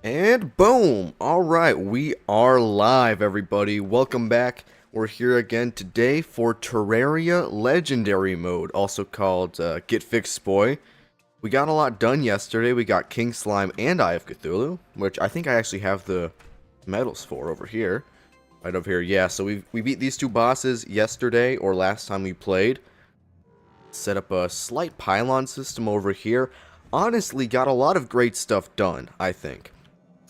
And boom! Alright, we are live, everybody. Welcome back. We're here again today for Terraria Legendary Mode, also called GETFIXEDBOI. We got a lot done yesterday. We got King Slime and Eye of Cthulhu, which I think I actually have the medals for over here. Right over here, yeah. So we beat these two bosses yesterday, or last time we played. Set up a slight pylon system over here. Honestly, got a lot of great stuff done, I think.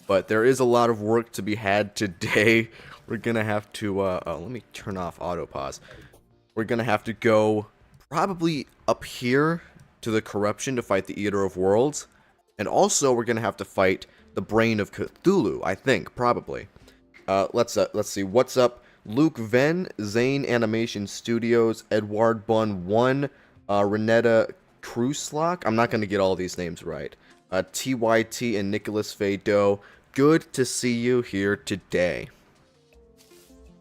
But there is a lot of work to be had today. We're gonna have to, let me turn off auto pause. We're gonna have to go probably up here to the corruption to fight the Eater of Worlds. And also we're gonna have to fight the Brain of Cthulhu, I think, probably. Let's see, what's up? Luke Venn, Zane Animation Studios, Edward Bun 1, Renetta Kruslock. I'm not gonna get all these names right. TYT and Nicholas Fado, good to see you here today.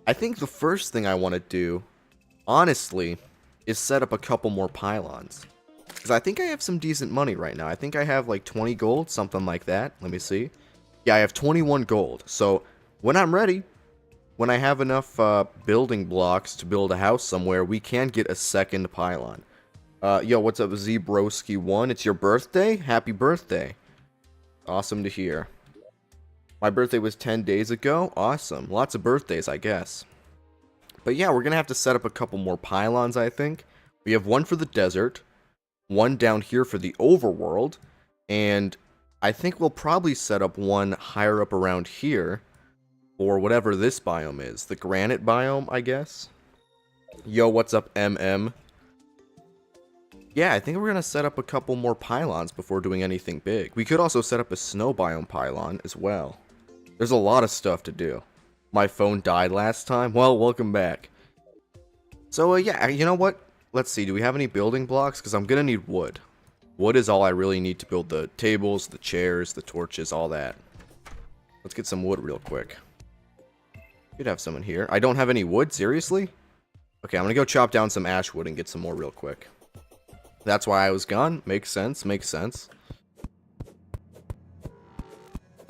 I think the first thing I want to do, honestly, is set up a couple more pylons. Because I think I have some decent money right now. I think I have like 20 gold, something like that. Let me see. Yeah, I have 21 gold. So when I'm ready, when I have enough building blocks to build a house somewhere, we can get a second pylon. Yo, what's up, Zebroski1? It's your birthday? Happy birthday. Awesome to hear. My birthday was 10 days ago. Awesome. Lots of birthdays, I guess. But yeah, we're going to have to set up a couple more pylons, I think. We have one for the desert, one down here for the overworld, and I think we'll probably set up one higher up around here for whatever this biome is. The granite biome, I guess. Yo, what's up, MM? Yeah, I think we're going to set up a couple more pylons before doing anything big. We could also set up a snow biome pylon as well. There's a lot of stuff to do. My phone died last time. Well, welcome back. So, yeah, you know what? Let's see, do we have any building blocks? Because I'm going to need wood. Wood is all I really need to build the tables, the chairs, the torches, all that. Let's get some wood real quick. Could have some in here. I don't have any wood? Seriously? Okay, I'm going to go chop down some ash wood and get some more real quick. That's why I was gone. Makes sense, makes sense.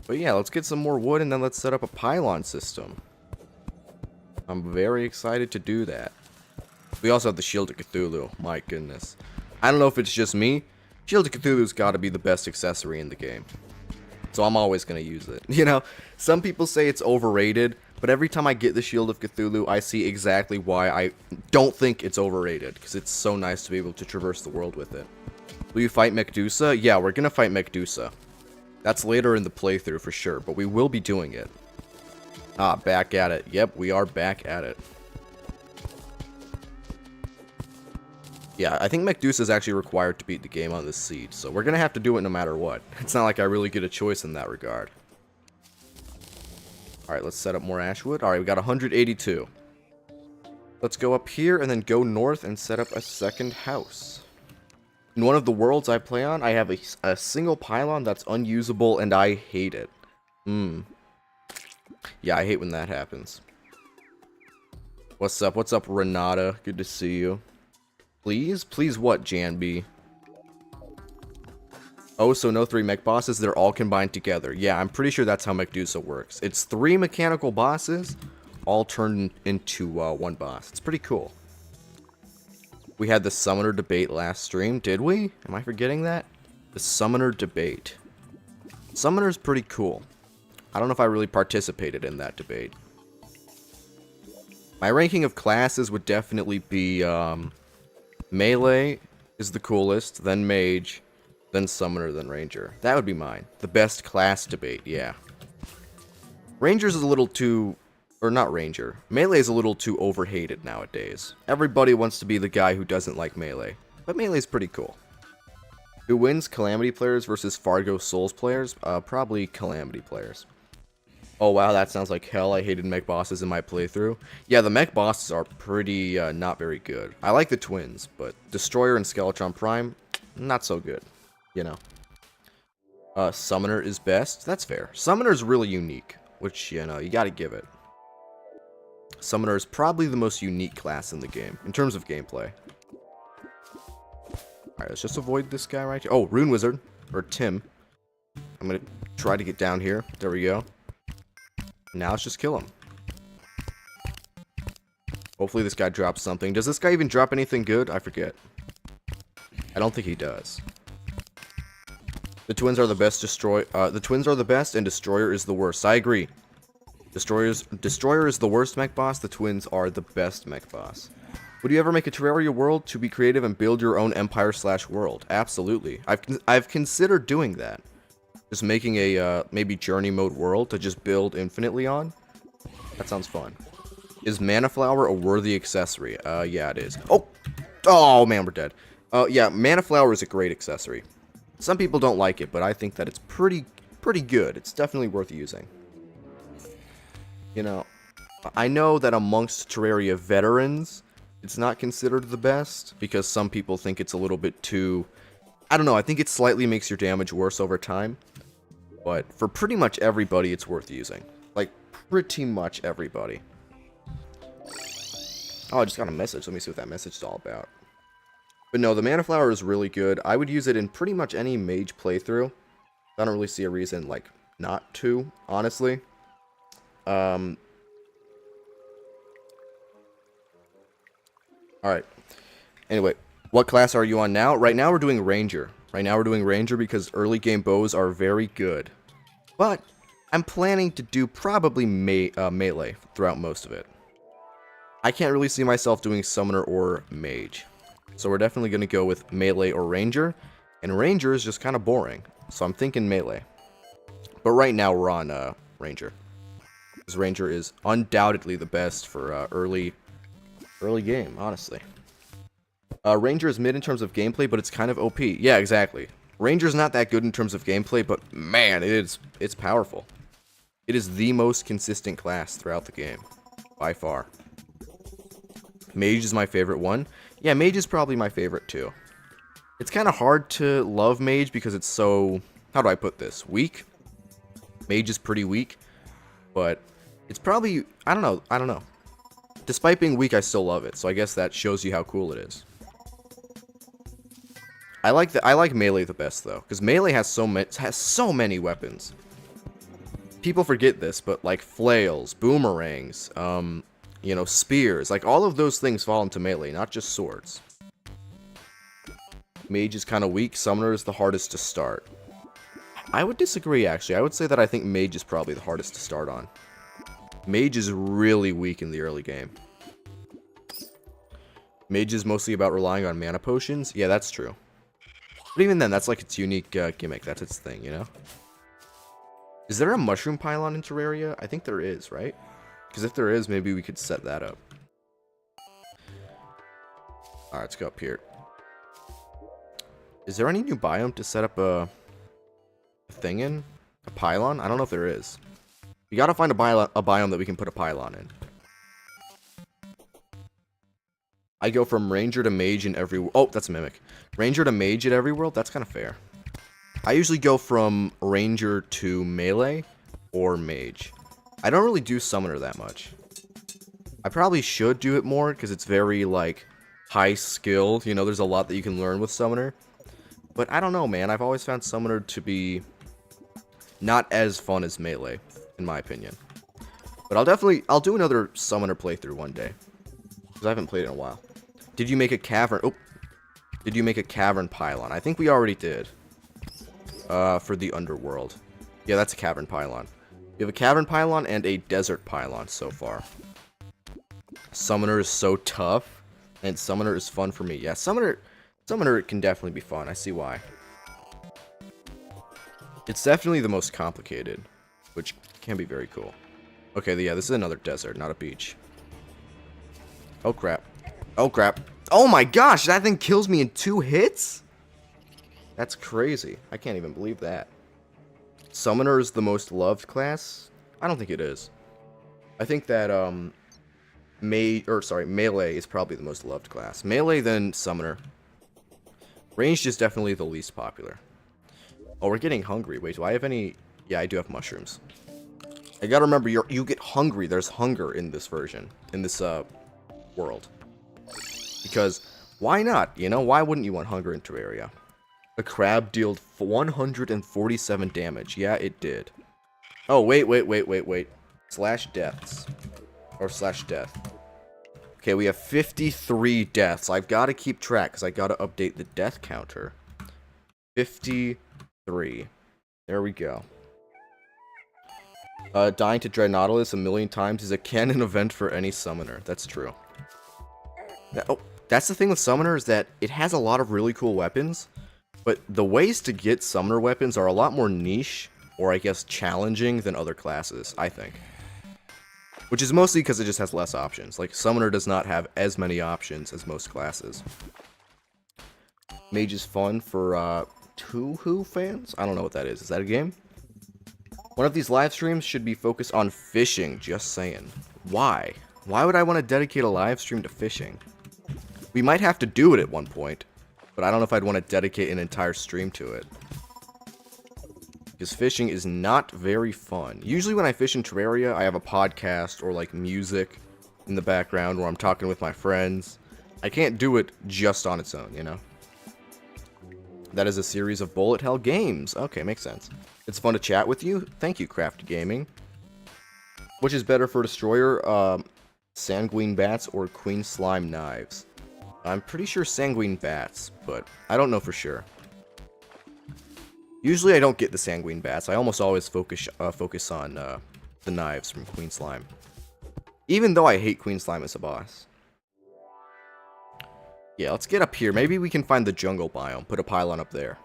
But yeah, let's get some more wood and then let's set up a pylon system. I'm very excited to do that. We also have the Shield of Cthulhu. My goodness. I don't know if it's just me. Shield of Cthulhu's got to be the best accessory in the game. So I'm always going to use it. You know, some people say it's overrated, but every time I get the Shield of Cthulhu, I see exactly why I don't think it's overrated, because it's so nice to be able to traverse the world with it. Will you fight Medusa? Yeah, we're going to fight Medusa. That's later in the playthrough for sure, but we will be doing it. Ah, back at it. Yep, we are back at it. Yeah, I think Medusa is actually required to beat the game on this seed, so we're going to have to do it no matter what. It's not like I really get a choice in that regard. Alright, let's set up more ashwood. Alright, we got 182. Let's go up here and then go north and set up a second house. In one of the worlds I play on, I have a single pylon that's unusable and I hate it. Yeah, I hate when that happens. What's up? What's up, Renata? Good to see you. Please? Please what, Janby? Oh, so no 3 mech bosses, they're all combined together. Yeah, I'm pretty sure that's how Medusa works. It's 3 mechanical bosses, all turned into one boss. It's pretty cool. We had the Summoner debate last stream, did we? Am I forgetting that? The Summoner debate. Summoner's pretty cool. I don't know if I really participated in that debate. My ranking of classes would definitely be, Melee is the coolest, then Mage, then Summoner, then Ranger. That would be mine. The best class debate, yeah. Ranger's a little too... Or not Ranger. Melee is a little too overhated nowadays. Everybody wants to be the guy who doesn't like Melee. But Melee's pretty cool. Who wins? Calamity players versus Fargo Souls players? Probably Calamity players. Oh wow, that sounds like hell. I hated mech bosses in my playthrough. Yeah, the mech bosses are pretty not very good. I like the twins, but Destroyer and Skeletron Prime, not so good. You know. Summoner is best. That's fair. Summoner is really unique, which, you know, you gotta give it. Summoner is probably the most unique class in the game, in terms of gameplay. Alright, let's just avoid this guy right here. Oh, Rune Wizard. Or Tim. I'm gonna try to get down here. There we go. Now let's just kill him. Hopefully this guy drops something. Does this guy even drop anything good? I forget. I don't think he does. The twins are the best. The twins are the best, and Destroyer is the worst. I agree. Destroyer is the worst mech boss. The twins are the best mech boss. Would you ever make a Terraria world to be creative and build your own empire/world? Absolutely. I've considered doing that. Just making a maybe journey mode world to just build infinitely on. That sounds fun. Is Mana Flower a worthy accessory? Yeah, it is. Oh man, we're dead. Yeah, Mana Flower is a great accessory. Some people don't like it, but I think that it's pretty good. It's definitely worth using. You know, I know that amongst Terraria veterans, it's not considered the best, because some people think it's a little bit too... I don't know, I think it slightly makes your damage worse over time. But for pretty much everybody, it's worth using. Like, pretty much everybody. Oh, I just got a message. Let me see what that message is all about. But no, the Mana Flower is really good. I would use it in pretty much any mage playthrough. I don't really see a reason, like, not to, honestly. Alright. Anyway, what class are you on now? Right now we're doing Ranger. Right now we're doing Ranger because early game bows are very good. But I'm planning to do probably melee throughout most of it. I can't really see myself doing Summoner or Mage. So we're definitely going to go with melee or Ranger. And Ranger is just kind of boring. So I'm thinking melee. But right now we're on Ranger. Because Ranger is undoubtedly the best for early game, honestly. Ranger is mid in terms of gameplay, but it's kind of OP. Yeah, exactly. Ranger's not that good in terms of gameplay, but man, it's powerful. It is the most consistent class throughout the game. By far. Mage is my favorite one. Yeah, Mage is probably my favorite too. It's kind of hard to love Mage because it's so... How do I put this? Weak? Mage is pretty weak. But it's probably... I don't know. Despite being weak, I still love it. So I guess that shows you how cool it is. I like melee the best though, because melee has so many weapons. People forget this, but like flails, boomerangs, you know, spears, like all of those things fall into melee, not just swords. Mage is kind of weak. Summoner is the hardest to start. I would disagree, actually. I would say that I think Mage is probably the hardest to start on. Mage is really weak in the early game. Mage is mostly about relying on mana potions. Yeah, that's true. But even then, that's like its unique gimmick. That's its thing, you know? Is there a mushroom pylon in Terraria? I think there is, right? Because if there is, maybe we could set that up. Alright, let's go up here. Is there any new biome to set up a thing in? A pylon? I don't know if there is. We gotta find a biome that we can put a pylon in. I go from Ranger to Mage in every... Oh, that's a Mimic. Ranger to Mage at every world? That's kind of fair. I usually go from Ranger to Melee or Mage. I don't really do Summoner that much. I probably should do it more because it's very, like, high skill. You know, there's a lot that you can learn with Summoner. But I don't know, man. I've always found Summoner to be not as fun as Melee, in my opinion. But I'll do another Summoner playthrough one day. Because I haven't played it in a while. Did you make a cavern? Oh. Did you make a cavern pylon? I think we already did. For the underworld. Yeah, that's a cavern pylon. We have a cavern pylon and a desert pylon so far. Summoner is so tough. And Summoner is fun for me. Yeah, Summoner can definitely be fun. I see why. It's definitely the most complicated. Which can be very cool. Okay, yeah, this is another desert, not a beach. Oh, crap. Oh, crap. Oh, my gosh! That thing kills me in 2 hits? That's crazy. I can't even believe that. Summoner is the most loved class? I don't think it is. I think that, Melee is probably the most loved class. Melee, then Summoner. Ranged is definitely the least popular. Oh, we're getting hungry. Wait, do I have any... Yeah, I do have mushrooms. I gotta remember, you get hungry. There's hunger in this version. In this, world. Because, why not? You know, why wouldn't you want hunger in Terraria? A crab dealt 147 damage. Yeah, it did. Oh, wait. Slash deaths. Or slash death. Okay, we have 53 deaths. I've got to keep track because I got to update the death counter. 53. There we go. Dying to Dreadnoughtus a million times is a canon event for any summoner. That's true. Oh, that's the thing with summoner is that it has a lot of really cool weapons, but the ways to get summoner weapons are a lot more niche, or I guess challenging, than other classes, I think. Which is mostly because it just has less options. Like, summoner does not have as many options as most classes. Mage is fun for, Tuhu fans? I don't know what that is. Is that a game? One of these live streams should be focused on fishing, just saying. Why? Why would I want to dedicate a live stream to fishing? We might have to do it at one point, but I don't know if I'd want to dedicate an entire stream to it. Because fishing is not very fun. Usually when I fish in Terraria, I have a podcast or like music in the background where I'm talking with my friends. I can't do it just on its own, you know? That is a series of bullet hell games. Okay, makes sense. It's fun to chat with you. Thank you, Craft Gaming. Which is better for Destroyer, Sanguine Bats or Queen Slime Knives? I'm pretty sure Sanguine Bats, but I don't know for sure. Usually I don't get the Sanguine Bats. I almost always focus on the knives from Queen Slime. Even though I hate Queen Slime as a boss. Yeah, let's get up here. Maybe we can find the jungle biome. Put a pylon up there.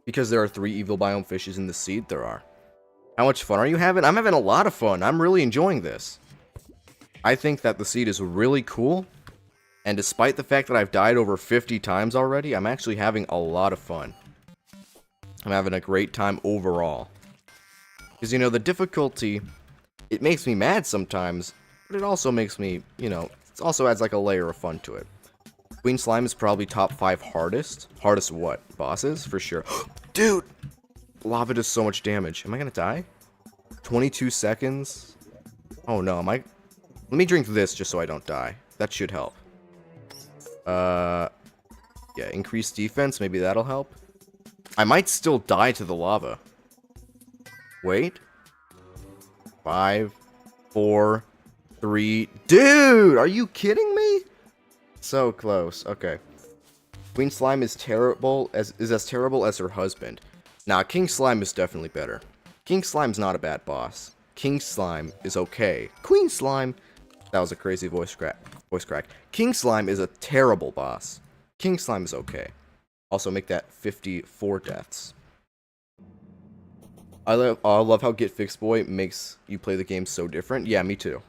Because there are 3 evil biome fishes in the seed, there are. How much fun are you having? I'm having a lot of fun. I'm really enjoying this. I think that the seed is really cool. And despite the fact that I've died over 50 times already, I'm actually having a lot of fun. I'm having a great time overall. Because, you know, the difficulty, it makes me mad sometimes, but it also makes me, you know, it also adds like a layer of fun to it. Queen Slime is probably top 5 hardest. Hardest what? Bosses? For sure. Dude! Lava does so much damage. Am I gonna die? 22 seconds? Oh no, am I... Let me drink this just so I don't die. That should help. Yeah, increased defense, maybe that'll help. I might still die to the lava. Wait. 5, 4, 3... Dude! Are you kidding me? So close. Okay. Queen Slime is as terrible as her husband. Nah, King Slime is definitely better. King Slime's not a bad boss. King Slime is okay. Queen Slime... That was a crazy voice crack. King Slime is a terrible boss. King Slime is okay. Also, make that 54 deaths. I love how GETFIXEDBOI makes you play the game so different. Yeah, me too.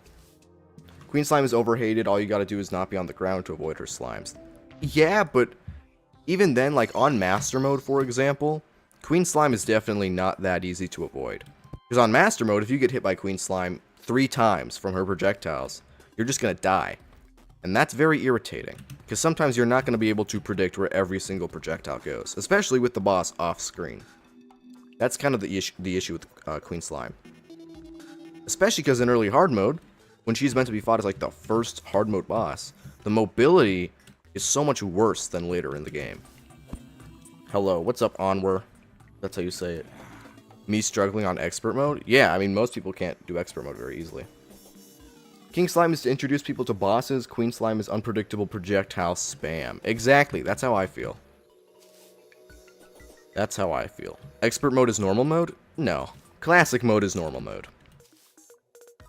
Queen Slime is overhated. All you gotta do is not be on the ground to avoid her slimes. Yeah, but even then, like on Master Mode, for example, Queen Slime is definitely not that easy to avoid. Because on Master Mode, if you get hit by Queen Slime 3 times from her projectiles, you're just gonna die. And that's very irritating, because sometimes you're not going to be able to predict where every single projectile goes, especially with the boss off-screen. That's kind of the issue with Queen Slime. Especially because in early hard mode, when she's meant to be fought as like the first hard mode boss, the mobility is so much worse than later in the game. Hello, what's up, Onwer? That's how you say it. Me struggling on expert mode? Yeah, I mean, most people can't do expert mode very easily. King Slime is to introduce people to bosses. Queen Slime is unpredictable projectile spam. Exactly, that's how I feel. That's how I feel. Expert mode is normal mode? No. Classic mode is normal mode.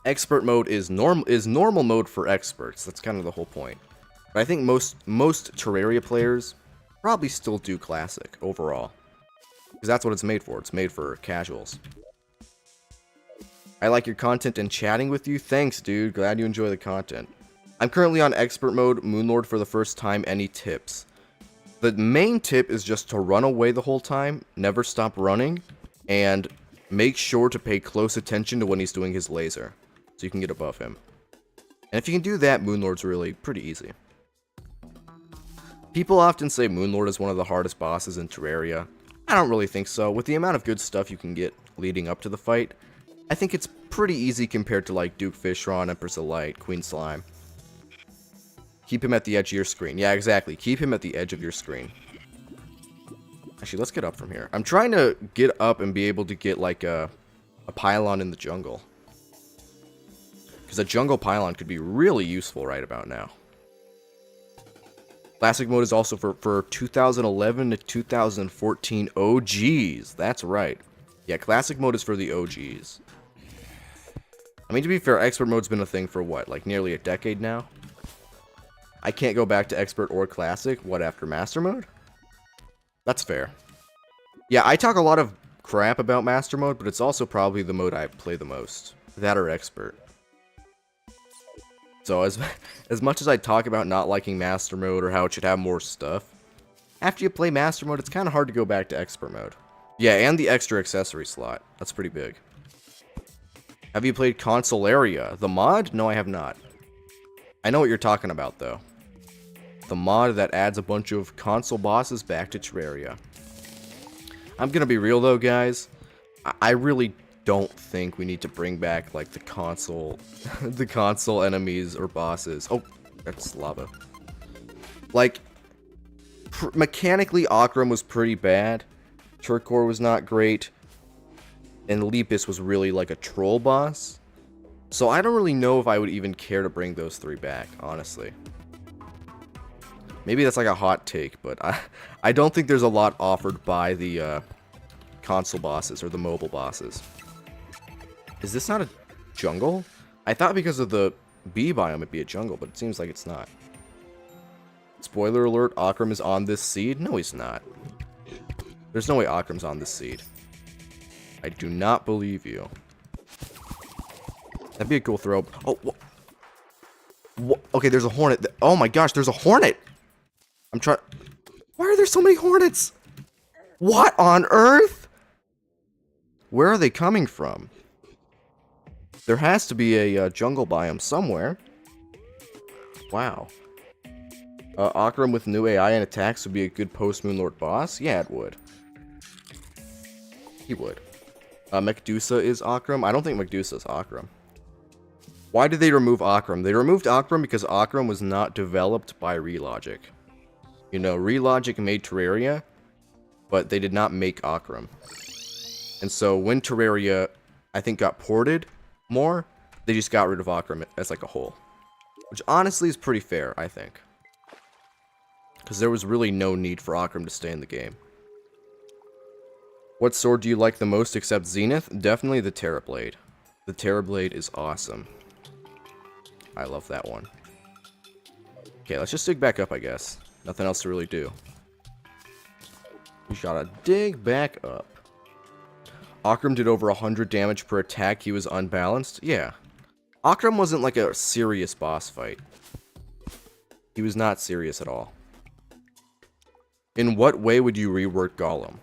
Expert mode is normal mode for experts. That's kind of the whole point. But I think most Terraria players probably still do classic overall. Because that's what it's made for. It's made for casuals. I like your content and chatting with you. Thanks, dude. Glad you enjoy the content. I'm currently on expert mode, Moonlord for the first time. Any tips? The main tip is just to run away the whole time, never stop running, and make sure to pay close attention to when he's doing his laser, so you can get above him. And if you can do that, Moonlord's really pretty easy. People often say Moonlord is one of the hardest bosses in Terraria. I don't really think so. With the amount of good stuff you can get leading up to the fight, I think it's pretty easy compared to like Duke Fishron, Empress of Light, Queen Slime. Keep him at the edge of your screen. Yeah, exactly. Keep him at the edge of your screen. Actually, let's get up from here. I'm trying to get up and be able to get, like, a pylon in the jungle. Because a jungle pylon could be really useful right about now. Classic mode is also for 2011 to 2014 OGs. That's right. Yeah, classic mode is for the OGs. I mean, to be fair, expert mode's been a thing for what, like nearly a decade now? I can't go back to expert or classic. What, after master mode? That's fair. Yeah, I talk a lot of crap about master mode, but it's also probably the mode I play the most. That or expert. So as much as I talk about not liking master mode or how it should have more stuff, after you play master mode, it's kind of hard to go back to expert mode. Yeah, and the extra accessory slot. That's pretty big. Have you played Consolaria? The mod? No, I have not. I know what you're talking about, though. The mod that adds a bunch of console bosses back to Terraria. I'm gonna be real, though, guys. I really don't think we need to bring back, like, the console the console enemies or bosses. Oh, that's lava. Like, mechanically, Akram was pretty bad. Turkor was not great. And Lepus was really like a troll boss. So I don't really know if I would even care to bring those three back, honestly. Maybe that's like a hot take, but I don't think there's a lot offered by the console bosses or the mobile bosses. Is this not a jungle? I thought because of the bee biome it'd be a jungle, but it seems like it's not. Spoiler alert, Akram is on this seed? No, he's not. There's no way Akram's on this seed. I do not believe you. That'd be a cool throw. Oh, what? Okay, there's a hornet. Oh my gosh, there's a hornet! I'm trying... Why are there so many hornets? What on earth? Where are they coming from? There has to be a jungle biome somewhere. Wow. Akram with new AI and attacks would be a good post-Moon Lord boss? Yeah, it would. He would. Mekdusa is Akram? I don't think Mekdusa is Akram. Why did they remove Akram? They removed Akram because Akram was not developed by Relogic. You know, Relogic made Terraria, but they did not make Akram. And so when Terraria, I think, got ported more, they just got rid of Akram as like a whole. Which honestly is pretty fair, I think. Because there was really no need for Akram to stay in the game. What sword do you like the most except Zenith? Definitely the Terrablade. The Terrablade is awesome. I love that one. Okay, let's just dig back up, I guess. Nothing else to really do. We gotta dig back up. Akram did over 100 damage per attack. He was unbalanced. Yeah. Akram wasn't like a serious boss fight. He was not serious at all. In what way would you rework Golem?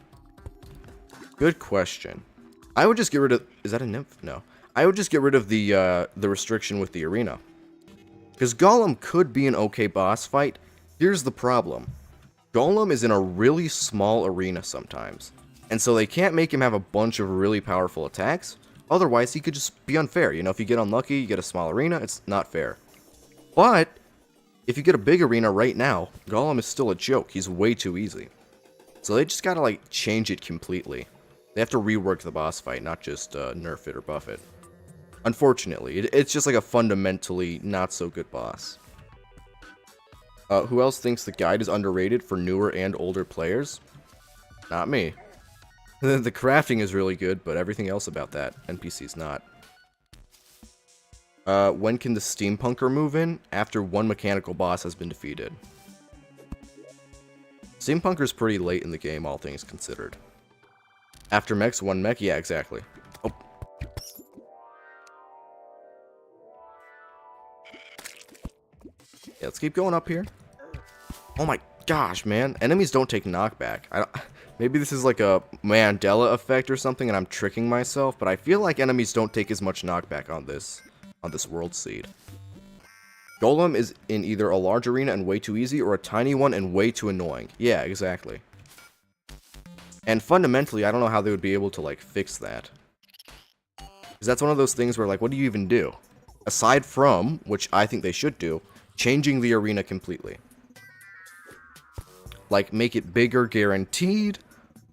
Good question. I would just get rid of... Is that a nymph? No. I would just get rid of the restriction with the arena. Because Golem could be an okay boss fight. Here's the problem. Golem is in a really small arena sometimes. And so they can't make him have a bunch of really powerful attacks. Otherwise, he could just be unfair. You know, if you get unlucky, you get a small arena, it's not fair. But, if you get a big arena right now, Golem is still a joke. He's way too easy. So they just gotta, like, change it completely. They have to rework the boss fight, not just nerf it or buff it. Unfortunately, it's just like a fundamentally not so good boss. Who else thinks the guide is underrated for newer and older players? Not me. The crafting is really good, but everything else about that NPC's not. When can the Steampunker move in? After one mechanical boss has been defeated. Steampunker's pretty late in the game, all things considered. After mechs, one mech? Yeah, exactly. Oh. Yeah, let's keep going up here. Oh my gosh, man. Enemies don't take knockback. Maybe this is like a Mandela effect or something and I'm tricking myself, but I feel like enemies don't take as much knockback on this world seed. Golem is in either a large arena and way too easy or a tiny one and way too annoying. Yeah, exactly. And fundamentally, I don't know how they would be able to, like, fix that. Because that's one of those things where, like, what do you even do? Aside from, which I think they should do, changing the arena completely. Like, make it bigger guaranteed,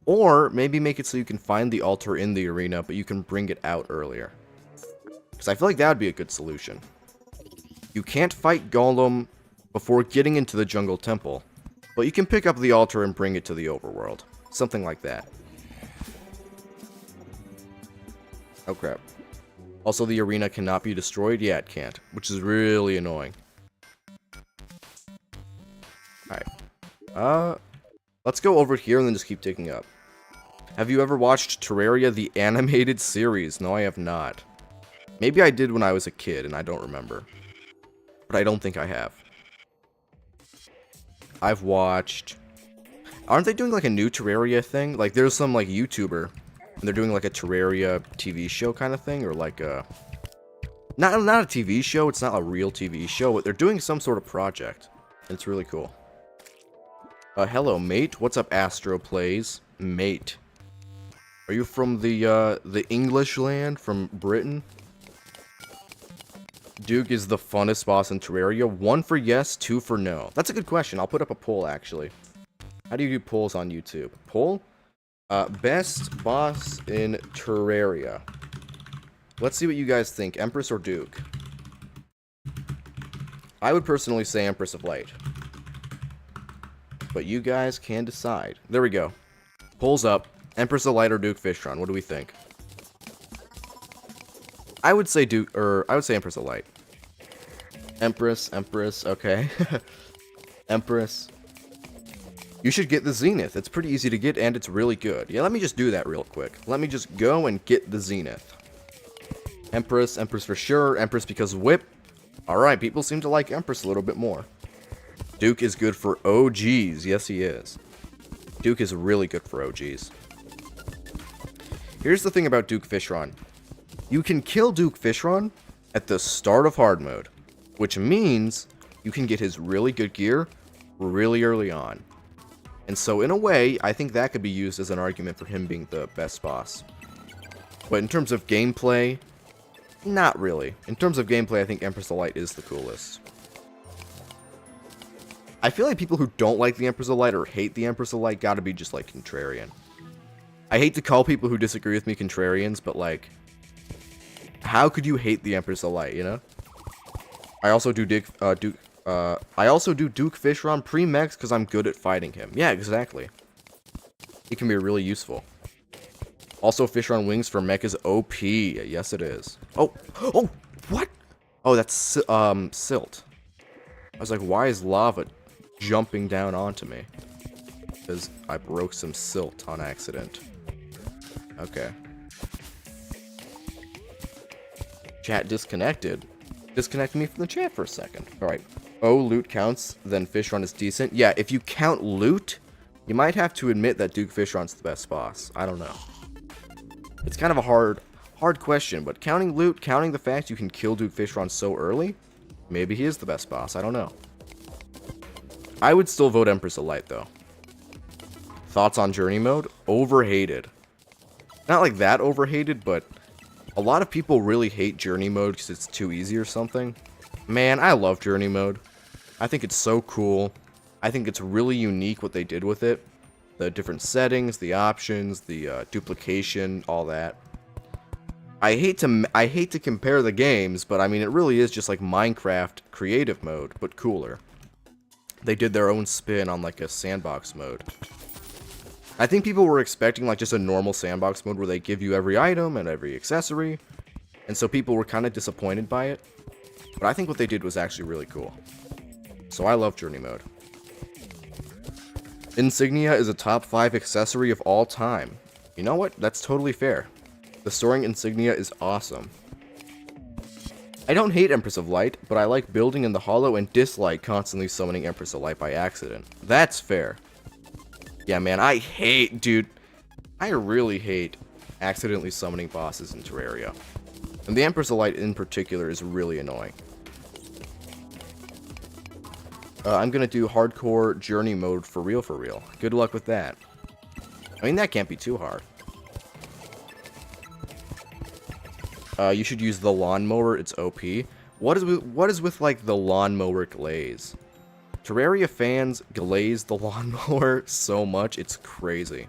Or maybe make it so you can find the altar in the arena, but you can bring it out earlier. Because I feel like that would be a good solution. You can't fight Golem before getting into the jungle temple, but you can pick up the altar and bring it to the overworld. Something like that. Oh crap. Also, the arena cannot be destroyed? Yeah, it can't, which is really annoying. Alright. Let's go over here and then just keep taking up. Have you ever watched Terraria, the animated series? No, I have not. Maybe I did when I was a kid, and I don't remember. But I don't think I have. I've watched... Aren't they doing, like, a new Terraria thing? Like, there's some, like, YouTuber, and they're doing, like, a Terraria TV show kind of thing, or, like, a... Not a TV show, it's not a real TV show, but they're doing some sort of project. It's really cool. Hello, mate. What's up, Astro Plays? Mate. Are you from the English land? From Britain? Duke is the funnest boss in Terraria. 1 for yes, 2 for no. That's a good question. I'll put up a poll, actually. How do you do polls on YouTube? Poll? Best boss in Terraria. Let's see what you guys think. Empress or Duke? I would personally say Empress of Light. But you guys can decide. There we go. Polls up. Empress of Light or Duke Fishron? What do we think? I would say Empress of Light. Empress, okay. Empress. You should get the Zenith. It's pretty easy to get, and it's really good. Yeah, let me just do that real quick. Let me just go and get the Zenith. Empress for sure. Empress because whip. Alright, people seem to like Empress a little bit more. Duke is good for OGs. Yes, he is. Duke is really good for OGs. Here's the thing about Duke Fishron. You can kill Duke Fishron at the start of hard mode, which means you can get his really good gear really early on. And so in a way, I think that could be used as an argument for him being the best boss. But in terms of gameplay, not really. In terms of gameplay, I think Empress of Light is the coolest. I feel like people who don't like the Empress of Light or hate the Empress of Light gotta be just, like, contrarian. I hate to call people who disagree with me contrarians, but, like, how could you hate the Empress of Light, you know? I also do Duke Fishron pre-mex because I'm good at fighting him. Yeah, exactly. It can be really useful. Also, Fishron Wings for mech is OP. Yes, it is. Oh, what? Oh, that's silt. I was like, why is lava jumping down onto me? Because I broke some silt on accident. Okay. Chat disconnected. Disconnect me from the chat for a second. Alright. Oh, loot counts, then Fishron is decent. Yeah, if you count loot, you might have to admit that Duke Fishron's the best boss. I don't know. It's kind of a hard question, but counting loot, counting the fact you can kill Duke Fishron so early, maybe he is the best boss. I don't know. I would still vote Empress of Light, though. Thoughts on Journey Mode? Overhated. Not like that overhated, but a lot of people really hate Journey Mode because it's too easy or something. Man, I love Journey Mode. I think it's so cool. I think it's really unique what they did with it. The different settings, the options, the duplication, all that. I hate to compare the games, but I mean it really is just like Minecraft creative mode, but cooler. They did their own spin on like a sandbox mode. I think people were expecting like just a normal sandbox mode where they give you every item and every accessory, and so people were kind of disappointed by it. But I think what they did was actually really cool. So I love Journey Mode. Insignia is a top 5 accessory of all time. You know what? That's totally fair. The storing insignia is awesome. I don't hate Empress of Light, but I like building in the hollow and dislike constantly summoning Empress of Light by accident. That's fair. Yeah, man, I really hate accidentally summoning bosses in Terraria. And the Empress of Light in particular is really annoying. I'm gonna do hardcore journey mode for real. Good luck with that. I mean, that can't be too hard. You should use the lawnmower, it's OP. What is with like the lawnmower glaze? Terraria fans glaze the lawnmower so much, it's crazy.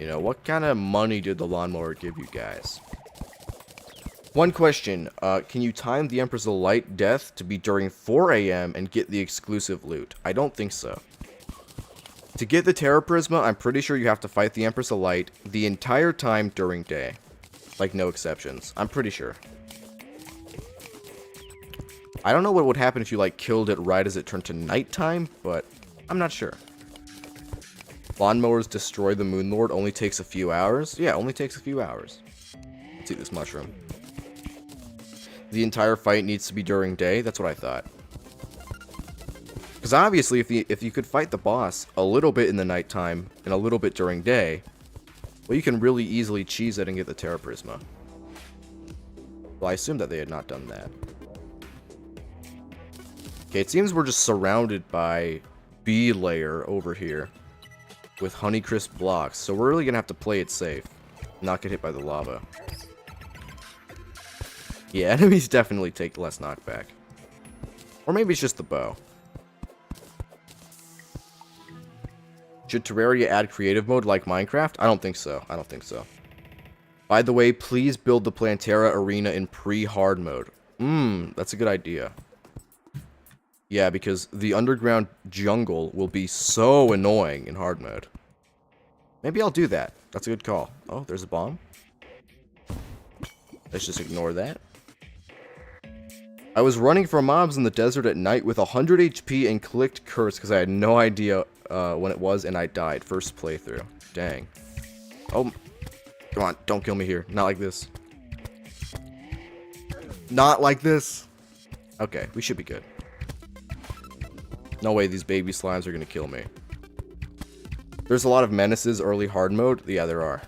You know, what kind of money did the lawnmower give you guys? One question, can you time the Empress of Light death to be during 4 a.m. and get the exclusive loot? I don't think so. To get the Terra Prisma, I'm pretty sure you have to fight the Empress of Light the entire time during day. Like, no exceptions. I'm pretty sure. I don't know what would happen if you, like, killed it right as it turned to nighttime, but I'm not sure. Lawnmowers destroy the Moon Lord only takes a few hours? Yeah, only takes a few hours. Let's eat this mushroom. The entire fight needs to be during day? That's what I thought. Because obviously, if you could fight the boss a little bit in the nighttime and a little bit during day, well, you can really easily cheese it and get the Terra Prisma. Well, I assumed that they had not done that. Okay, it seems we're just surrounded by B layer over here with Honeycrisp blocks, so we're really going to have to play it safe, not get hit by the lava. Yeah, enemies definitely take less knockback. Or maybe it's just the bow. Should Terraria add creative mode like Minecraft? I don't think so. I don't think so. By the way, please build the Plantera Arena in pre-hard mode. That's a good idea. Yeah, because the underground jungle will be so annoying in hard mode. Maybe I'll do that. That's a good call. Oh, there's a bomb. Let's just ignore that. I was running from mobs in the desert at night with 100 HP and clicked curse because I had no idea when it was and I died. First playthrough. Dang. Oh, come on. Don't kill me here. Not like this. Not like this. Okay, we should be good. No way these baby slimes are going to kill me. There's a lot of menaces early hard mode. Yeah, there are.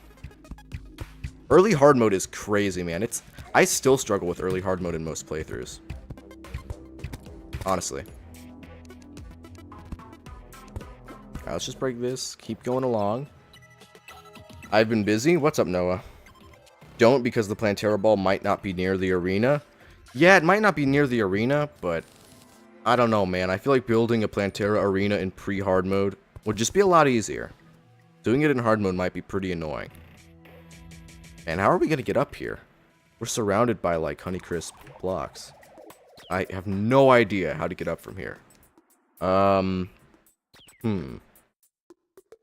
Early hard mode is crazy, man. I still struggle with early hard mode in most playthroughs. Honestly. Alright, let's just break this. Keep going along. I've been busy. What's up, Noah? Don't, because the Plantera Ball might not be near the arena. Yeah, it might not be near the arena, but I don't know, man. I feel like building a Plantera Arena in pre-hard mode would just be a lot easier. Doing it in hard mode might be pretty annoying. And how are we going to get up here? We're surrounded by, like, Honeycrisp blocks. I have no idea how to get up from here.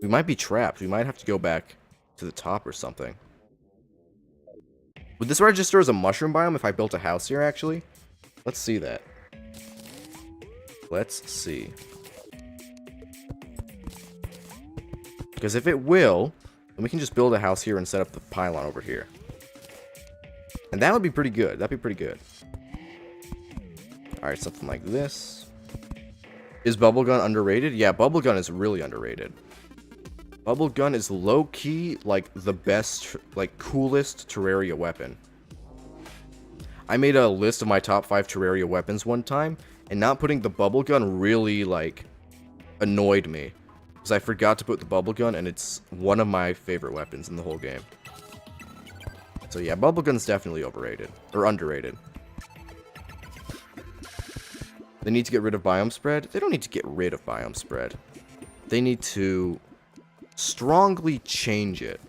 We might be trapped. We might have to go back to the top or something. Would this register as a mushroom biome if I built a house here, actually? Let's see that. Let's see. Because if it will, then we can just build a house here and set up the pylon over here. And that would be pretty good. That'd be pretty good. Alright, something like this. Is Bubblegun underrated? Yeah, Bubblegun is really underrated. Bubblegun is low-key, like, the best, like, coolest Terraria weapon. I made a list of my top 5 Terraria weapons one time, and not putting the Bubblegun really, like, annoyed me. Because I forgot to put the Bubblegun, and it's one of my favorite weapons in the whole game. So yeah, Bubblegun's definitely overrated. Or underrated. They need to get rid of biome spread? They don't need to get rid of biome spread. They need to strongly change it.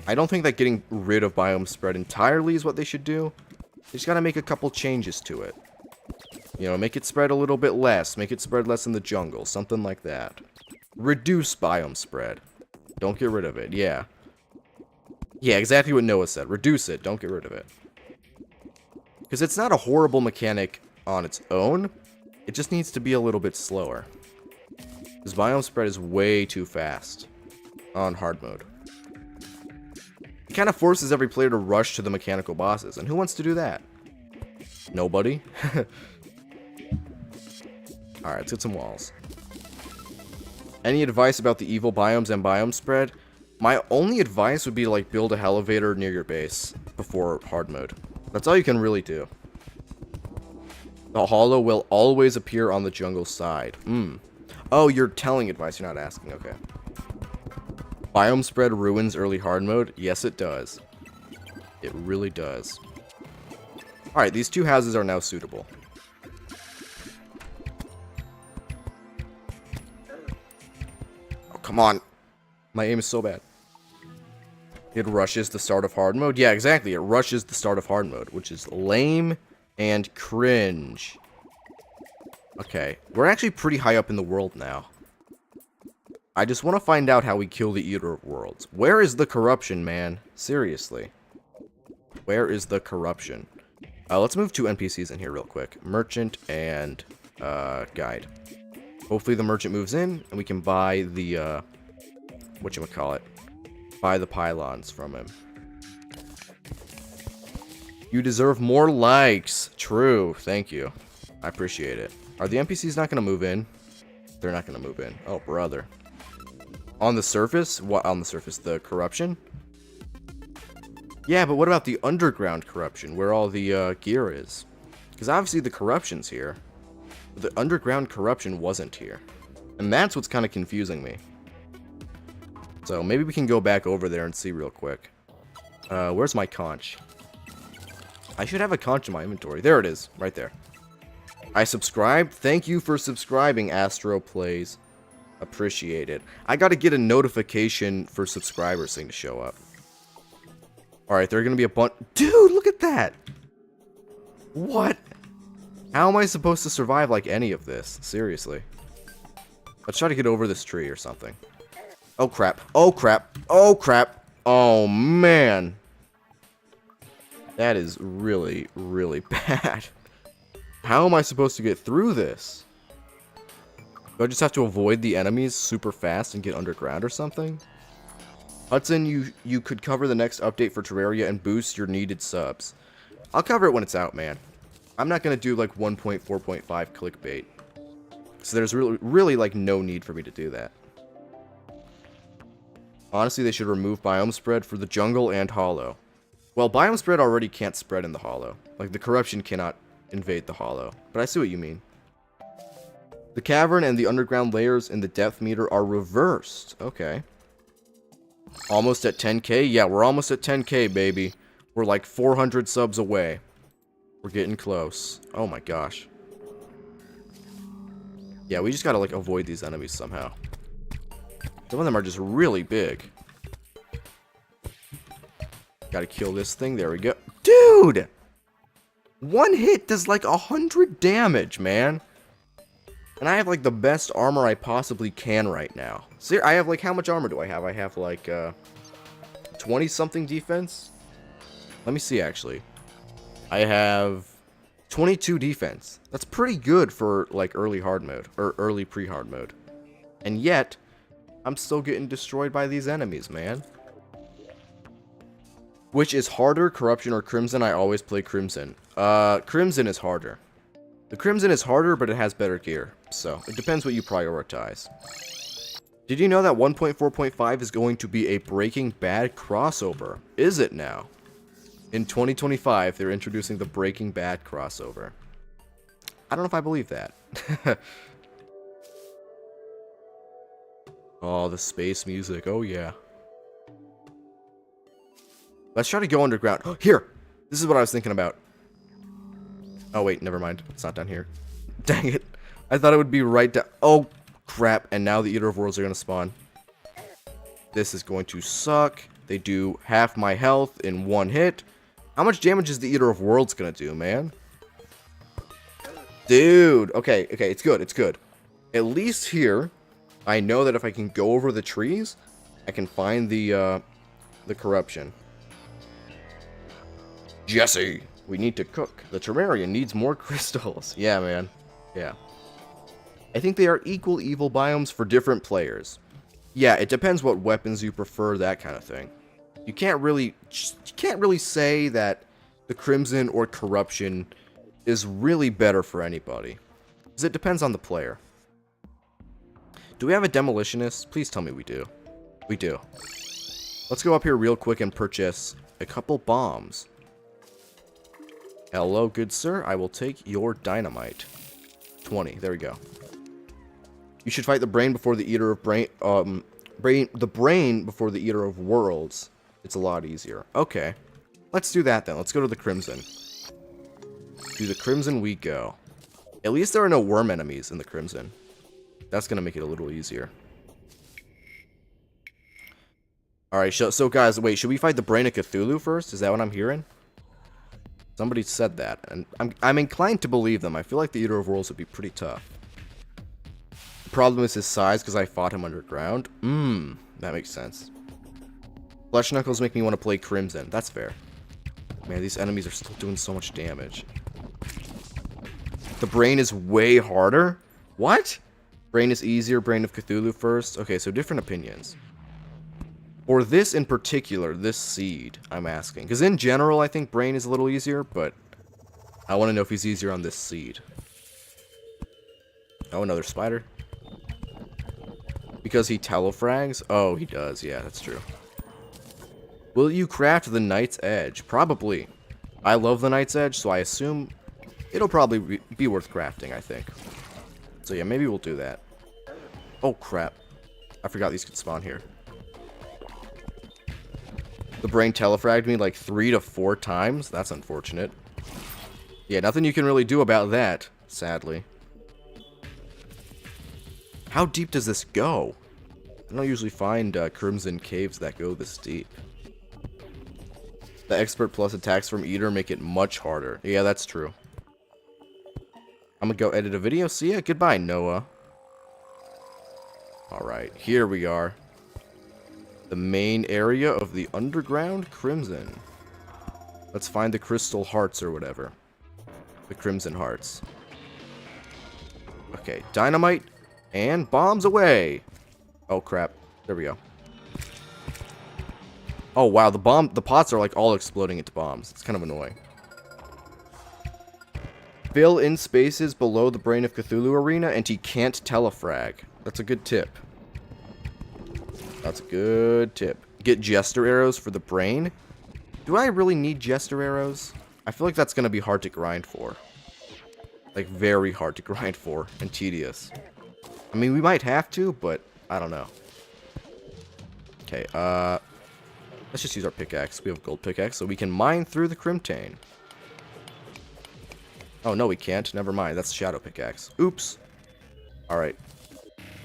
I don't think that getting rid of biome spread entirely is what they should do. They just gotta make a couple changes to it. You know, make it spread a little bit less. Make it spread less in the jungle. Something like that. Reduce biome spread. Don't get rid of it. Yeah. Yeah, exactly what Noah said. Reduce it. Don't get rid of it. Because it's not a horrible mechanic on its own. It just needs to be a little bit slower. Because biome spread is way too fast on hard mode. It kind of forces every player to rush to the mechanical bosses. And who wants to do that? Nobody. Alright, let's get some walls. Any advice about the evil biomes and biome spread? My only advice would be, like, build a elevator near your base before hard mode. That's all you can really do. The hollow will always appear on the jungle side. Oh, you're telling advice, you're not asking. Okay. Biome spread ruins early hard mode? Yes, it does. It really does. Alright, these two houses are now suitable. Oh, come on. My aim is so bad. It rushes the start of hard mode. Yeah, exactly. It rushes the start of hard mode, which is lame and cringe. Okay, we're actually pretty high up in the world now. I just want to find out how we kill the Eater of Worlds. Where is the corruption, man? Seriously. Where is the corruption? Let's move 2 NPCs in here real quick. Merchant and guide. Hopefully the merchant moves in and we can buy the whatchamacallit. Buy the pylons from him. You deserve more likes. True. Thank you. I appreciate it. Are the NPCs not going to move in? They're not going to move in. Oh, brother. On the surface? What on the surface? The corruption? Yeah, but what about the underground corruption, where all the gear is? Because obviously the corruption's here. But the underground corruption wasn't here. And that's what's kind of confusing me. So maybe we can go back over there and see real quick. Where's my conch? I should have a conch in my inventory. There it is, right there. I subscribed. Thank you for subscribing, Astro Plays. Appreciate it. I gotta get a notification for subscribers thing to show up. Alright, there are gonna be a bunch. Dude, look at that! What? How am I supposed to survive like any of this? Seriously. Let's try to get over this tree or something. Oh crap. Oh crap. Oh crap. Oh man. That is really, really bad. How am I supposed to get through this? Do I just have to avoid the enemies super fast and get underground or something? Hudson, you could cover the next update for Terraria and boost your needed subs. I'll cover it when it's out, man. I'm not going to do like 1.4.5 clickbait. So there's really like no need for me to do that. Honestly, they should remove biome spread for the jungle and hollow. Well, biome spread already can't spread in the hollow. Like, the corruption cannot invade the hollow. But I see what you mean. The cavern and the underground layers in the depth meter are reversed. Okay. Almost at 10k? Yeah, we're almost at 10k, baby. We're like 400 subs away. We're getting close. Oh my gosh. Yeah, we just gotta, like, avoid these enemies somehow. Some of them are just really big. Gotta kill this thing. There we go. Dude! One hit does like 100 damage, man. And I have like the best armor I possibly can right now. See, I have like, how much armor do I have? I have like 20 something defense. Let me see actually. I have 22 defense. That's pretty good for like early hard mode or early pre-hard mode. And yet, I'm still getting destroyed by these enemies, man. Which is harder, Corruption or Crimson? I always play Crimson. Crimson is harder. The Crimson is harder, but it has better gear. So, it depends what you prioritize. Did you know that 1.4.5 is going to be a Breaking Bad crossover? Is it now? In 2025, they're introducing the Breaking Bad crossover. I don't know if I believe that. Oh, the space music. Oh, yeah. Let's try to go underground. Oh, here! This is what I was thinking about. Oh, wait. Never mind. It's not down here. Dang it. I thought it would be right down. Oh, crap. And now the Eater of Worlds are going to spawn. This is going to suck. They do half my health in one hit. How much damage is the Eater of Worlds going to do, man? Dude. Okay, it's good. It's good. At least here, I know that if I can go over the trees, I can find the corruption. Jesse, we need to cook. The Terraria needs more crystals. Yeah, man. Yeah. I think they are equal evil biomes for different players. Yeah, it depends what weapons you prefer, that kind of thing. You can't really say that the Crimson or Corruption is really better for anybody. Because it depends on the player. Do we have a Demolitionist? Please tell me we do. We do. Let's go up here real quick and purchase a couple bombs. Hello, good sir. I will take your dynamite. 20. There we go. You should fight the brain before the Eater of the brain before the Eater of Worlds. It's a lot easier. Okay. Let's do that then. Let's go to the Crimson. To the Crimson we go. At least there are no worm enemies in the Crimson. That's going to make it a little easier. Alright, so guys, wait, should we fight the Brain of Cthulhu first? Is that what I'm hearing? Somebody said that, and I'm inclined to believe them. I feel like the Eater of Worlds would be pretty tough. The problem is his size, because I fought him underground. That makes sense. Flesh Knuckles make me want to play Crimson. That's fair. Man, these enemies are still doing so much damage. The Brain is way harder? What? Brain is easier, Brain of Cthulhu first? Okay, so different opinions. For this in particular, this seed, I'm asking. Because in general, I think Brain is a little easier, but I want to know if he's easier on this seed. Oh, another spider. Because he telefrags? Oh, he does. Yeah, that's true. Will you craft the Knight's Edge? Probably. I love the Knight's Edge, so I assume it'll probably be worth crafting, I think. So yeah, maybe we'll do that. Oh, crap. I forgot these could spawn here. The Brain telefragged me like 3 to 4 times. That's unfortunate. Yeah, nothing you can really do about that, sadly. How deep does this go? I don't usually find Crimson caves that go this deep. The Expert Plus attacks from Eater make it much harder. Yeah, that's true. I'm gonna go edit a video. See ya. Goodbye, Noah. Alright, here we are. The main area of the underground Crimson. Let's find the crystal hearts or whatever. The Crimson hearts. Okay, dynamite and bombs away. Oh crap. There we go. Oh wow, the pots are like all exploding into bombs. It's kind of annoying. Fill in spaces below the Brain of Cthulhu arena and he can't telefrag. That's a good tip. That's a good tip. Get Jester arrows for the Brain. Do I really need Jester arrows? I feel like that's going to be hard to grind for. Like, very hard to grind for and tedious. I mean, we might have to, but I don't know. Okay, let's just use our pickaxe. We have a gold pickaxe, so we can mine through the Crimtane. Oh, no, we can't. Never mind. That's Shadow Pickaxe. Oops. Alright.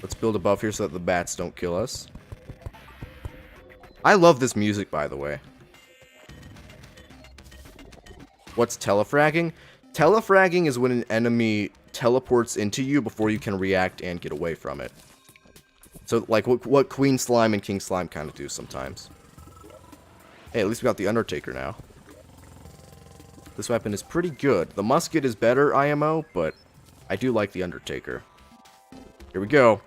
Let's build above here so that the bats don't kill us. I love this music, by the way. What's telefragging? Telefragging is when an enemy teleports into you before you can react and get away from it. So, like what Queen Slime and King Slime kind of do sometimes. Hey, at least we got the Undertaker now. This weapon is pretty good. The musket is better, IMO, but I do like the Undertaker. Here we go.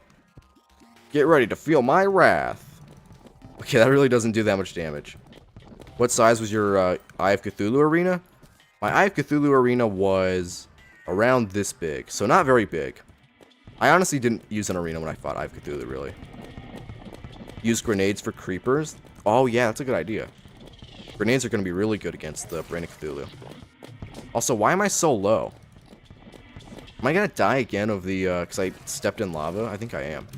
Get ready to feel my wrath. Okay, that really doesn't do that much damage. What size was your Eye of Cthulhu arena? My Eye of Cthulhu arena was around this big, so not very big. I honestly didn't use an arena when I fought Eye of Cthulhu, really. Use grenades for creepers? Oh yeah, that's a good idea. Grenades are going to be really good against the Brain of Cthulhu. Also, why am I so low? Am I going to die again of the, because I stepped in lava? I think I am.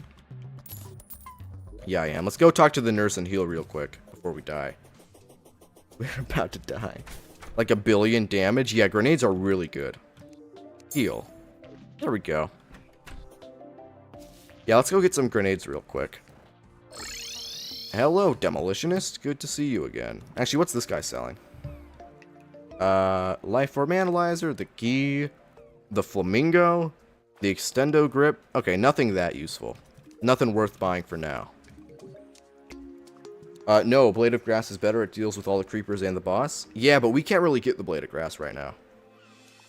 Yeah, I am. Let's go talk to the nurse and heal real quick before we die. We're about to die. Like 1 billion damage? Yeah, grenades are really good. Heal. There we go. Yeah, let's go get some grenades real quick. Hello, Demolitionist. Good to see you again. Actually, what's this guy selling? Life Form Analyzer, the Key, the Flamingo, the Extendo Grip. Okay, nothing that useful. Nothing worth buying for now. No, Blade of Grass is better. It deals with all the creepers and the boss. Yeah, but we can't really get the Blade of Grass right now.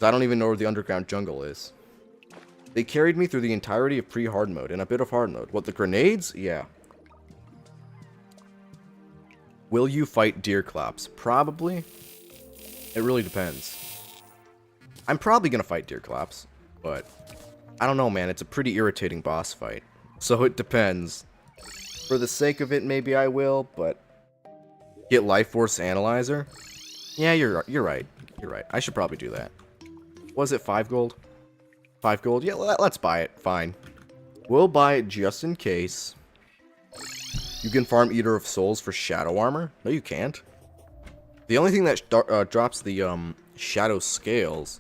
I don't even know where the underground jungle is. They carried me through the entirety of pre-hard mode and a bit of hard mode. What, the grenades? Yeah. Will you fight Deerclops? Probably. It really depends. I'm probably going to fight Deerclops, but I don't know, man. It's a pretty irritating boss fight. So it depends. For the sake of it, maybe I will, but get Life Force Analyzer? Yeah, you're right. You're right. I should probably do that. Was it 5 gold? 5 gold? Yeah, let's buy it. Fine. We'll buy it just in case. You can farm Eater of Souls for Shadow Armor? No, you can't. The only thing that drops the Shadow Scales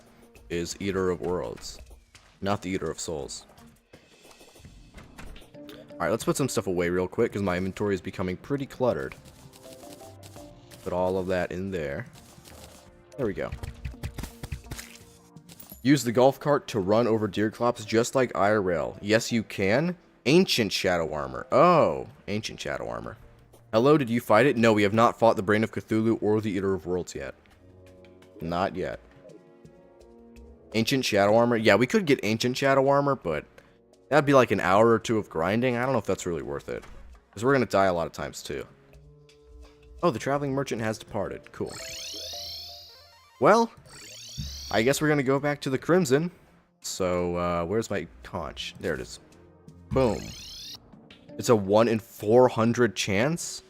is Eater of Worlds, not the Eater of Souls. Alright, let's put some stuff away real quick, because my inventory is becoming pretty cluttered. Put all of that in there. There we go. Use the golf cart to run over deer clops just like IRL. Yes, you can. Ancient Shadow Armor. Oh, Ancient Shadow Armor. Hello, did you fight it? No, we have not fought the Brain of Cthulhu or the Eater of Worlds yet. Not yet. Ancient Shadow Armor. Yeah, we could get Ancient Shadow Armor, but that'd be like an hour or two of grinding. I don't know if that's really worth it. Because we're going to die a lot of times, too. Oh, the Traveling Merchant has departed. Cool. Well, I guess we're going to go back to the Crimson. So, where's my conch? There it is. Boom. It's a 1 in 400 chance?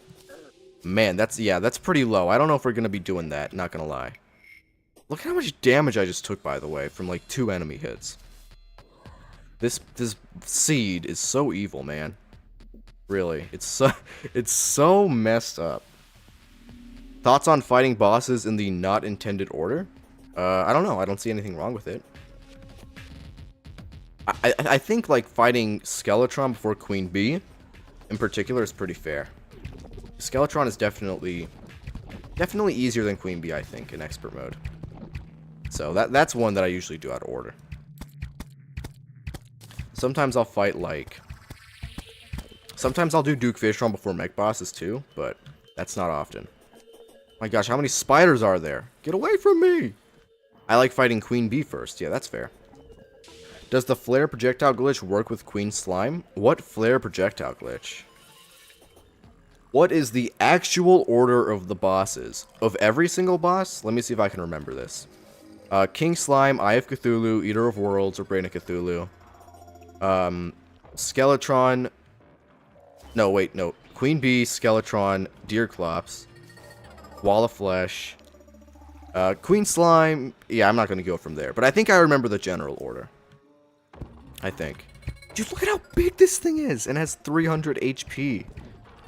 Man, that's pretty low. I don't know if we're going to be doing that, not going to lie. Look how much damage I just took, by the way, from like 2 enemy hits. This seed is so evil, man. Really, it's so messed up. Thoughts on fighting bosses in the not intended order? I don't know. I don't see anything wrong with it. I think like fighting Skeletron before Queen Bee, in particular, is pretty fair. Skeletron is definitely easier than Queen Bee, I think, in expert mode. So that's one that I usually do out of order. Sometimes I'll fight like... Sometimes I'll do Duke Fishron before mech bosses too, but that's not often. My gosh, how many spiders are there? Get away from me! I like fighting Queen Bee first. Yeah, that's fair. Does the flare projectile glitch work with Queen Slime? What flare projectile glitch? What is the actual order of the bosses? Of every single boss? Let me see if I can remember this. King Slime, Eye of Cthulhu, Eater of Worlds, or Brain of Cthulhu. Skeletron. No, wait, no. Queen Bee, Skeletron, Deerclops, Wall of Flesh, Queen Slime. Yeah, I'm not going to go from there. But I think I remember the general order. I think. Dude, look at how big this thing is. And has 300 HP.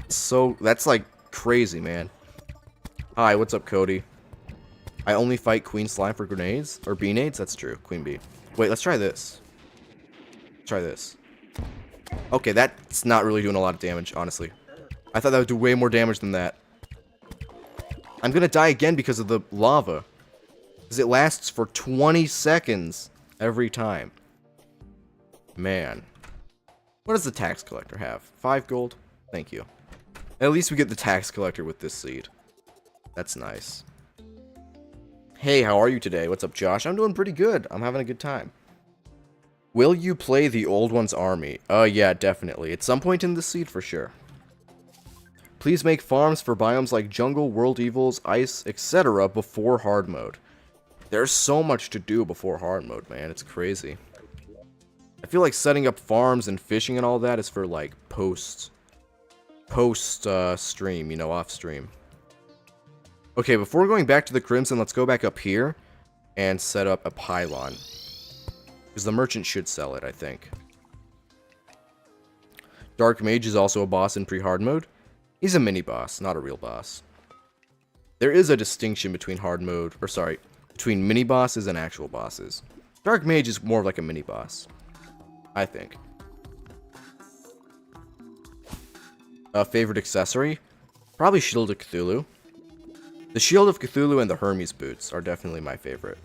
So, that's like crazy, man. Hi, what's up, Cody? I only fight Queen Slime for grenades? Or Bee-nades? That's true. Queen Bee. Wait, let's try this. Try this. Okay, that's not really doing a lot of damage, honestly. I thought that would do way more damage than that. I'm gonna die again because of the lava. Because it lasts for 20 seconds every time. Man. What does the tax collector have? 5 gold? Thank you. At least we get the tax collector with this seed. That's nice. Hey, how are you today? What's up, Josh? I'm doing pretty good. I'm having a good time. Will you play the Old One's Army? Yeah, definitely. At some point in the seed, for sure. Please make farms for biomes like jungle, world evils, ice, etc. before hard mode. There's so much to do before hard mode, man. It's crazy. I feel like setting up farms and fishing and all that is for, like, post stream, you know, off stream. Okay, before going back to the Crimson, let's go back up here and set up a pylon. Because the merchant should sell it, I think. Dark Mage is also a boss in pre-hard mode. He's a mini-boss, not a real boss. There is a distinction between hard mode, or sorry, between mini-bosses and actual bosses. Dark Mage is more like a mini-boss, I think. Favorite accessory? Probably Shield of Cthulhu. The Shield of Cthulhu and the Hermes boots are definitely my favorite.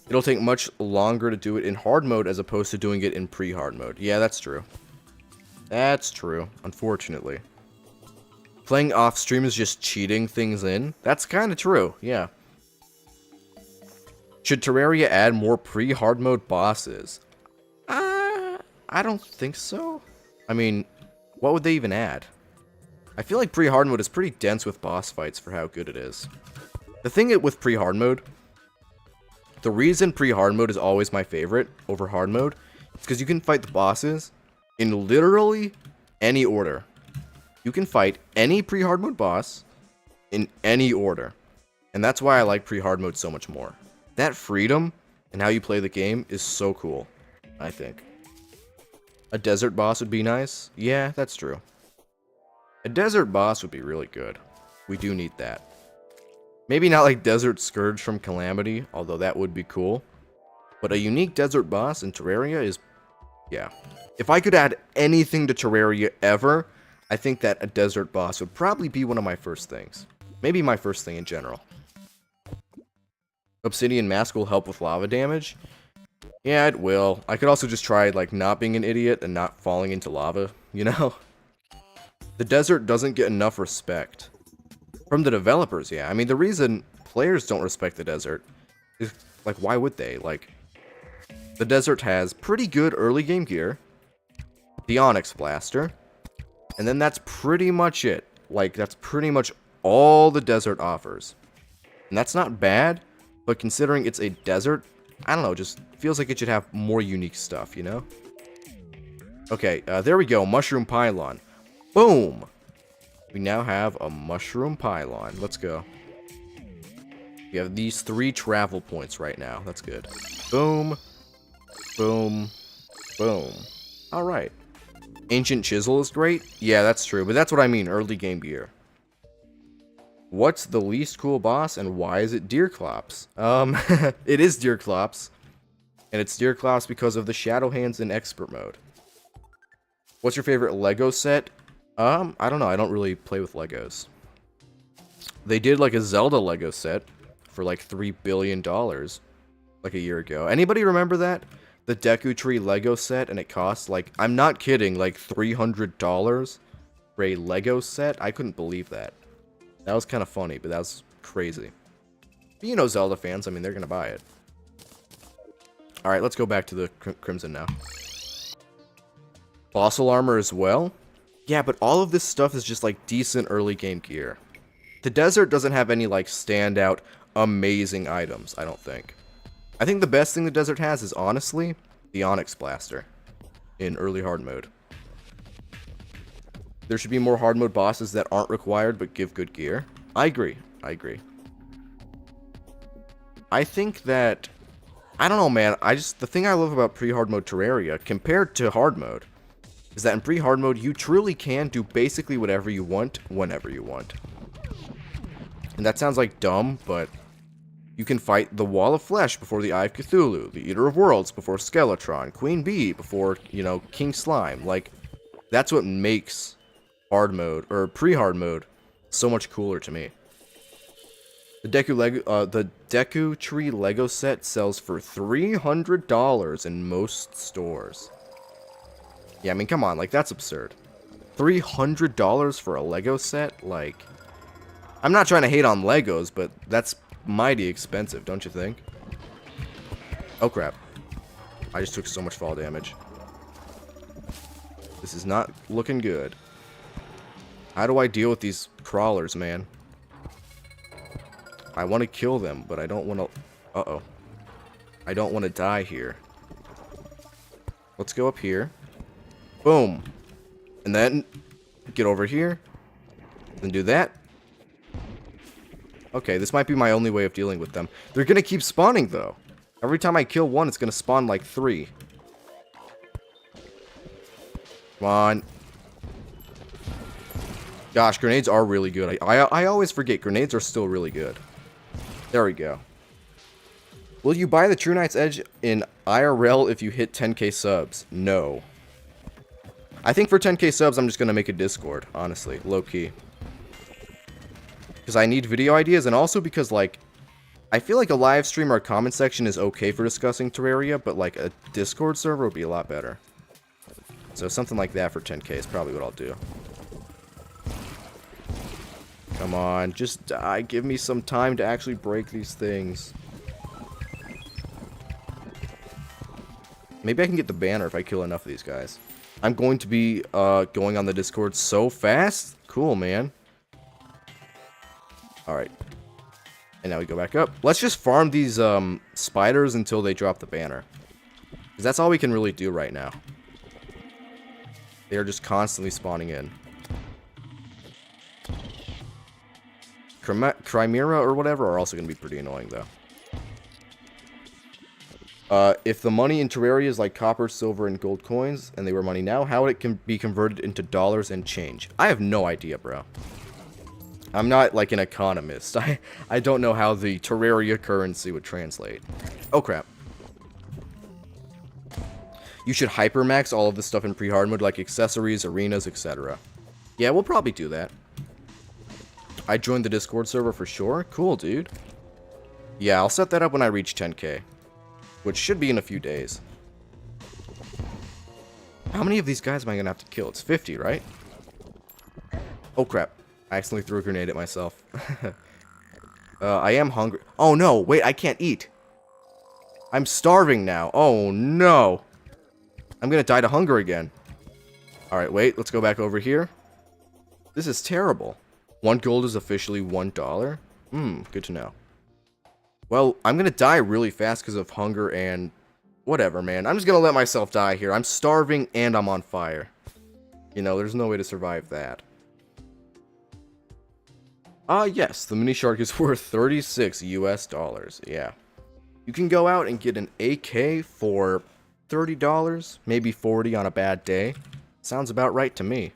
It'll take much longer to do it in hard mode as opposed to doing it in pre-hard mode. Yeah, that's true. That's true, unfortunately. Playing off stream is just cheating things in. That's kind of true, yeah. Should Terraria add more pre-hard mode bosses? I don't think so. I mean, what would they even add? I feel like pre-hard mode is pretty dense with boss fights for how good it is. The thing with pre-hard mode, the reason pre-hard mode is always my favorite over hard mode is because you can fight the bosses in literally any order. You can fight any pre-hard mode boss in any order. And that's why I like pre-hard mode so much more. That freedom and how you play the game is so cool, I think. A desert boss would be nice. Yeah, that's true. A desert boss would be really good. We do need that. Maybe not like Desert Scourge from Calamity, although that would be cool. But a unique desert boss in Terraria is Yeah. If I could add anything to Terraria ever, I think that a desert boss would probably be one of my first things. Maybe my first thing in general. Obsidian Mask will help with lava damage. Yeah, it will. I could also just try, like, not being an idiot and not falling into lava, you know? The desert doesn't get enough respect. From the developers, yeah. I mean, the reason players don't respect the desert is, like, why would they? Like, the desert has pretty good early game gear, the Onyx Blaster, and then that's pretty much it. Like, that's pretty much all the desert offers. And that's not bad, but considering it's a desert, I don't know, just feels like it should have more unique stuff, you know? Okay, there we go, Mushroom Pylon. Boom! We now have a Mushroom Pylon. Let's go. We have these 3 travel points right now. That's good. Boom. Boom. Boom. Alright. Ancient Chisel is great? Yeah, that's true, but that's what I mean, early game gear. What's the least cool boss, and why is it Deerclops? It is Deerclops. And it's Deerclops because of the Shadow Hands in Expert Mode. What's your favorite Lego set? I don't know, I don't really play with Legos. They did, like, a Zelda Lego set for, like, $3 billion, like, a year ago. Anybody remember that? The Deku Tree Lego set, and it cost, like, I'm not kidding, like, $300 for a Lego set? I couldn't believe that. That was kind of funny, but that was crazy. But you know Zelda fans, I mean, they're gonna buy it. Alright, let's go back to the Crimson now. Fossil armor as well? Yeah, but all of this stuff is just, like, decent early game gear. The desert doesn't have any, like, standout, amazing items, I don't think. I think the best thing the desert has is, honestly, the Onyx Blaster in early hard mode. There should be more hard mode bosses that aren't required but give good gear. I agree. I agree. I think that... I don't know, man. The thing I love about pre-hard mode Terraria, compared to hard mode, is that in pre-hard mode, you truly can do basically whatever you want, whenever you want. And that sounds like dumb, but you can fight the Wall of Flesh before the Eye of Cthulhu, the Eater of Worlds before Skeletron, Queen Bee before, you know, King Slime. Like, that's what makes hard mode, or pre-hard mode, so much cooler to me. The Deku Tree Lego set sells for $300 in most stores. Yeah, I mean, come on, like, that's absurd. $300 for a Lego set? Like, I'm not trying to hate on Legos, but that's mighty expensive, don't you think? Oh, crap. I just took so much fall damage. This is not looking good. How do I deal with these crawlers, man? I want to kill them, but I don't want to... Uh-oh. I don't want to die here. Let's go up here. Boom. And then get over here. Then do that. Okay, this might be my only way of dealing with them. They're going to keep spawning, though. Every time I kill one, it's going to spawn like 3. Come on. Gosh, grenades are really good. I always forget, grenades are still really good. There we go. Will you buy the True Knight's Edge in IRL if you hit 10k subs? No. I think for 10k subs, I'm just going to make a Discord, honestly. Low-key. Because I need video ideas, and also because, like, I feel like a live stream or a comment section is okay for discussing Terraria, but, like, a Discord server would be a lot better. So something like that for 10k is probably what I'll do. Come on, just die. Give me some time to actually break these things. Maybe I can get the banner if I kill enough of these guys. I'm going to be going on the Discord so fast. Cool, man. Alright. And now we go back up. Let's just farm these spiders until they drop the banner. Because that's all we can really do right now. They are just constantly spawning in. Chimera or whatever are also going to be pretty annoying, though. If the money in Terraria is like copper, silver, and gold coins, and they were money now, how would it be converted into dollars and change? I have no idea, bro. I'm not, like, an economist. I don't know how the Terraria currency would translate. Oh, crap. You should hypermax all of the stuff in pre-hard mode, like accessories, arenas, etc. Yeah, we'll probably do that. I joined the Discord server for sure. Cool, dude. Yeah, I'll set that up when I reach 10k, which should be in a few days. How many of these guys am I gonna have to kill? It's 50, right? Oh crap. I accidentally threw a grenade at myself. I am hungry. Oh no, wait, I can't eat. I'm starving now. Oh no. I'm gonna die to hunger again. Alright, wait, let's go back over here. This is terrible. 1 gold is officially $1. Good to know. Well, I'm gonna die really fast because of hunger and whatever, man. I'm just gonna let myself die here. I'm starving and I'm on fire. You know, there's no way to survive that. Yes, the mini shark is worth 36 US dollars. Yeah. You can go out and get an AK for $30, maybe 40 on a bad day. Sounds about right to me.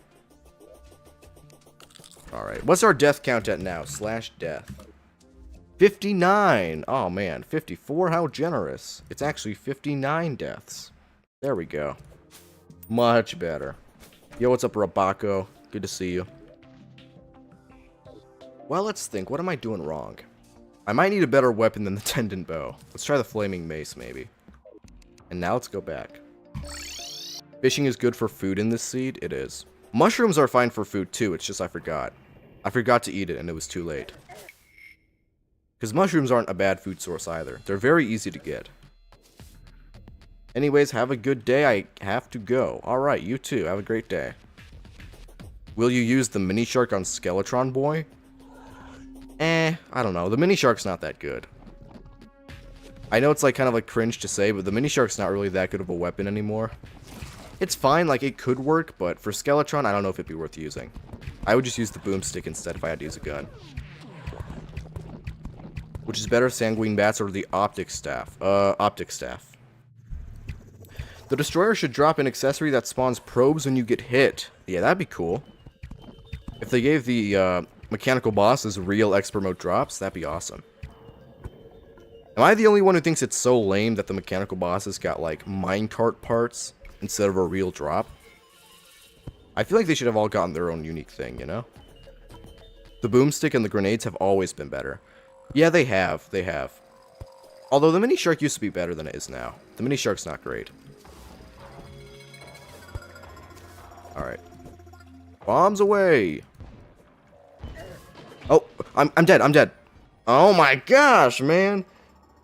Alright, what's our death count at now? /death. 59! Oh man, 54? How generous. It's actually 59 deaths. There we go. Much better. Yo, what's up, Rabako? Good to see you. Well, let's think. What am I doing wrong? I might need a better weapon than the tendon bow. Let's try the flaming mace, maybe. And now let's go back. Fishing is good for food in this seed? It is. Mushrooms are fine for food, too. It's just I forgot. I forgot to eat it, and it was too late. Because mushrooms aren't a bad food source either. They're very easy to get. Anyways, have a good day. I have to go. Alright, you too. Have a great day. Will you use the mini shark on Skeletron Boy? I don't know. The mini shark's not that good. I know it's like kind of like cringe to say, but the mini shark's not really that good of a weapon anymore. It's fine, like it could work, but for Skeletron, I don't know if it'd be worth using. I would just use the boomstick instead if I had to use a gun. Which is better, Sanguine Bats or the Optic Staff? Optic Staff. The Destroyer should drop an accessory that spawns probes when you get hit. Yeah, that'd be cool. If they gave the mechanical bosses real expert mode drops, that'd be awesome. Am I the only one who thinks it's so lame that the mechanical bosses got like minecart parts instead of a real drop? I feel like they should have all gotten their own unique thing, you know? The boomstick and the grenades have always been better. Yeah, they have. They have. Although the mini shark used to be better than it is now. The mini shark's not great. Alright. Bombs away! Oh, I'm dead, I'm dead. Oh my gosh, man!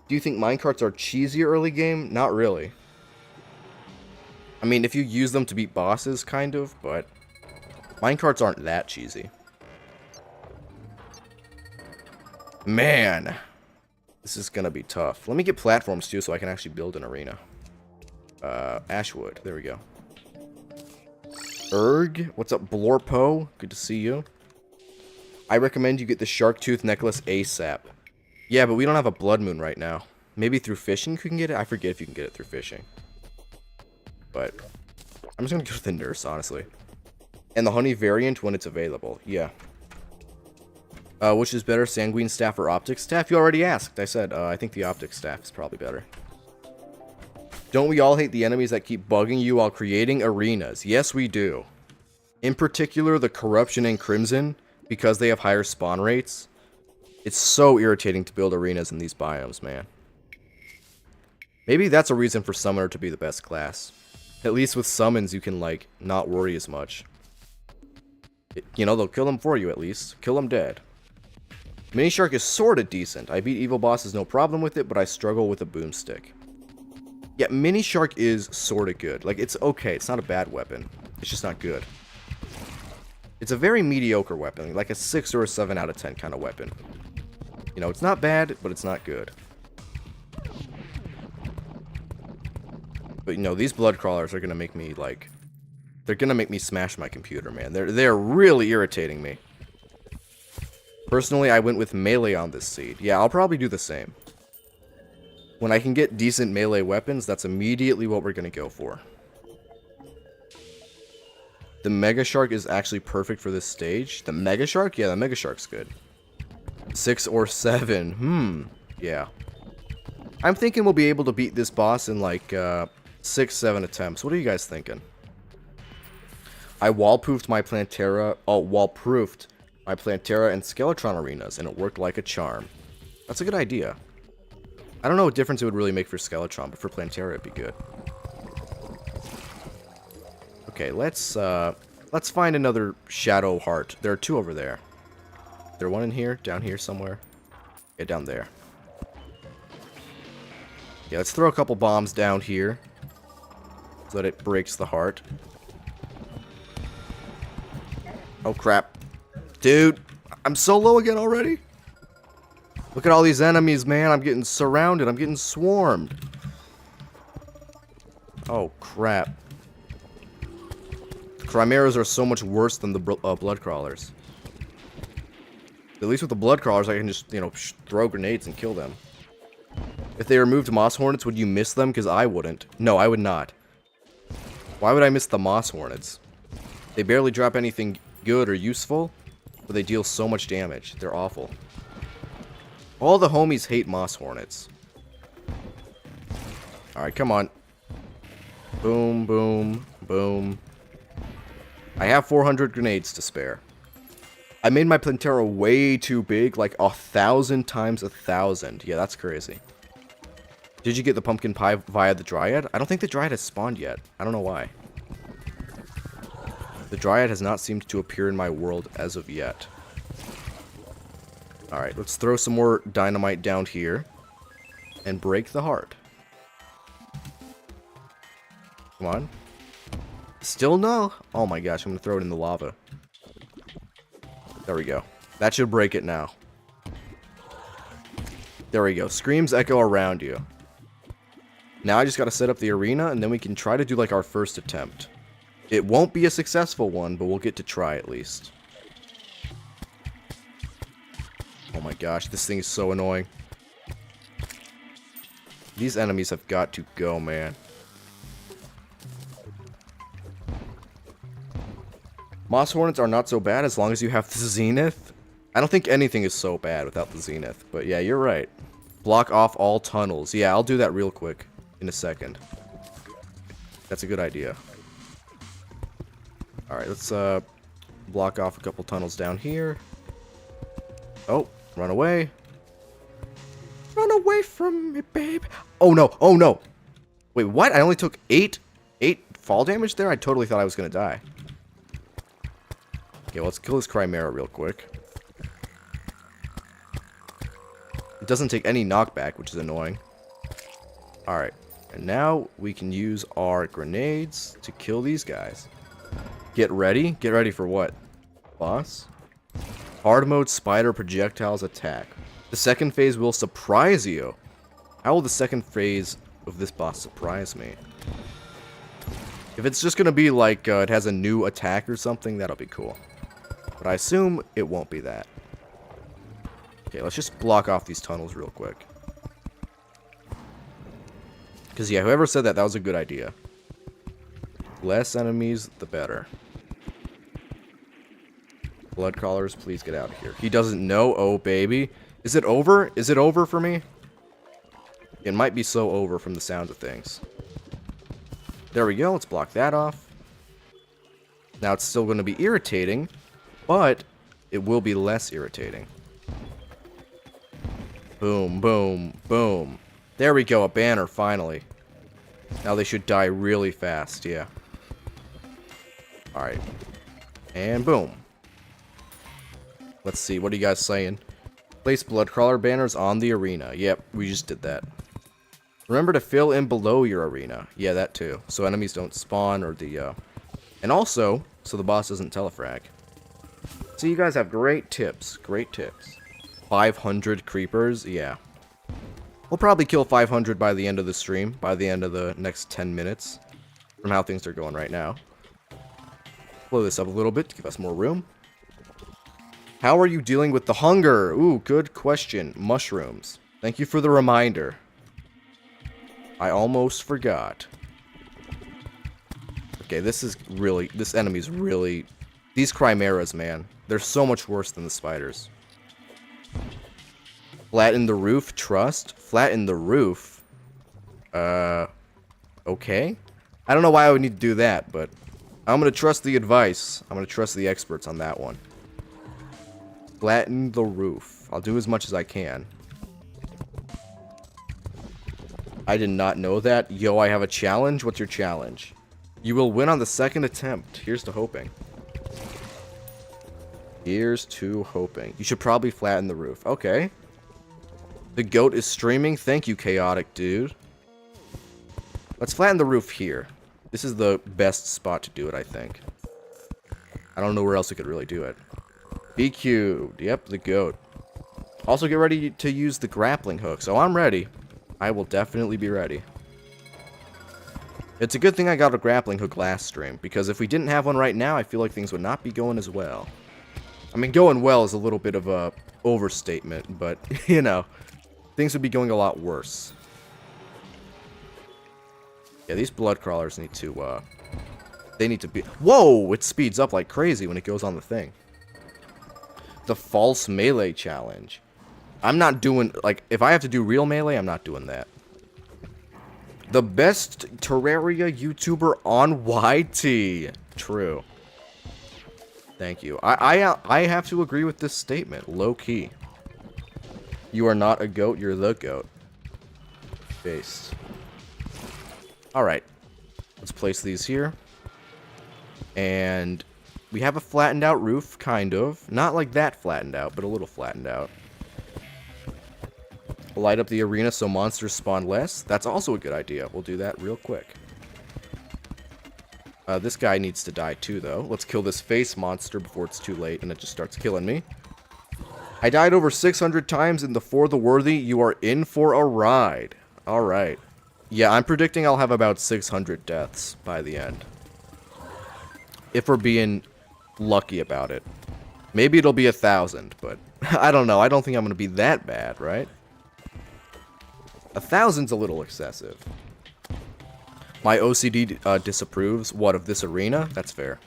Do you think minecarts are cheesy early game? Not really. I mean, if you use them to beat bosses, kind of, but minecarts aren't that cheesy. Man, this is gonna be tough. Let me get platforms too so I can actually build an arena. Ashwood, there we go. Erg, what's up, Blorpo? Good to see you. I recommend you get the Shark Tooth Necklace ASAP. Yeah, but we don't have a Blood Moon right now. Maybe through fishing you can get it? I forget if you can get it through fishing. But I'm just gonna go to the nurse, honestly. And the honey variant when it's available. Yeah. Which is better, Sanguine Staff or Optic Staff? You already asked. I said, I think the Optic Staff is probably better. Don't we all hate the enemies that keep bugging you while creating arenas? Yes, we do. In particular, the Corruption and Crimson, because they have higher spawn rates. It's so irritating to build arenas in these biomes, man. Maybe that's a reason for Summoner to be the best class. At least with summons, you can, like, not worry as much. You know, they'll kill them for you, at least. Kill them dead. Mini Shark is sorta decent. I beat evil bosses no problem with it, but I struggle with a boomstick. Yeah, Mini Shark is sorta good. Like, it's okay. It's not a bad weapon. It's just not good. It's a very mediocre weapon. Like a 6 or a 7 out of 10 kind of weapon. You know, it's not bad, but it's not good. But, you know, these blood crawlers are gonna make me, like... They're gonna make me smash my computer, man. They're really irritating me. Personally, I went with melee on this seed. Yeah, I'll probably do the same. When I can get decent melee weapons, that's immediately what we're gonna go for. The Mega Shark is actually perfect for this stage. The Mega Shark? Yeah, the Mega Shark's good. 6 or 7. Yeah. I'm thinking we'll be able to beat this boss in, like, 6, 7 attempts. What are you guys thinking? I wall-proofed my Plantera. Oh, wall-proofed my Plantera and Skeletron arenas, and it worked like a charm. That's a good idea. I don't know what difference it would really make for Skeletron, but for Plantera it'd be good. Okay, let's find another Shadow Heart. There are 2 over there. Is there one in here? Down here somewhere? Yeah, down there. Yeah, let's throw a couple bombs down here so that it breaks the heart. Oh, crap. Dude, I'm so low again already. Look at all these enemies, man. I'm getting surrounded. I'm getting swarmed. Oh, crap. The Chimeras are so much worse than the blood crawlers. At least with the blood crawlers, I can just, you know, throw grenades and kill them. If they removed Moss Hornets, would you miss them? Because I wouldn't. No, I would not. Why would I miss the Moss Hornets? They barely drop anything good or useful, but they deal so much damage. They're awful. All the homies hate Moss Hornets. Alright, come on. Boom, boom, boom. I have 400 grenades to spare. I made my Plantera way too big, like 1,000 times 1,000. Yeah, that's crazy. Did you get the pumpkin pie via the Dryad? I don't think the Dryad has spawned yet. I don't know why. The Dryad has not seemed to appear in my world as of yet. Alright, let's throw some more dynamite down here. And break the heart. Come on. Still no? Oh my gosh, I'm going to throw it in the lava. There we go. That should break it now. There we go. Screams echo around you. Now I just got to set up the arena, and then we can try to do like our first attempt. It won't be a successful one, but we'll get to try at least. Oh my gosh, this thing is so annoying. These enemies have got to go, man. Moss Hornets are not so bad as long as you have the Zenith. I don't think anything is so bad without the Zenith, but yeah, you're right. Block off all tunnels. Yeah, I'll do that real quick in a second. That's a good idea. Alright, let's block off a couple tunnels down here. Oh, run away. Run away from me, babe. Oh no, oh no. Wait, what? I only took 8 fall damage there? I totally thought I was going to die. Okay, well, let's kill this Chimera real quick. It doesn't take any knockback, which is annoying. Alright, and now we can use our grenades to kill these guys. Get ready? Get ready for what? Boss? Hard mode spider projectiles attack. The second phase will surprise you. How will the second phase of this boss surprise me? If it's just going to be like it has a new attack or something, that'll be cool. But I assume it won't be that. Okay, let's just block off these tunnels real quick. Because, yeah, whoever said that, that was a good idea. Less enemies, the better. Blood crawlers, please get out of here. He doesn't know. Oh, baby. Is it over? Is it over for me? It might be so over from the sound of things. There we go. Let's block that off. Now, it's still going to be irritating, but it will be less irritating. Boom, boom, boom. There we go. A banner, finally. Now they should die really fast. Yeah. Alright. And boom. Let's see. What are you guys saying? Place bloodcrawler banners on the arena. Yep, we just did that. Remember to fill in below your arena. Yeah, that too. So enemies don't spawn or the, And also, so the boss doesn't telefrag. So you guys have great tips. Great tips. 500 creepers. Yeah. We'll probably kill 500 by the end of the stream. By the end of the next 10 minutes. From how things are going right now. Blow this up a little bit to give us more room. How are you dealing with the hunger? Ooh, good question. Mushrooms. Thank you for the reminder. I almost forgot. Okay, this enemy's really... These Chimeras, man. They're so much worse than the spiders. Flatten the roof, trust. Flatten the roof. Okay. I don't know why I would need to do that, but I'm going to trust the advice. I'm going to trust the experts on that one. Flatten the roof. I'll do as much as I can. I did not know that. Yo, I have a challenge. What's your challenge? You will win on the second attempt. Here's to hoping. Here's to hoping. You should probably flatten the roof. Okay. The goat is streaming. Thank you, chaotic dude. Let's flatten the roof here. This is the best spot to do it, I think. I don't know where else we could really do it. Be cubed. Yep, the goat. Also, get ready to use the grappling hook. So I'm ready. I will definitely be ready. It's a good thing I got a grappling hook last stream, because if we didn't have one right now, I feel like things would not be going as well. I mean, going well is a little bit of a overstatement, but, you know, things would be going a lot worse. Yeah, these blood crawlers need to, they need to be... Whoa! It speeds up like crazy when it goes on the thing. The false melee challenge. I'm not doing, like, if I have to do real melee, I'm not doing that. The best Terraria YouTuber on YT. True. Thank you. I have to agree with this statement, low key. You are not a goat, you're the goat. Based. Alright. Let's place these here. And we have a flattened out roof, kind of. Not like that flattened out, but a little flattened out. Light up the arena so monsters spawn less. That's also a good idea. We'll do that real quick. This guy needs to die too, though. Let's kill this face monster before it's too late and it just starts killing me. I died over 600 times in the For the Worthy. You are in for a ride. Alright. Yeah, I'm predicting I'll have about 600 deaths by the end. If we're being lucky about it. Maybe it'll be 1,000, but I don't know. I don't think I'm going to be that bad, right? 1,000's a little excessive. My OCD disapproves. What, of this arena? That's fair.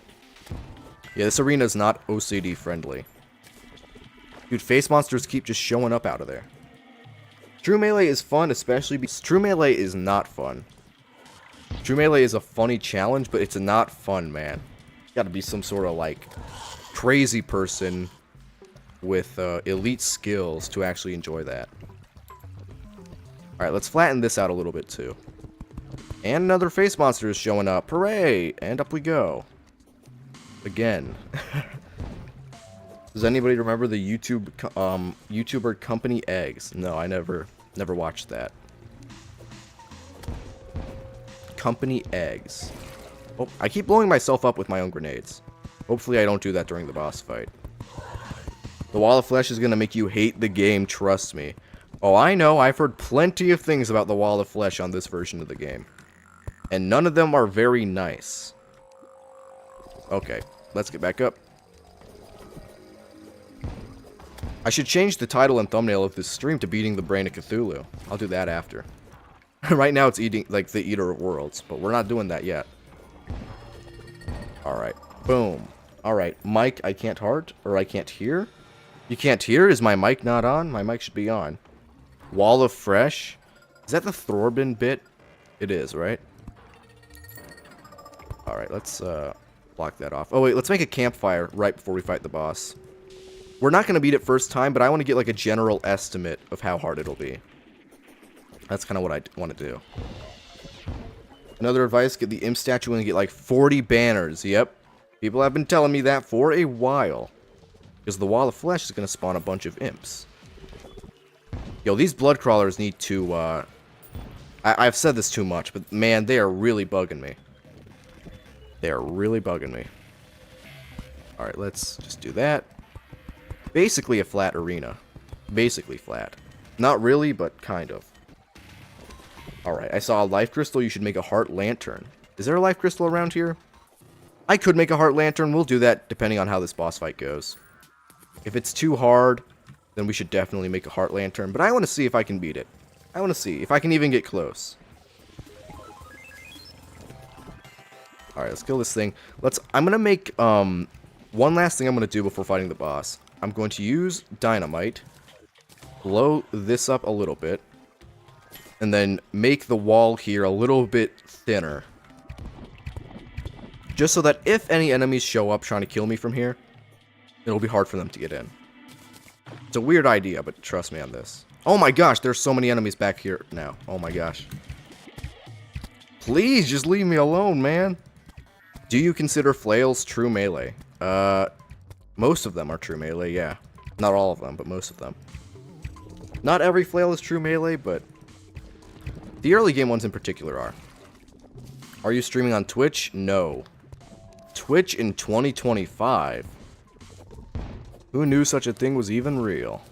Yeah, this arena is not OCD friendly. Dude, face monsters keep just showing up out of there. True Melee is fun, especially because True Melee is not fun. True Melee is a funny challenge, but it's not fun, man. You gotta be some sort of, like, crazy person with elite skills to actually enjoy that. Alright, let's flatten this out a little bit, too. And another face monster is showing up. Hooray! And up we go. Again. Does anybody remember the YouTuber Company Eggs? No, I never watched that. Company Eggs. Oh, I keep blowing myself up with my own grenades. Hopefully I don't do that during the boss fight. The Wall of Flesh is gonna make you hate the game, trust me. Oh, I know, I've heard plenty of things about the Wall of Flesh on this version of the game. And none of them are very nice. Okay, let's get back up. I should change the title and thumbnail of this stream to Beating the Brain of Cthulhu. I'll do that after. Right now it's eating, like, the Eater of Worlds, but we're not doing that yet. Alright, boom. Alright, mic, I can't heart, or I can't hear? You can't hear? Is my mic not on? My mic should be on. Wall of Fresh? Is that the Thorbin bit? It is, right? Alright, let's block that off. Oh wait, let's make a campfire right before we fight the boss. We're not going to beat it first time, but I want to get like a general estimate of how hard it'll be. That's kind of what I want to do. Another advice, get the imp statue and get like 40 banners. Yep. People have been telling me that for a while. Because the Wall of Flesh is going to spawn a bunch of imps. Yo, these blood crawlers need to, I've said this too much, but man, they are really bugging me. They are really bugging me. Alright, let's just do that. Basically a flat arena. Basically flat. Not really, but kind of. Alright, I saw a life crystal. You should make a heart lantern. Is there a life crystal around here? I could make a heart lantern. We'll do that depending on how this boss fight goes. If it's too hard, then we should definitely make a heart lantern. But I want to see if I can beat it. I want to see if I can even get close. Alright, let's kill this thing. I'm going to make, one last thing I'm going to do before fighting the boss. I'm going to use dynamite. Blow this up a little bit. And then make the wall here a little bit thinner. Just so that if any enemies show up trying to kill me from here, it'll be hard for them to get in. It's a weird idea, but trust me on this. Oh my gosh, there's so many enemies back here now. Oh my gosh. Please, just leave me alone, man. Do you consider flails true melee? Most of them are true melee, yeah. Not all of them, but most of them. Not every flail is true melee, but the early game ones in particular are. Are you streaming on Twitch? No. Twitch in 2025? Who knew such a thing was even real?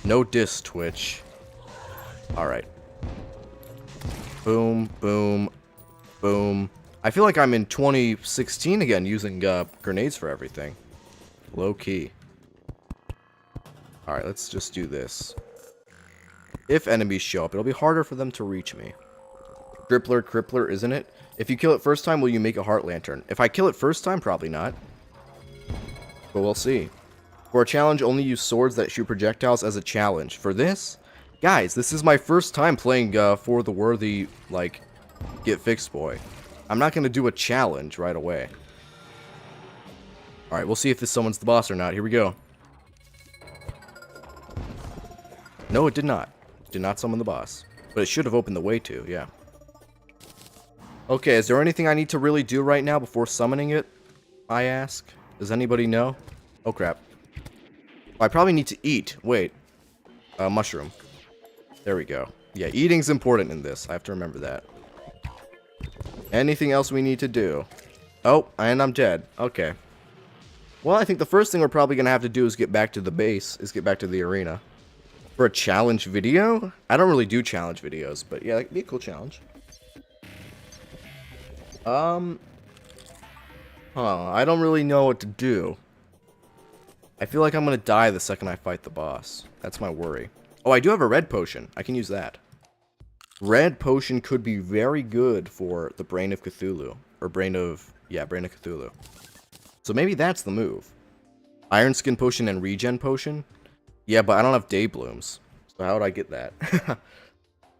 No diss, Twitch. Alright. Boom, boom, boom. I feel like I'm in 2016 again, using grenades for everything. Low key. Alright, let's just do this. If enemies show up, it'll be harder for them to reach me. Crippler, crippler, isn't it? If you kill it first time, will you make a heart lantern? If I kill it first time, probably not. But we'll see. For a challenge, only use swords that shoot projectiles as a challenge. For this, guys, this is my first time playing for the worthy, like, GETFIXEDBOI. I'm not going to do a challenge right away. Alright, we'll see if this summons the boss or not. Here we go. No, it did not. It did not summon the boss. But it should have opened the way to, yeah. Okay, is there anything I need to really do right now before summoning it? I ask. Does anybody know? Oh, crap. I probably need to eat. Wait. Mushroom. There we go. Yeah, eating's important in this. I have to remember that. Anything else we need to do? Oh, and I'm dead. Okay. Well, I think the first thing we're probably going to have to do is get back to the base. Is get back to the arena. For a challenge video? I don't really do challenge videos, but yeah, that'd be a cool challenge. I don't really know what to do. I feel like I'm gonna die the second I fight the boss. That's my worry. Oh, I do have a red potion. I can use that. Red potion could be very good for the Brain of Cthulhu. Or Brain of Cthulhu. So maybe that's the move. Iron Skin potion and regen potion? Yeah, but I don't have day blooms. So how would I get that?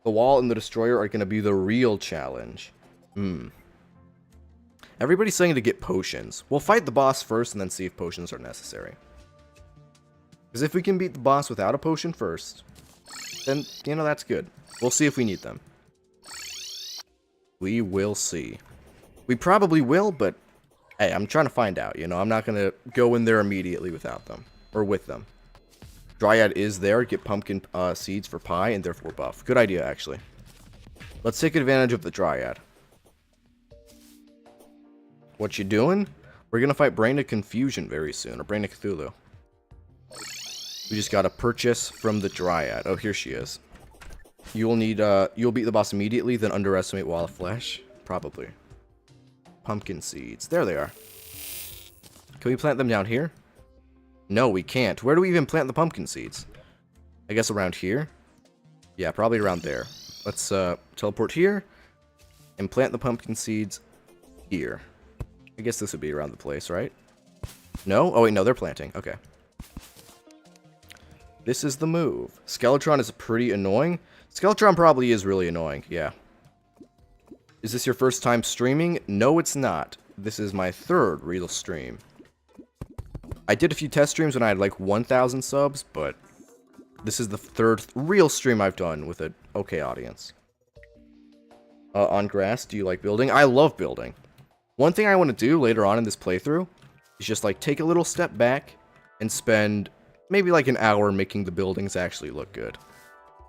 The wall and the destroyer are gonna be the real challenge. Everybody's saying to get potions. We'll fight the boss first and then see if potions are necessary. Because if we can beat the boss without a potion first, then, you know, that's good. We'll see if we need them. We will see. We probably will, but, hey, I'm trying to find out, you know. I'm not going to go in there immediately without them. Or with them. Dryad is there. Get pumpkin seeds for pie and therefore buff. Good idea, actually. Let's take advantage of the Dryad. What you doing? We're going to fight Brain of Confusion very soon. Or Brain of Cthulhu. We just got to purchase from the Dryad. Oh, here she is. You'll need, you'll beat the boss immediately, then underestimate Wall of Flesh? Probably. Pumpkin seeds. There they are. Can we plant them down here? No, we can't. Where do we even plant the pumpkin seeds? I guess around here? Yeah, probably around there. Let's, teleport here. And plant the pumpkin seeds here. I guess this would be around the place, right? No? Oh, wait, no, they're planting. Okay. This is the move. Skeletron is pretty annoying. Skeletron probably is really annoying, yeah. Is this your first time streaming? No, it's not. This is my third real stream. I did a few test streams when I had like 1,000 subs, but this is the third real stream I've done with an okay audience. On grass, do you like building? I love building. One thing I want to do later on in this playthrough is just like take a little step back and spend maybe like an hour making the buildings actually look good.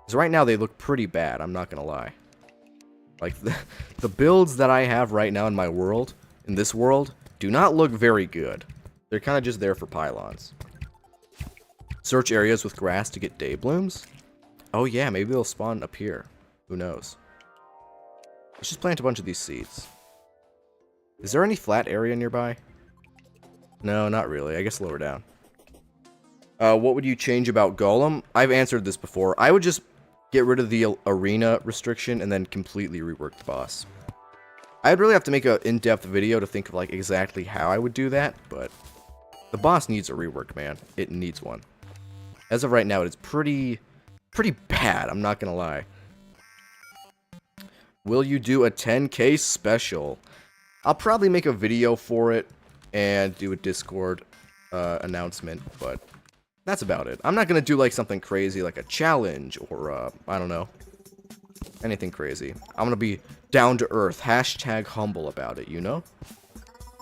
Because right now they look pretty bad, I'm not gonna lie. Like, the builds that I have right now in my world, in this world, do not look very good. They're kind of just there for pylons. Search areas with grass to get day blooms? Oh yeah, maybe they'll spawn up here. Who knows? Let's just plant a bunch of these seeds. Is there any flat area nearby? No, not really. I guess lower down. What would you change about Golem? I've answered this before. I would just get rid of the arena restriction and then completely rework the boss. I'd really have to make an in-depth video to think of like exactly how I would do that, but the boss needs a rework, man. It needs one. As of right now, it's pretty bad, I'm not gonna lie. Will you do a 10K special? I'll probably make a video for it and do a Discord announcement, but that's about it. I'm not gonna do like something crazy like a challenge or I don't know, anything crazy. I'm gonna be down to earth, hashtag humble about it, you know?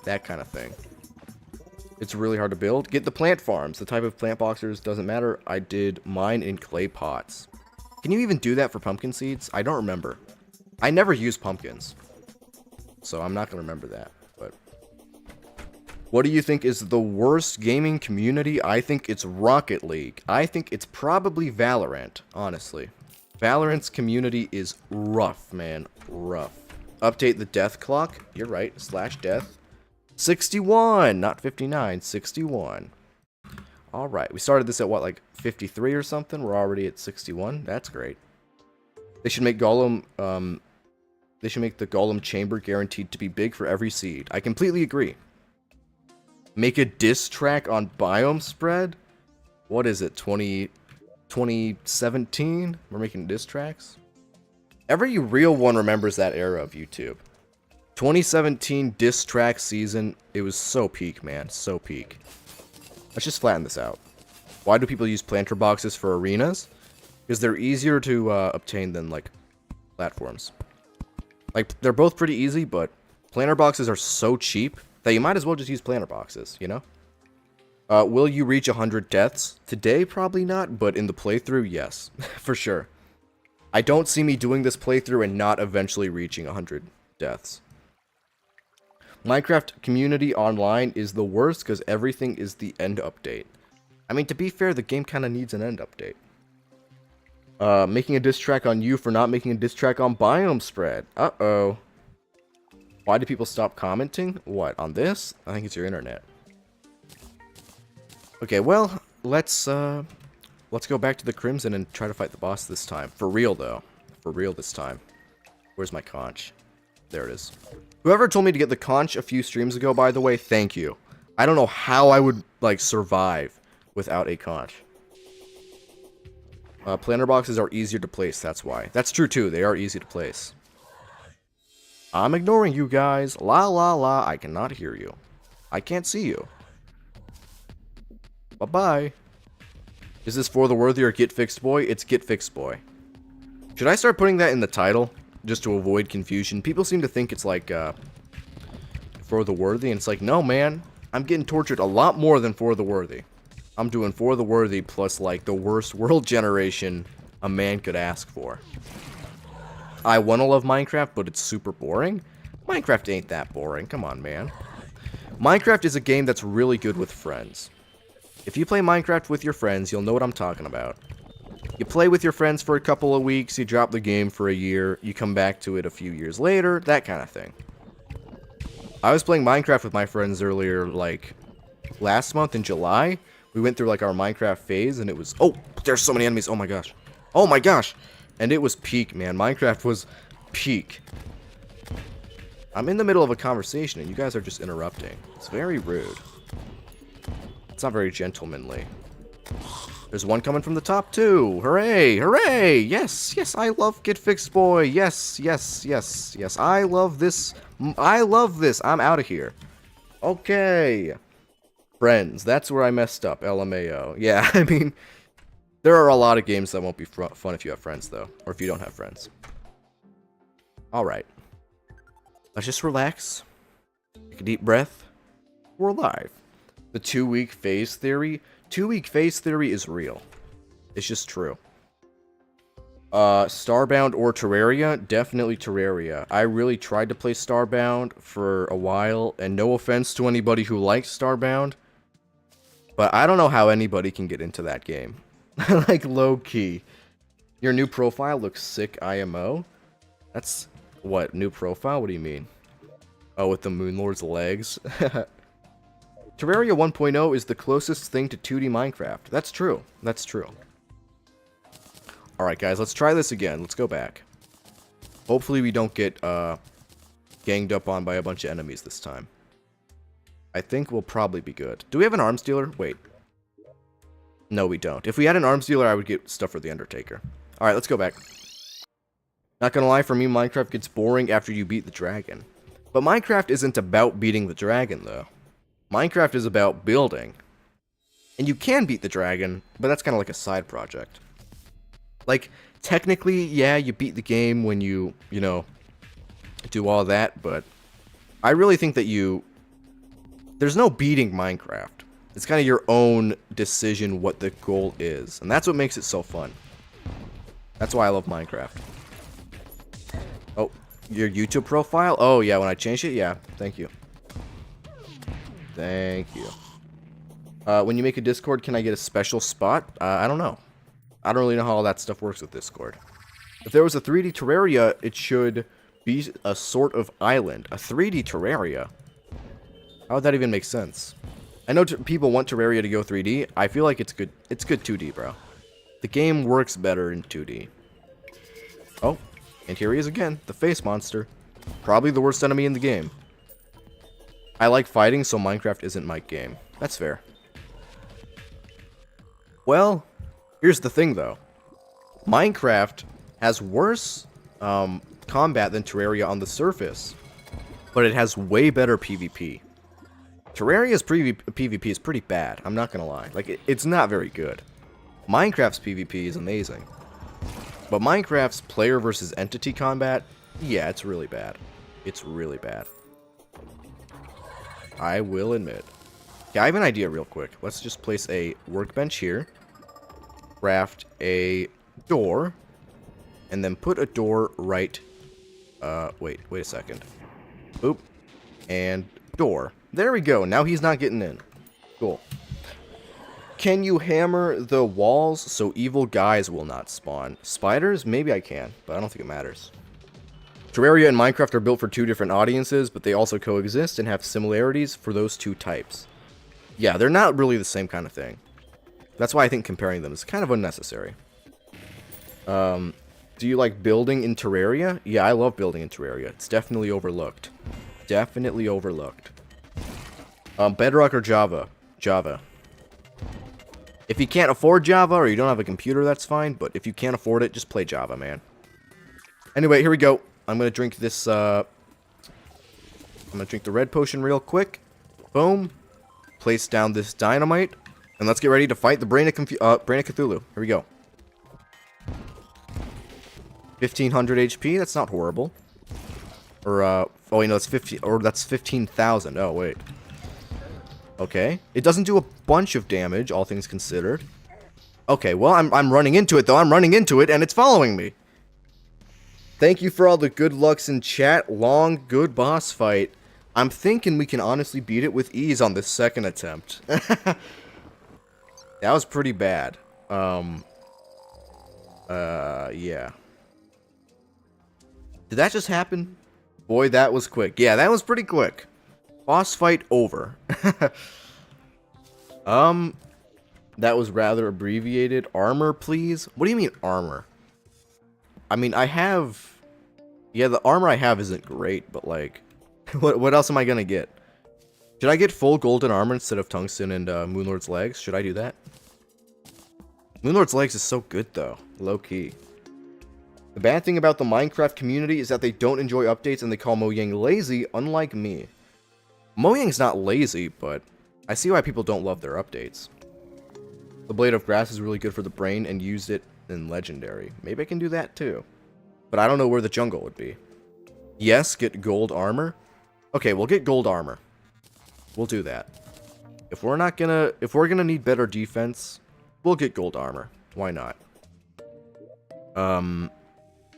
That kind of thing. It's really hard to build. Get the plant farms. The type of plant boxers doesn't matter. I did mine in clay pots. Can you even do that for pumpkin seeds? I don't remember. I never use pumpkins, so I'm not gonna remember that. But what do you think is the worst gaming community? I think it's Rocket League. I think it's probably Valorant, honestly. Valorant's community is rough, man. Rough. Update the death clock. You're right. /death. 61, not 59. 61. All right. We started this at what, like 53 or something? We're already at 61. That's great. They should make Golem. They should make the Golem chamber guaranteed to be big for every seed. I completely agree. Make a diss track on biome spread? What is it, 2017? We're making diss tracks? Every real one remembers that era of YouTube. 2017 diss track season, it was so peak, man, so peak. Let's just flatten this out. Why do people use planter boxes for arenas? Because they're easier to obtain than, like, platforms. Like, they're both pretty easy, but planter boxes are so cheap that you might as well just use planter boxes, you know? Will you reach 100 deaths? Today, probably not, but in the playthrough, yes. For sure. I don't see me doing this playthrough and not eventually reaching 100 deaths. Minecraft community online is the worst because everything is the end update. I mean, to be fair, the game kind of needs an end update. Making a diss track on you for not making a diss track on biome spread. Uh-oh. Why do people stop commenting? What, on this? I think it's your internet. Okay, well, let's go back to the Crimson and try to fight the boss this time. For real, though. For real this time. Where's my conch? There it is. Whoever told me to get the conch a few streams ago, by the way, thank you. I don't know how I would, like, survive without a conch. Planter boxes are easier to place, that's why. That's true, too. They are easy to place. I'm ignoring you guys. La la la, I cannot hear you. I can't see you. Bye-bye. Is this For the Worthy or GETFIXEDBOI? It's GETFIXEDBOI. Should I start putting that in the title? Just to avoid confusion. People seem to think it's like, For the Worthy, and it's like, no, man. I'm getting tortured a lot more than For the Worthy. I'm doing For the Worthy plus, like, the worst world generation a man could ask for. I wanna love Minecraft, but it's super boring? Minecraft ain't that boring. Come on, man. Minecraft is a game that's really good with friends. If you play Minecraft with your friends, you'll know what I'm talking about. You play with your friends for a couple of weeks, you drop the game for a year, you come back to it a few years later, that kind of thing. I was playing Minecraft with my friends earlier, like, last month in July. We went through, like, our Minecraft phase, and it was... Oh, there's so many enemies, oh my gosh. Oh my gosh! And it was peak, man. Minecraft was peak. I'm in the middle of a conversation, and you guys are just interrupting. It's very rude. It's not very gentlemanly. There's one coming from the top, too. Hooray! Hooray! Yes! Yes, I love GETFIXEDBOI. Yes, yes, yes, yes. I love this. I love this. I'm out of here. Okay. Friends. That's where I messed up. LMAO. Yeah, I mean, there are a lot of games that won't be fun if you have friends, though. Or if you don't have friends. Alright. Let's just relax. Take a deep breath. We're live. The 2-week phase theory. 2-week phase theory is real. It's just true. Starbound or Terraria? Definitely Terraria. I really tried to play Starbound for a while, and no offense to anybody who likes Starbound, but I don't know how anybody can get into that game. Like, low-key. Your new profile looks sick, IMO? That's... what, new profile? What do you mean? Oh, with the Moonlord's legs? Terraria 1.0 is the closest thing to 2D Minecraft. That's true. That's true. Alright, guys, let's try this again. Let's go back. Hopefully we don't get ganged up on by a bunch of enemies this time. I think we'll probably be good. Do we have an arms dealer? Wait. No, we don't. If we had an arms dealer, I would get stuff for the Undertaker. Alright, let's go back. Not gonna lie, for me, Minecraft gets boring after you beat the dragon. But Minecraft isn't about beating the dragon, though. Minecraft is about building. And you can beat the dragon, but that's kind of like a side project. Like, technically, yeah, you beat the game when you know, do all that, but I really think that there's no beating Minecraft. It's kind of your own decision what the goal is, and that's what makes it so fun. That's why I love Minecraft. Oh, your YouTube profile? Oh, yeah, when I changed it? Yeah, thank you. Thank you. When you make a Discord, can I get a special spot? I don't know. I don't really know how all that stuff works with Discord. If there was a 3D Terraria, it should be a sort of island. A 3D Terraria? How would that even make sense? I know people want Terraria to go 3D. I feel like it's good 2D, bro. The game works better in 2D. Oh, and here he is again, the face monster. Probably the worst enemy in the game. I like fighting, so Minecraft isn't my game. That's fair. Well, here's the thing, though. Minecraft has worse combat than Terraria on the surface, but it has way better PvP. Terraria's PvP is pretty bad, I'm not gonna lie. Like, it's not very good. Minecraft's PvP is amazing. But Minecraft's player versus entity combat, yeah, it's really bad. It's really bad. I will admit. Yeah, I have an idea real quick. Let's just place a workbench here. Craft a door. And then put a door right... wait a second. Boop. And door. There we go. Now he's not getting in. Cool. Can you hammer the walls so evil guys will not spawn? Spiders? Maybe I can, but I don't think it matters. Terraria and Minecraft are built for two different audiences, but they also coexist and have similarities for those two types. Yeah, they're not really the same kind of thing. That's why I think comparing them is kind of unnecessary. Do you like building in Terraria? Yeah, I love building in Terraria. It's definitely overlooked. Definitely overlooked. Bedrock or Java? Java. If you can't afford Java or you don't have a computer, that's fine. But if you can't afford it, just play Java, man. Anyway, here we go. I'm going to drink this, I'm going to drink the red potion real quick. Boom. Place down this dynamite. And let's get ready to fight the Brain of Cthulhu. Here we go. 1500 HP. That's not horrible. Or, oh wait, no, it's 50, or that's 15,000. Oh, wait. Okay. It doesn't do a bunch of damage, all things considered. Okay, well, I'm running into it, though. I'm running into it, and it's following me. Thank you for all the good lucks in chat. Long, good boss fight. I'm thinking we can honestly beat it with ease on this second attempt. That was pretty bad. Yeah. Did that just happen? Boy, that was quick. Yeah, that was pretty quick. Boss fight over. That was rather abbreviated. Armor, please? What do you mean, armor? I mean, I have... Yeah, the armor I have isn't great, but, like... what else am I gonna get? Should I get full golden armor instead of tungsten and Moonlord's legs? Should I do that? Moonlord's legs is so good, though. Low-key. The bad thing about the Minecraft community is that they don't enjoy updates and they call Mojang lazy, unlike me. Mojang's not lazy, but I see why people don't love their updates. The Blade of Grass is really good for the brain and used it in Legendary. Maybe I can do that too. But I don't know where the jungle would be. Yes, get gold armor. Okay, we'll get gold armor. We'll do that. If we're gonna need better defense, we'll get gold armor. Why not?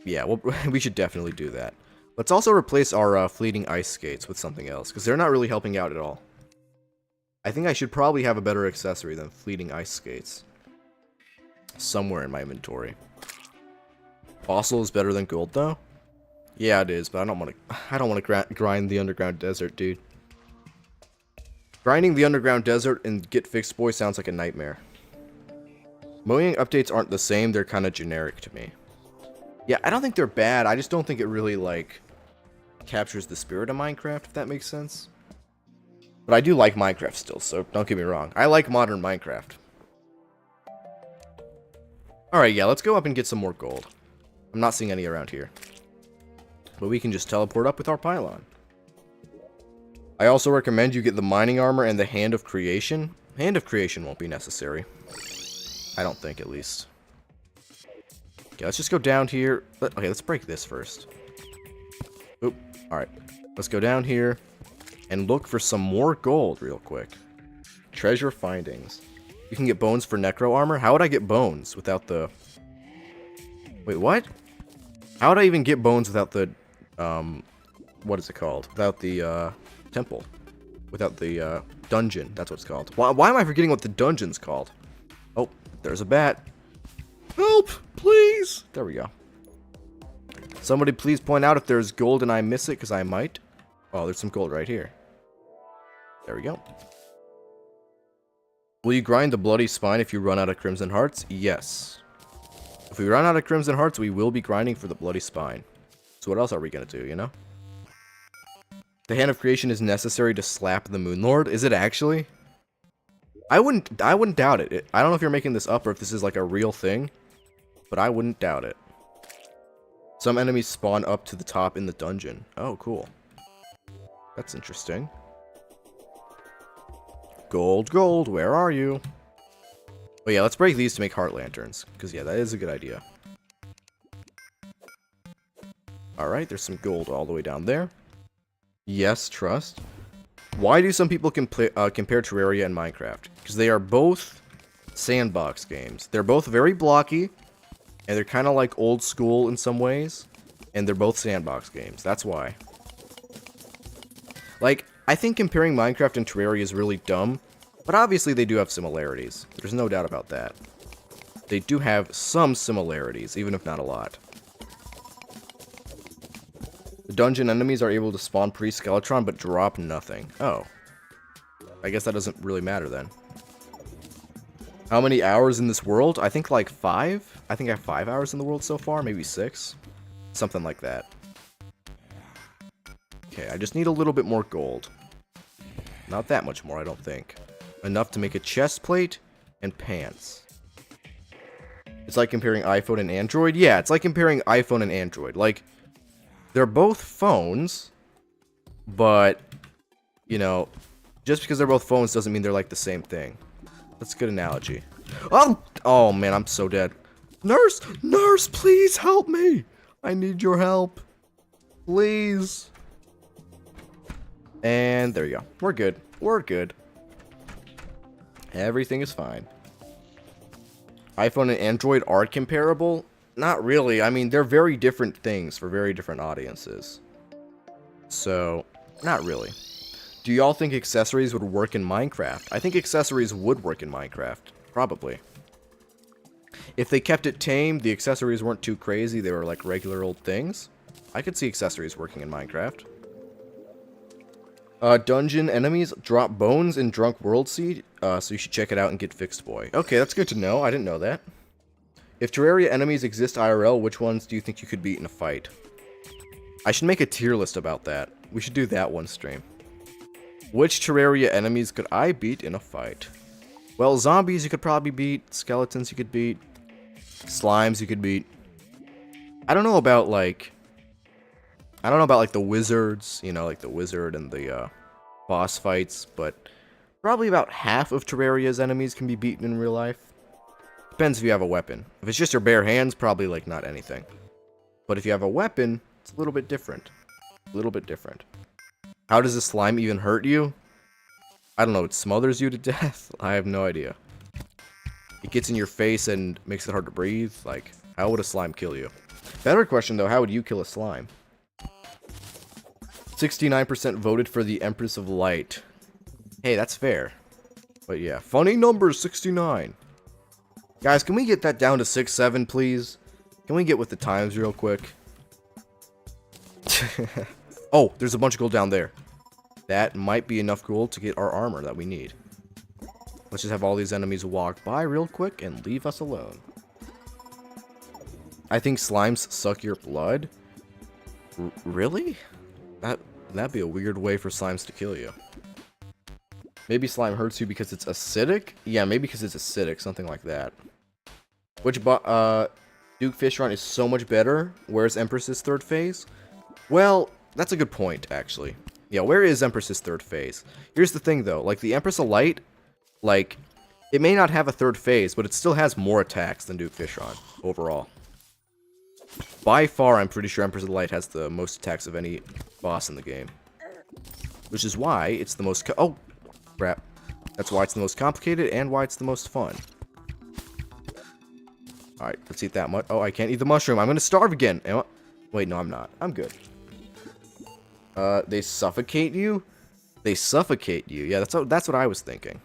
Yeah, well, we should definitely do that. Let's also replace our fleeting ice skates with something else, because they're not really helping out at all. I think I should probably have a better accessory than fleeting ice skates. Somewhere in my inventory. Fossil is better than gold, though? Yeah, it is, but I don't want to grind the underground desert, dude. Grinding the underground desert in GETFIXEDBOI sounds like a nightmare. Mojang updates aren't the same, they're kind of generic to me. Yeah, I don't think they're bad, I just don't think it really, like, captures the spirit of Minecraft, if that makes sense. But I do like Minecraft still, so don't get me wrong. I like modern Minecraft. Alright, yeah, let's go up and get some more gold. I'm not seeing any around here. But we can just teleport up with our pylon. I also recommend you get the mining armor and the Hand of Creation. Hand of Creation won't be necessary. I don't think, at least. Okay, let's just go down here. Okay, let's break this first. Oop, alright. Let's go down here and look for some more gold real quick. Treasure findings. You can get bones for necro armor? How would I get bones without the... Wait, what? How would I even get bones without the... What is it called? Without the, temple. Without the, dungeon. That's what it's called. Why am I forgetting what the dungeon's called? Oh, there's a bat. Help! Please! There we go. Somebody please point out if there's gold and I miss it, because I might. Oh, there's some gold right here. There we go. Will you grind the bloody spine if you run out of crimson hearts? Yes. If we run out of crimson hearts, we will be grinding for the bloody spine. So what else are we going to do, you know? The Hand of Creation is necessary to slap the Moon Lord. Is it actually? I wouldn't doubt it. I don't know if you're making this up or if this is like a real thing, but I wouldn't doubt it. Some enemies spawn up to the top in the dungeon. Oh, cool. That's interesting. Gold, gold, where are you? Oh yeah, let's break these to make heart lanterns, because yeah, that is a good idea. Alright, there's some gold all the way down there. Yes, trust. Why do some people compare Terraria and Minecraft? Because they are both sandbox games. They're both very blocky, and they're kind of like old school in some ways, and they're both sandbox games. That's why. Like, I think comparing Minecraft and Terraria is really dumb, but obviously they do have similarities. There's no doubt about that. They do have some similarities, even if not a lot. The dungeon enemies are able to spawn pre-Skeletron, but drop nothing. Oh. I guess that doesn't really matter then. How many hours in this world? I think like 5? I think I have 5 hours in the world so far, maybe 6? Something like that. Okay, I just need a little bit more gold. Not that much more, I don't think. Enough to make a chest plate and pants. It's like comparing iPhone and Android? Yeah, it's like comparing iPhone and Android. Like, they're both phones, but, you know, just because they're both phones doesn't mean they're like the same thing. That's a good analogy. Oh! Oh, man, I'm so dead. Nurse! Nurse, please help me! I need your help. Please. And there you go. We're good. We're good. Everything is fine. iPhone and Android are comparable? Not really. I mean, they're very different things for very different audiences. So, not really. Do y'all think accessories would work in Minecraft? I think accessories would work in Minecraft. Probably. If they kept it tame, the accessories weren't too crazy, they were like regular old things, I could see accessories working in Minecraft. Dungeon enemies drop bones in Drunk World Seed, so you should check it out and GETFIXEDBOI. Okay, that's good to know. I didn't know that. If Terraria enemies exist IRL, which ones do you think you could beat in a fight? I should make a tier list about that. We should do that one stream. Which Terraria enemies could I beat in a fight? Well, zombies you could probably beat. Skeletons you could beat. Slimes you could beat. I don't know about, like... the wizards, you know, like the wizard and the, boss fights, but probably about half of Terraria's enemies can be beaten in real life. Depends if you have a weapon. If it's just your bare hands, probably, like, not anything. But if you have a weapon, it's a little bit different. A little bit different. How does a slime even hurt you? I don't know, it smothers you to death? I have no idea. It gets in your face and makes it hard to breathe? Like, how would a slime kill you? Better question, though, how would you kill a slime? 69% voted for the Empress of Light. Hey, that's fair. But yeah, funny numbers, 69. Guys, can we get that down to 6-7, please? Can we get with the times real quick? Oh, there's a bunch of gold down there. That might be enough gold to get our armor that we need. Let's just have all these enemies walk by real quick and leave us alone. I think slimes suck your blood. Really? That'd be a weird way for slimes to kill you. Maybe slime hurts you because it's acidic? Yeah, maybe because it's acidic, something like that. Which Duke Fish Run is so much better. Where's Empress's third phase? Well, that's a good point, actually. Yeah, where is Empress's third phase? Here's the thing, though. Like, the Empress of Light, like, it may not have a third phase, but it still has more attacks than Duke Fish Run, overall. By far, I'm pretty sure Empress of Light has the most attacks of any boss in the game. Which is why it's the most... Oh, crap. That's why it's the most complicated, and why it's the most fun. Alright, let's eat that much. Oh, I can't eat the mushroom. I'm gonna starve again. Wait, no, I'm not. I'm good. They suffocate you? They suffocate you. Yeah, that's what I was thinking.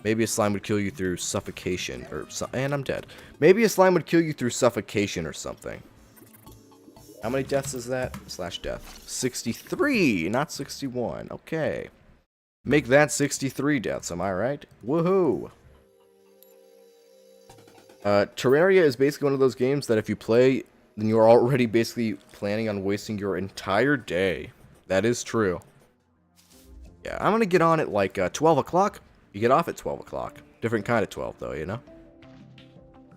Maybe a slime would kill you through suffocation, and I'm dead. Maybe a slime would kill you through suffocation or something. How many deaths is that? / death. 63, not 61. Okay. Make that 63 deaths, am I right? Woohoo! Terraria is basically one of those games that if you play, then you're already basically planning on wasting your entire day. That is true. Yeah, I'm gonna get on at like 12 o'clock. You get off at 12 o'clock. Different kind of 12, though, you know?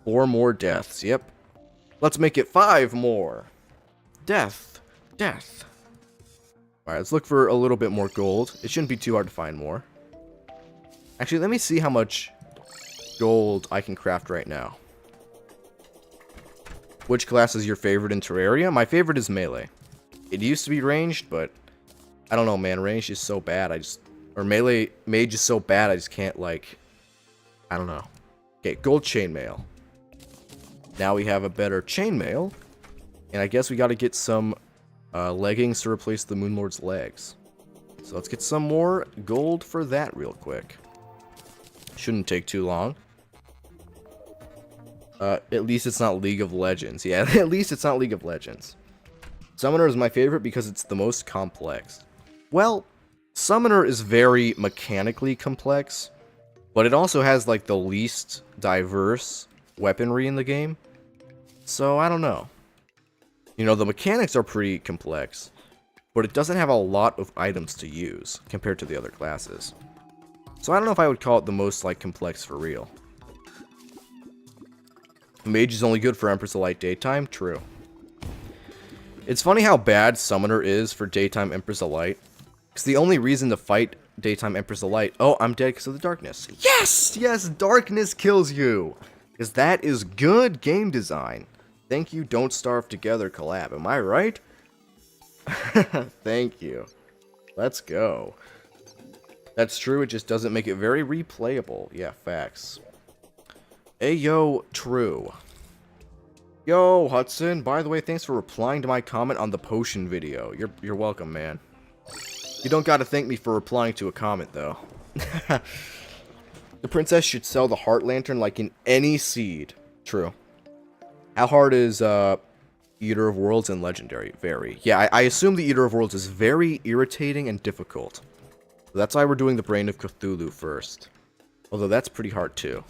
4 more deaths, yep. Let's make it 5 more. Death. Death. Alright, let's look for a little bit more gold. It shouldn't be too hard to find more. Actually, let me see how much gold I can craft right now. Which class is your favorite in Terraria? My favorite is melee. It used to be ranged, but I don't know, man. Ranged is so bad. Or melee mage is so bad. I just can't, like, I don't know. Okay, gold chainmail. Now we have a better chainmail, and I guess we got to get some leggings to replace the Moonlord's legs. So let's get some more gold for that real quick. Shouldn't take too long. At least it's not League of Legends. Yeah, at least it's not League of Legends. Summoner is my favorite because it's the most complex. Well, Summoner is very mechanically complex, but it also has, like, the least diverse weaponry in the game. So, I don't know. You know, the mechanics are pretty complex, but it doesn't have a lot of items to use compared to the other classes. So I don't know if I would call it the most, like, complex for real. Mage is only good for Empress of Light daytime? True. It's funny how bad Summoner is for daytime Empress of Light. Because the only reason to fight daytime Empress of Light... Oh, I'm dead because of the darkness. Yes! Yes, darkness kills you! Because that is good game design. Thank you, Don't Starve Together collab. Am I right? Thank you. Let's go. That's true, it just doesn't make it very replayable. Yeah, facts. Ayo, true. Yo, Hudson, by the way, thanks for replying to my comment on the potion video. You're welcome, man. You don't gotta thank me for replying to a comment, though. The princess should sell the heart lantern like in any seed. True. How hard is Eater of Worlds and Legendary? Very. Yeah, I assume the Eater of Worlds is very irritating and difficult. So that's why we're doing the Brain of Cthulhu first. Although that's pretty hard too.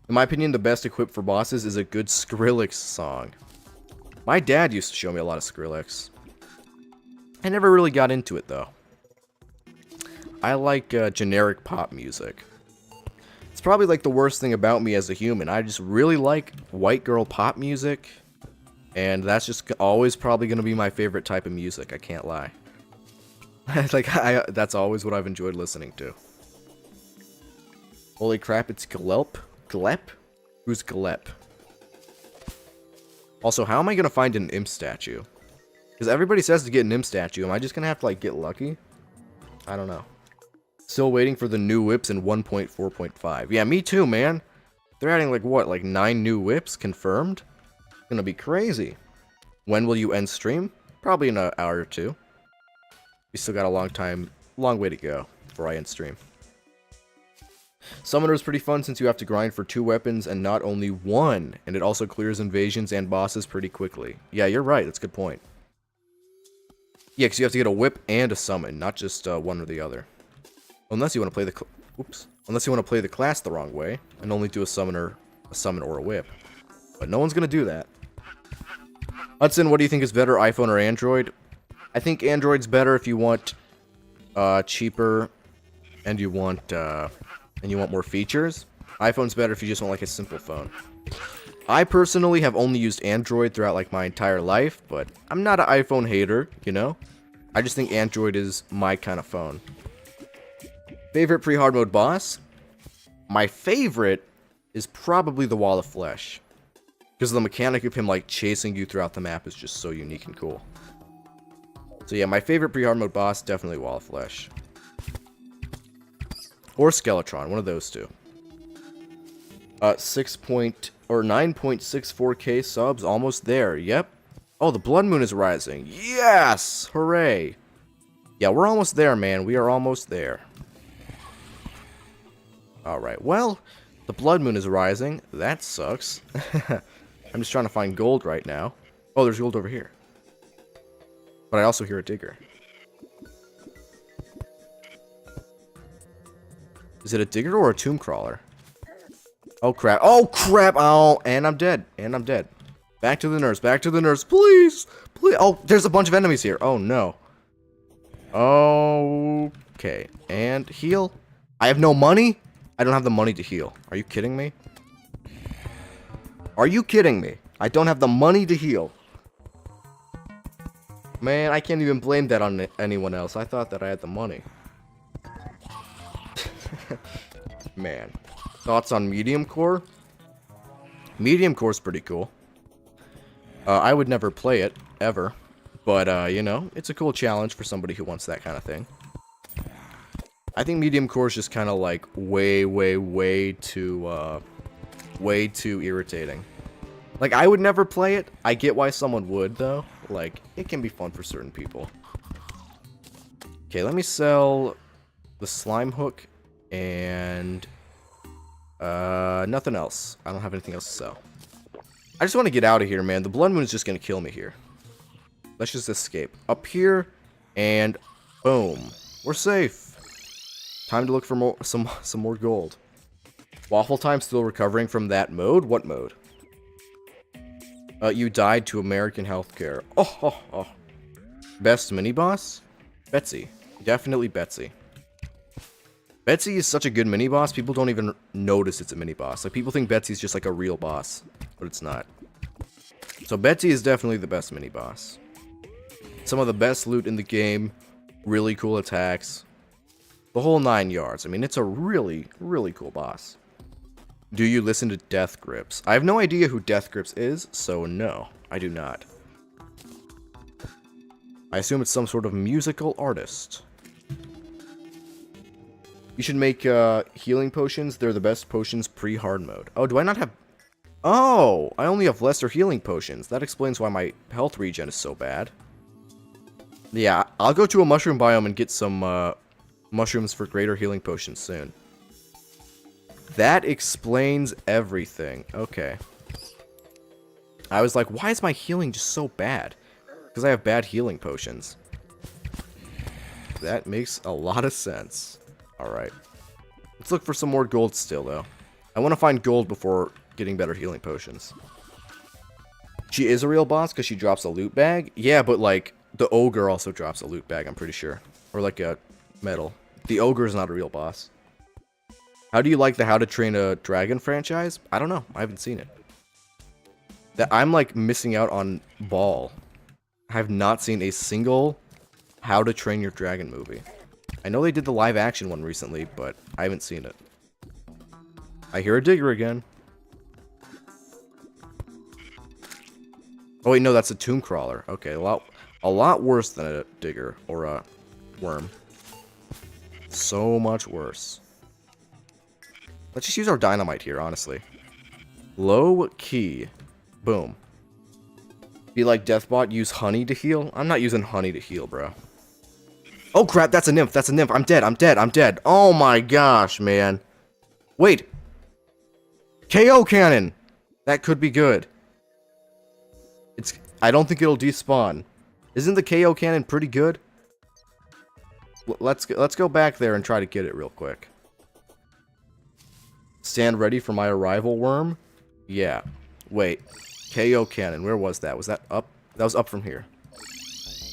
In my opinion, the best equipped for bosses is a good Skrillex song. My dad used to show me a lot of Skrillex. I never really got into it though. I like generic pop music. It's probably like the worst thing about me as a human. I just really like white girl pop music. And that's just always probably going to be my favorite type of music. I can't lie. That's always what I've enjoyed listening to. Holy crap, it's Glep? Glep? Who's Glep? Also, how am I going to find an imp statue? Because everybody says to get an imp statue. Am I just going to have to, like, get lucky? I don't know. Still waiting for the new whips in 1.4.5. Yeah, me too, man. They're adding, like, what? Like, 9 new whips confirmed? It's gonna be crazy. When will you end stream? Probably in an hour or two. We still got a long way to go before I end stream. Summoner is pretty fun since you have to grind for 2 weapons and not only 1. And it also clears invasions and bosses pretty quickly. Yeah, you're right. That's a good point. Yeah, because you have to get a whip and a summon, not just one or the other. Unless you want to play the unless you want to play the class the wrong way and only do a summon or a whip. But no one's gonna do that. Hudson, what do you think is better, iPhone or Android? I think Android's better if you want cheaper and you want more features. iPhone's better if you just want like a simple phone. I personally have only used Android throughout like my entire life, but I'm not an iPhone hater, you know? I just think Android is my kind of phone. Favorite pre-hard mode boss? My favorite is probably the Wall of Flesh. Because the mechanic of him like chasing you throughout the map is just so unique and cool. So yeah, my favorite pre-hard mode boss, definitely Wall of Flesh. Or Skeletron, one of those two. 9.64k subs, almost there, yep. Oh, the Blood Moon is rising. Yes! Hooray! Yeah, we're almost there, man. We are almost there. Alright, well, the Blood Moon is rising. That sucks. I'm just trying to find gold right now. Oh, there's gold over here. But I also hear a digger. Is it a digger or a tomb crawler? Oh, crap. Oh, crap. Oh, and I'm dead. And I'm dead. Back to the nurse. Back to the nurse. Please. Please. Oh, there's a bunch of enemies here. Oh, no. Okay. And heal. I have no money? I don't have the money to heal. Are you kidding me? Are you kidding me? I don't have the money to heal. Man, I can't even blame that on anyone else. I thought that I had the money. Man. Thoughts on medium core? Medium core is pretty cool. I would never play it, ever. But, you know, it's a cool challenge for somebody who wants that kind of thing. I think medium core is just kind of like way too irritating. Like, I would never play it. I get why someone would, though. Like, it can be fun for certain people. Okay, let me sell the slime hook and nothing else. I don't have anything else to sell. I just want to get out of here, man. The Blood Moon is just going to kill me here. Let's just escape. Up here, and boom. We're safe. Time to look for some more gold. Waffle Time still recovering from that mode? What mode? You died to American healthcare. Oh. Best mini-boss? Betsy. Definitely Betsy. Betsy is such a good mini-boss, people don't even notice it's a mini-boss. Like, people think Betsy's just like a real boss, but it's not. So Betsy is definitely the best mini-boss. Some of the best loot in the game, really cool attacks, the whole 9 yards. I mean, it's a really cool boss. Do you listen to Death Grips? I have no idea who Death Grips is, so no, I do not. I assume it's some sort of musical artist. You should make healing potions. They're the best potions pre-hard mode. Oh, do I not have... Oh, I only have lesser healing potions. That explains why my health regen is so bad. Yeah, I'll go to a mushroom biome and get some mushrooms for greater healing potions soon. That explains everything. Okay. I was like, why is my healing just so bad? Because I have bad healing potions. That makes a lot of sense. Alright. Let's look for some more gold still, though. I want to find gold before getting better healing potions. She is a real boss because she drops a loot bag? Yeah, but, like, the ogre also drops a loot bag, I'm pretty sure. Or, like, a medal. The ogre is not a real boss. How do you like the How to Train a Dragon franchise? I don't know. I haven't seen it. I'm, like, missing out on Ball. I have not seen a single How to Train Your Dragon movie. I know they did the live action one recently, but I haven't seen it. I hear a digger again. Oh wait, no, that's a tomb crawler. Okay, a lot worse than a digger or a worm. So much worse. Let's just use our dynamite here, honestly. Low key. Boom. Be like Deathbot, use honey to heal? I'm not using honey to heal, bro. Oh crap, that's a nymph, that's a nymph. I'm dead. Oh my gosh, man. Wait. KO cannon. That could be good. I don't think it'll despawn. Isn't the KO cannon pretty good? Let's go back there and try to get it real quick. Stand ready for my arrival, worm? Yeah. Wait. KO cannon. Where was that? Was that up? That was up from here.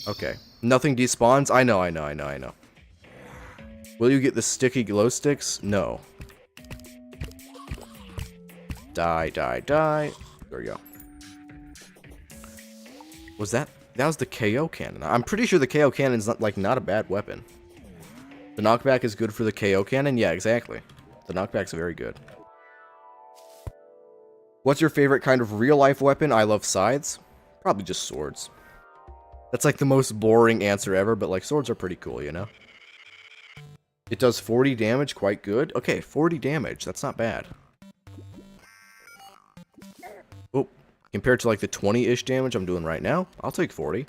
Okay. Nothing despawns? I know. Will you get the sticky glow sticks? No. Die, die, die. There we go. Was that... That was the KO cannon. I'm pretty sure the KO cannon is not a bad weapon. The knockback is good for the KO cannon? Yeah, exactly. The knockback's very good. What's your favorite kind of real-life weapon? I love scythes. Probably just swords. That's like the most boring answer ever, but like swords are pretty cool, you know? It does 40 damage, quite good. Okay, 40 damage, that's not bad. Oh, compared to like the 20-ish damage I'm doing right now, I'll take 40.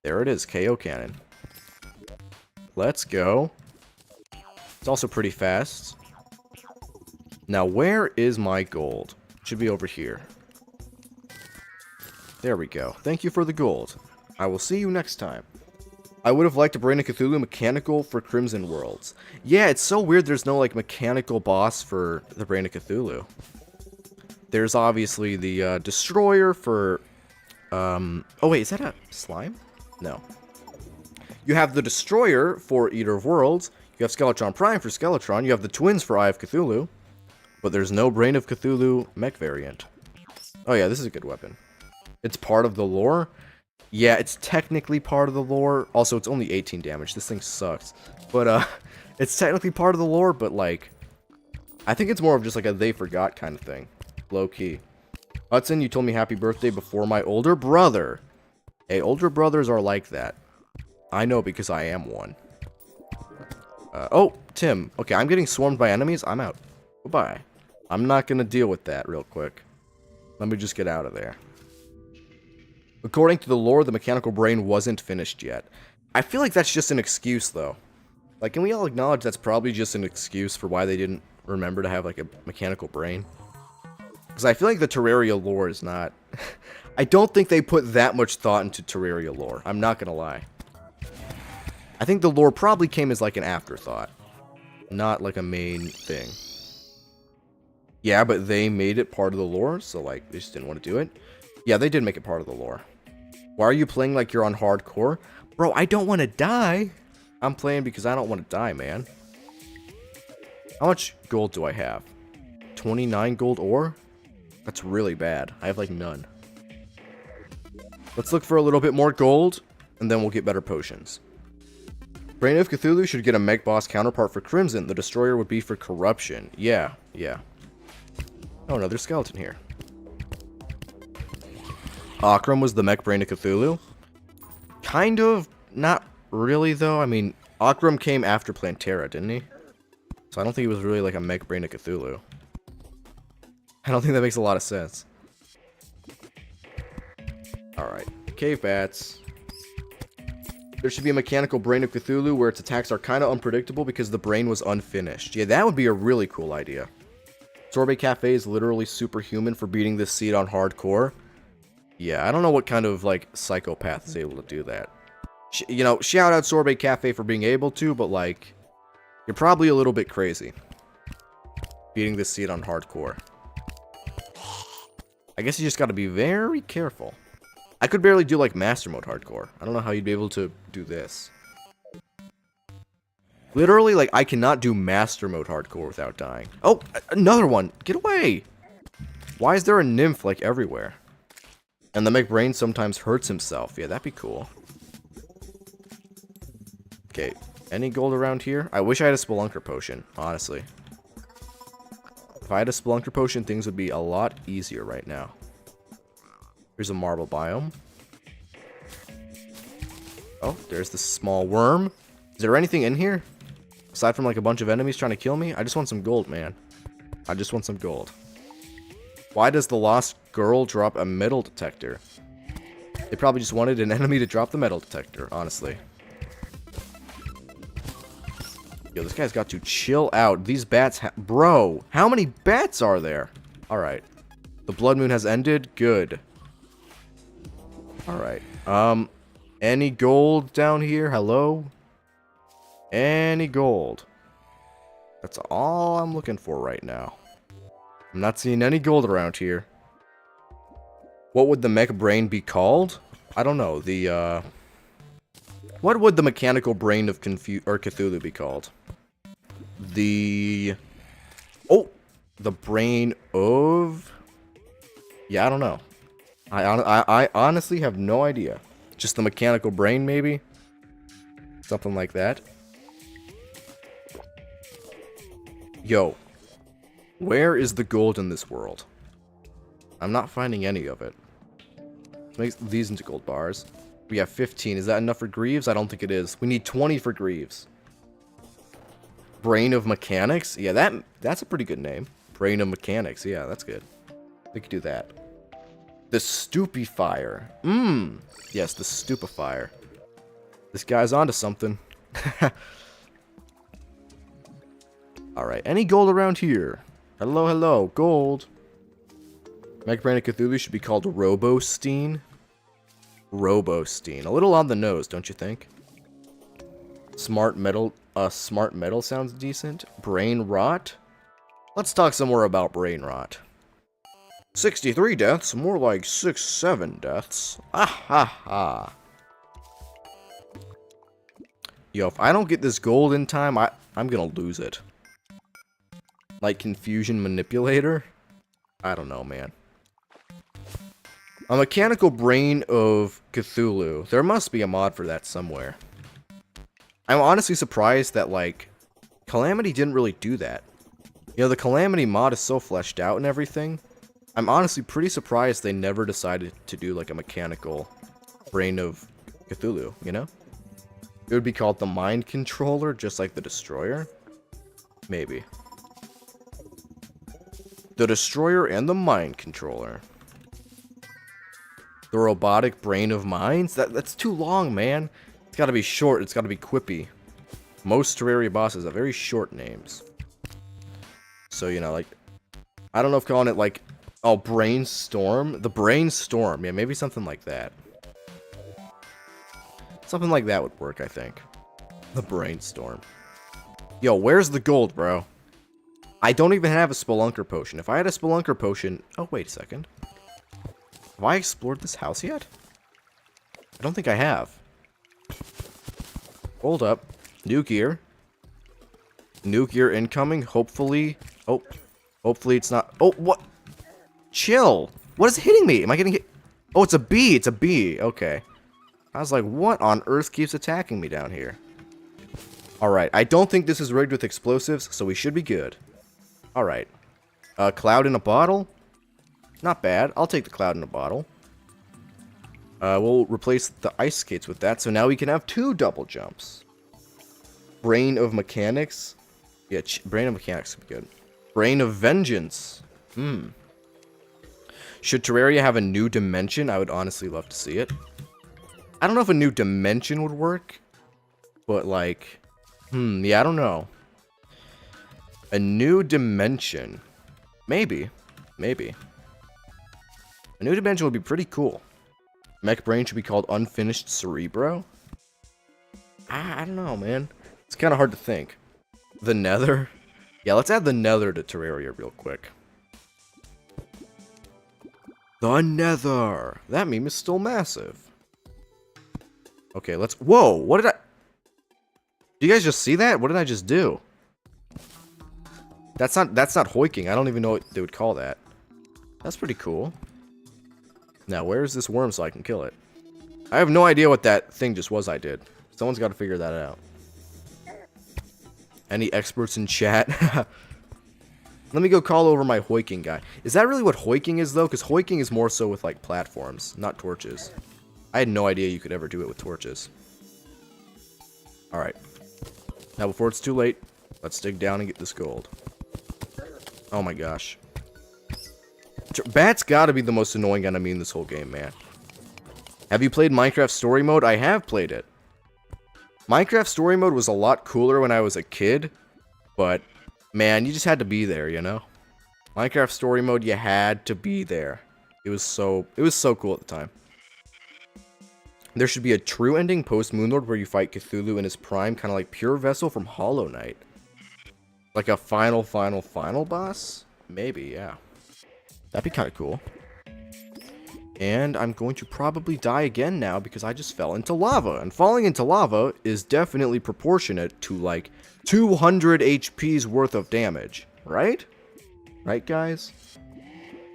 There it is, KO cannon. Let's go. It's also pretty fast. Now, where is my gold? Should be over here. There we go. Thank you for the gold. I will see you next time. I would have liked a Brain of Cthulhu mechanical for Crimson Worlds. Yeah, it's so weird there's no, like, mechanical boss for the Brain of Cthulhu. There's obviously the Destroyer for... Oh, wait, is that a slime? No. You have the Destroyer for Eater of Worlds. You have Skeletron Prime for Skeletron. You have the Twins for Eye of Cthulhu. But there's no Brain of Cthulhu mech variant. Oh yeah, this is a good weapon. It's part of the lore. Yeah, it's technically part of the lore. Also, it's only 18 damage. This thing sucks. But, it's technically part of the lore, but, like... I think it's more of just, like, a they forgot kind of thing. Low-key. Hudson, you told me happy birthday before my older brother. Hey, older brothers are like that. I know because I am one. Oh, Tim. Okay, I'm getting swarmed by enemies. I'm out. Goodbye. I'm not gonna deal with that real quick. Let me just get out of there. According to the lore, the mechanical brain wasn't finished yet. I feel like that's just an excuse, though. Like, can we all acknowledge that's probably just an excuse for why they didn't remember to have, like, a mechanical brain? Because I feel like the Terraria lore is not... I don't think they put that much thought into Terraria lore. I'm not gonna lie. I think the lore probably came as, like, an afterthought. Not, like, a main thing. Yeah, but they made it part of the lore, so, like, they just didn't want to do it. Yeah, they did make it part of the lore. Why are you playing like you're on hardcore? Bro, I don't want to die. I'm playing because I don't want to die, man. How much gold do I have? 29 gold ore? That's really bad. I have, like, none. Let's look for a little bit more gold, and then we'll get better potions. Brain of Cthulhu should get a mech boss counterpart for Crimson. The Destroyer would be for Corruption. Yeah, yeah. Oh, another skeleton here. Akram was the mech Brain of Cthulhu. Kind of. Not really, though. I mean, Akram came after Plantera, didn't he? So I don't think he was really like a mech Brain of Cthulhu. I don't think that makes a lot of sense. Alright. Cave bats. There should be a mechanical Brain of Cthulhu where its attacks are kind of unpredictable because the brain was unfinished. Yeah, that would be a really cool idea. Sorbet Cafe is literally superhuman for beating this seed on hardcore. Yeah, I don't know what kind of, like, psychopath is able to do that. You know, shout out Sorbet Cafe for being able to, but, like, you're probably a little bit crazy. Beating this seed on hardcore. I guess you just gotta be very careful. I could barely do, like, Master Mode hardcore. I don't know how you'd be able to do this. Literally, like, I cannot do Master Mode hardcore without dying. Oh, another one! Get away! Why is there a nymph, like, everywhere? And the mech brain sometimes hurts himself. Yeah, that'd be cool. Okay, any gold around here? I wish I had a Spelunker potion, honestly. If I had a Spelunker potion, things would be a lot easier right now. Here's a marble biome. Oh, there's the small worm. Is there anything in here? Aside from, like, a bunch of enemies trying to kill me? I just want some gold, man. I just want some gold. Why does the lost girl drop a metal detector? They probably just wanted an enemy to drop the metal detector, honestly. Yo, this guy's got to chill out. These bats bro, how many bats are there? Alright. The blood moon has ended. Good. Alright. Any gold down here? Hello? Any gold? That's all I'm looking for right now. I'm not seeing any gold around here. What would the mech brain be called? I don't know. The, what would the mechanical brain of Cthulhu be called? The... Oh! The brain of... Yeah, I don't know. I honestly have no idea. Just the mechanical brain, maybe? Something like that. Yo. Where is the gold in this world? I'm not finding any of it. Let's make these into gold bars. We have 15. Is that enough for Greaves? I don't think it is. We need 20 for Greaves. Brain of Mechanics? Yeah, that's a pretty good name. Brain of Mechanics. Yeah, that's good. We could do that. The Stupefier. Yes, the Stupefier. This guy's onto something. Alright, any gold around here? Hello, hello, gold. Mech Brain of Cthulhu should be called Robostein. Robostein. A little on the nose, don't you think? Smart metal sounds decent. Brain rot? Let's talk some more about brain rot. 63 deaths, more like 6-7 deaths. Ah ha ha. Yo, if I don't get this gold in time, I'm gonna lose it. Like Confusion Manipulator? I don't know, man. A mechanical brain of Cthulhu. There must be a mod for that somewhere. I'm honestly surprised that, like, Calamity didn't really do that. You know, the Calamity mod is so fleshed out and everything. I'm honestly pretty surprised they never decided to do, like, a mechanical brain of Cthulhu, you know? It would be called the Mind Controller, just like the Destroyer. Maybe. The Destroyer and the Mind Controller. The Robotic Brain of Minds? That's too long, man. It's gotta be short, it's gotta be quippy. Most Terraria bosses have very short names. So, you know, like... I don't know if calling it, like... Oh, Brainstorm? The Brainstorm. Yeah, maybe something like that. Something like that would work, I think. The Brainstorm. Yo, where's the gold, bro? I don't even have a Spelunker Potion. If I had a Spelunker Potion... Oh, wait a second. Have I explored this house yet? I don't think I have. Hold up. New gear. New gear incoming. Hopefully... Oh. Hopefully it's not... Oh, what? Chill. What is hitting me? Am I getting hit? Oh, it's a bee. It's a bee. Okay. I was like, what on earth keeps attacking me down here? Alright. I don't think this is rigged with explosives, so we should be good. Alright. Cloud in a bottle? Not bad. I'll take the cloud in a bottle. We'll replace the ice skates with that, so now we can have 2 double jumps. Brain of Mechanics? Yeah, Brain of Mechanics would be good. Brain of Vengeance. Should Terraria have a new dimension? I would honestly love to see it. I don't know if a new dimension would work, but like, yeah, I don't know. A new dimension. Maybe. Maybe. A new dimension would be pretty cool. Mech Brain should be called Unfinished Cerebro? I don't know, man. It's kind of hard to think. The Nether? Yeah, let's add the Nether to Terraria real quick. The Nether! That meme is still massive. Okay, let's... Whoa! What did I... Do you guys just see that? What did I just do? That's not hoiking. I don't even know what they would call that. That's pretty cool. Now, where's this worm so I can kill it? I have no idea what that thing just was I did. Someone's got to figure that out. Any experts in chat? Let me go call over my hoiking guy. Is that really what hoiking is, though? Because hoiking is more so with, like, platforms, not torches. I had no idea you could ever do it with torches. Alright. Now, before it's too late, let's dig down and get this gold. Oh my gosh. Bats gotta be the most annoying enemy in this whole game, man. Have you played Minecraft Story Mode? I have played it. Minecraft Story Mode was a lot cooler when I was a kid, but... Man, you just had to be there, you know? Minecraft Story Mode, you had to be there. It was so cool at the time. There should be a true ending post-Moonlord where you fight Cthulhu in his prime, kind of like Pure Vessel from Hollow Knight. Like a final boss? Maybe, yeah. That'd be kind of cool. And I'm going to probably die again now because I just fell into lava. And falling into lava is definitely proportionate to, like, 200 HP's worth of damage, right? Right, guys?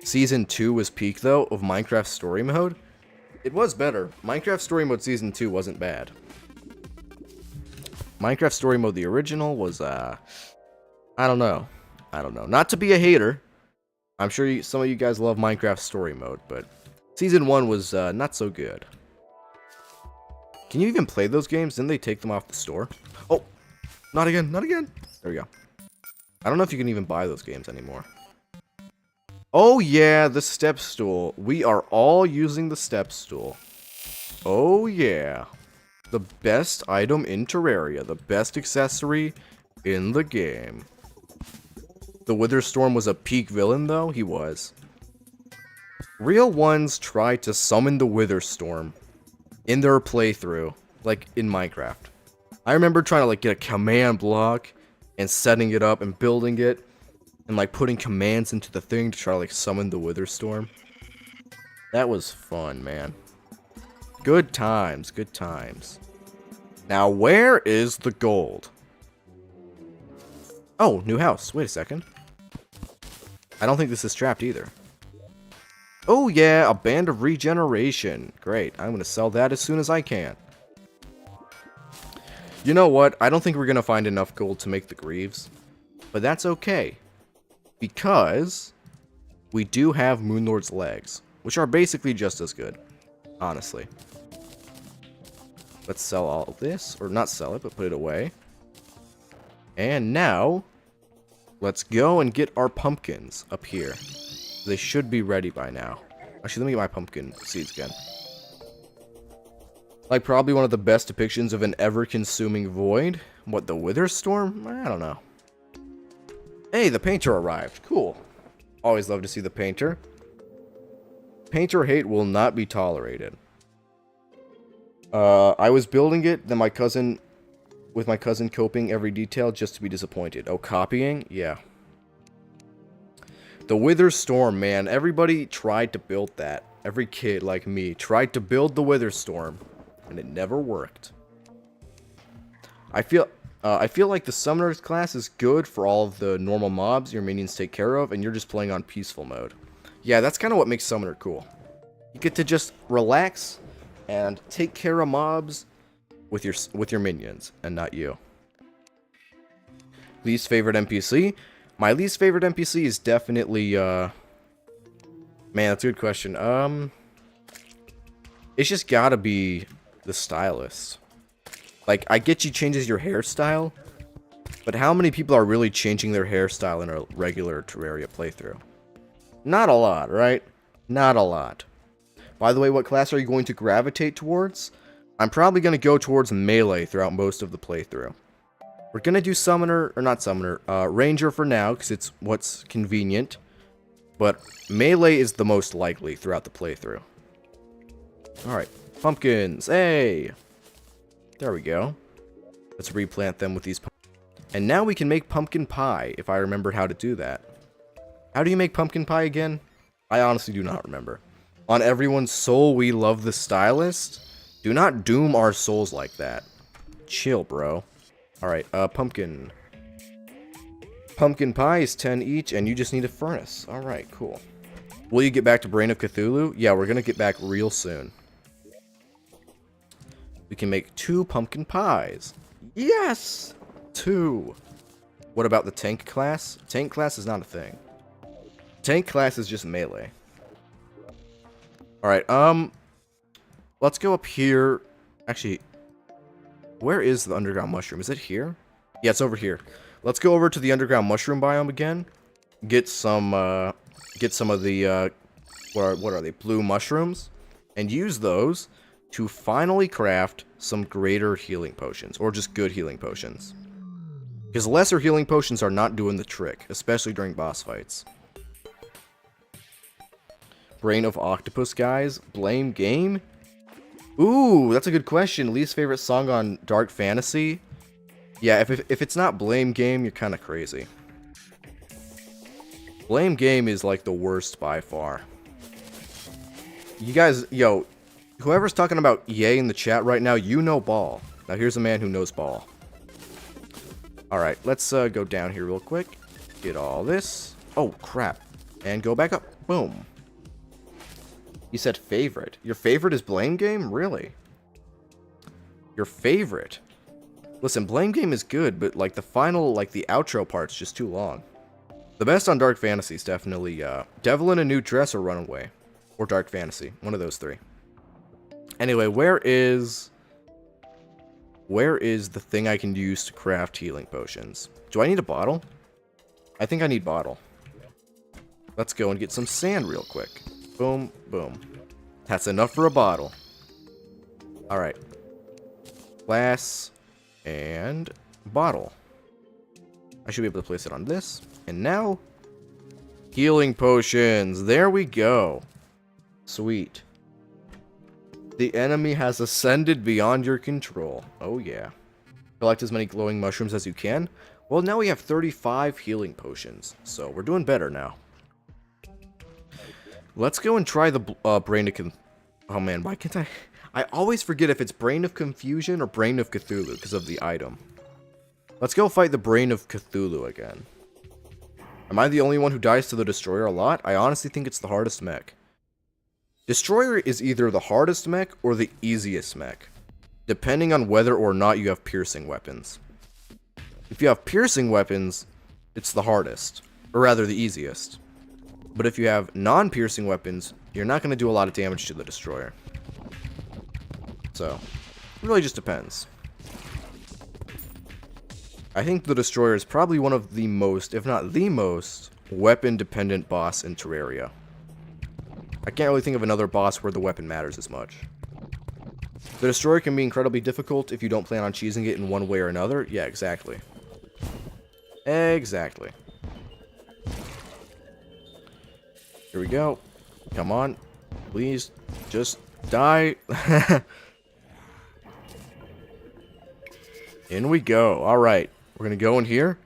Season 2 was peak, though, of Minecraft Story Mode. It was better. Minecraft Story Mode Season 2 wasn't bad. Minecraft Story Mode, the original, was, I don't know. I don't know. Not to be a hater. I'm sure some of you guys love Minecraft Story Mode, but Season 1 was, not so good. Can you even play those games? Didn't they take them off the store? Oh! Not again, not again! There we go. I don't know if you can even buy those games anymore. Oh yeah, the step stool. We are all using the step stool. Oh yeah. The best item in Terraria. The best accessory in the game. The Witherstorm was a peak villain, though. He was. Real ones try to summon the Witherstorm in their playthrough, like in Minecraft. I remember trying to like get a command block and setting it up and building it and like putting commands into the thing to try to like summon the Witherstorm. That was fun, man. Good times, good times. Now, where is the gold? Oh, new house. Wait a second. I don't think this is trapped either. Oh yeah, a band of regeneration. Great. I'm going to sell that as soon as I can. You know what? I don't think we're going to find enough gold to make the greaves. But that's okay. Because we do have Moonlord's legs, which are basically just as good. Honestly. Let's sell all of this. Or not sell it, but put it away. And now, let's go and get our pumpkins up here. They should be ready by now. Actually, let me get my pumpkin seeds again. Like, probably one of the best depictions of an ever-consuming void. What, the Witherstorm? I don't know. Hey, the painter arrived. Cool. Always love to see the painter. Painter hate will not be tolerated. I was building it, then with my cousin copying every detail just to be disappointed. Oh, copying? Yeah. The Witherstorm, man. Everybody tried to build that. Every kid like me tried to build the Witherstorm, and it never worked. I feel like the Summoners class is good for all of the normal mobs your minions take care of, and you're just playing on peaceful mode. Yeah, that's kind of what makes Summoner cool. You get to just relax and take care of mobs with your minions, and not you. Least favorite NPC? My least favorite NPC is definitely, man, that's a good question. It's just gotta be the stylist. Like, I get you changes your hairstyle, but how many people are really changing their hairstyle in a regular Terraria playthrough? Not a lot, right? Not a lot. By the way, what class are you going to gravitate towards? I'm probably going to go towards melee throughout most of the playthrough. We're going to do summoner, or not summoner, ranger for now, because it's what's convenient. But melee is the most likely throughout the playthrough. Alright, pumpkins, hey! There we go. Let's replant them with these pumpkins. And now we can make pumpkin pie, if I remembered how to do that. How do you make pumpkin pie again? I honestly do not remember. On everyone's soul, we love the stylist. Do not doom our souls like that. Chill, bro. Alright, pumpkin. Pumpkin pie is 10 each, and you just need a furnace. Alright, cool. Will you get back to Brain of Cthulhu? Yeah, we're gonna get back real soon. We can make 2 pumpkin pies. Yes! 2. What about the tank class? Tank class is not a thing. Tank class is just melee. Alright, let's go up here. Actually, where is the underground mushroom? Is it here? Yeah, it's over here. Let's go over to the underground mushroom biome again. Get some of the, what are they? Blue mushrooms. And use those to finally craft some greater healing potions. Or just good healing potions. Because lesser healing potions are not doing the trick. Especially during boss fights. Brain of Octopus, guys. Blame game? Ooh, that's a good question. Least favorite song on Dark Fantasy? Yeah, if it's not Blame Game, you're kind of crazy. Blame Game is like the worst by far. You guys, yo, whoever's talking about yay in the chat right now, you know ball. Now here's a man who knows ball. Alright, let's go down here real quick. Get all this. Oh, crap. And go back up. Boom. You said favorite. Your favorite is Blame Game? Really? Your favorite? Listen, Blame Game is good, but like the final, like the outro part's just too long. The best on Dark Fantasy is definitely Devil in a New Dress or Runaway. Or Dark Fantasy. One of those three. Anyway, where is the thing I can use to craft healing potions? Do I need a bottle? I think I need bottle. Let's go and get some sand real quick. Boom, boom. That's enough for a bottle. Alright. Glass and bottle. I should be able to place it on this. And now, healing potions. There we go. Sweet. The enemy has ascended beyond your control. Oh yeah. Collect as many glowing mushrooms as you can. Well, now we have 35 healing potions. So we're doing better now. Let's go and try the Brain of Oh man, why can't I? I always forget if it's Brain of Confusion or Brain of Cthulhu because of the item. Let's go fight the Brain of Cthulhu again. Am I the only one who dies to the Destroyer a lot? I honestly think it's the hardest mech. Destroyer is either the hardest mech or the easiest mech, depending on whether or not you have piercing weapons. If you have piercing weapons, it's the hardest, or rather the easiest. But if you have non-piercing weapons, you're not going to do a lot of damage to the Destroyer. So, it really just depends. I think the Destroyer is probably one of the most, if not the most, weapon-dependent boss in Terraria. I can't really think of another boss where the weapon matters as much. The Destroyer can be incredibly difficult if you don't plan on cheesing it in one way or another. Yeah, exactly. Exactly. Here we go. Come on. Please, just die. In we go. Alright. We're going to go in here.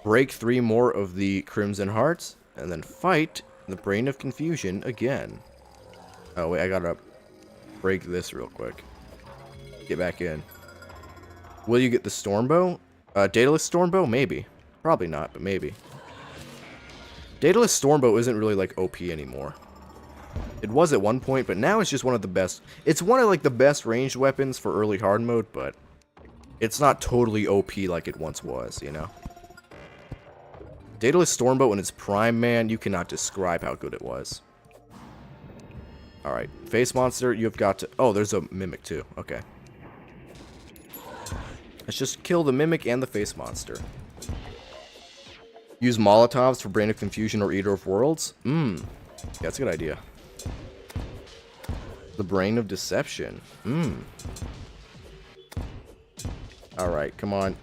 Break 3 more of the Crimson Hearts. And then fight the Brain of Confusion again. Oh, wait. I got to break this real quick. Get back in. Will you get the Stormbow? Daedalus Stormbow? Maybe. Probably not, but maybe. Daedalus Stormbow isn't really like OP anymore. It was at one point, but now it's just one of the best. It's one of like the best ranged weapons for early hard mode, but it's not totally OP like it once was, you know? Daedalus Stormbow in its prime, man, you cannot describe how good it was. Alright, face monster, you've got to... Oh, there's a mimic too. Okay. Let's just kill the mimic and the face monster. Use Molotovs for Brain of Confusion or Eater of Worlds? Yeah, that's a good idea. The Brain of Deception. Alright, come on.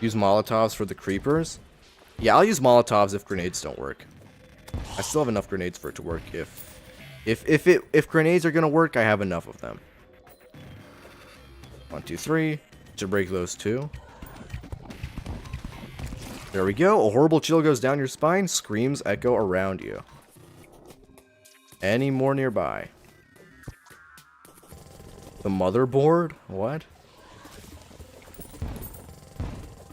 Use Molotovs for the creepers? Yeah, I'll use Molotovs if grenades don't work. I still have enough grenades for it to work if grenades are gonna work, I have enough of them. 1, 2, 3. To break those 2. There we go. A horrible chill goes down your spine. Screams echo around you. Any more nearby? The motherboard? What?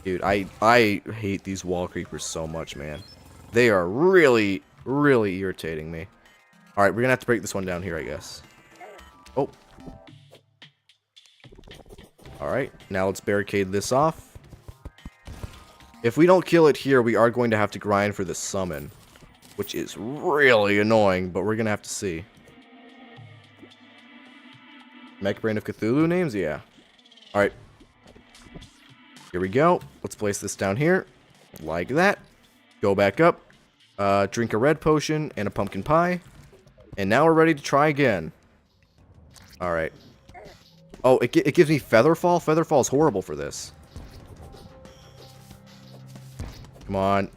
Dude, I hate these wall creepers so much, man. They are really, really irritating me. Alright, we're gonna have to break this one down here, I guess. Oh. Alright, now let's barricade this off. If we don't kill it here, we are going to have to grind for the summon. Which is really annoying, but we're gonna have to see. Mech Brain of Cthulhu names? Yeah. Alright. Here we go. Let's place this down here. Like that. Go back up. Drink a red potion and a pumpkin pie. And now we're ready to try again. Alright. Oh, it gives me Featherfall? Featherfall is horrible for this. Come on.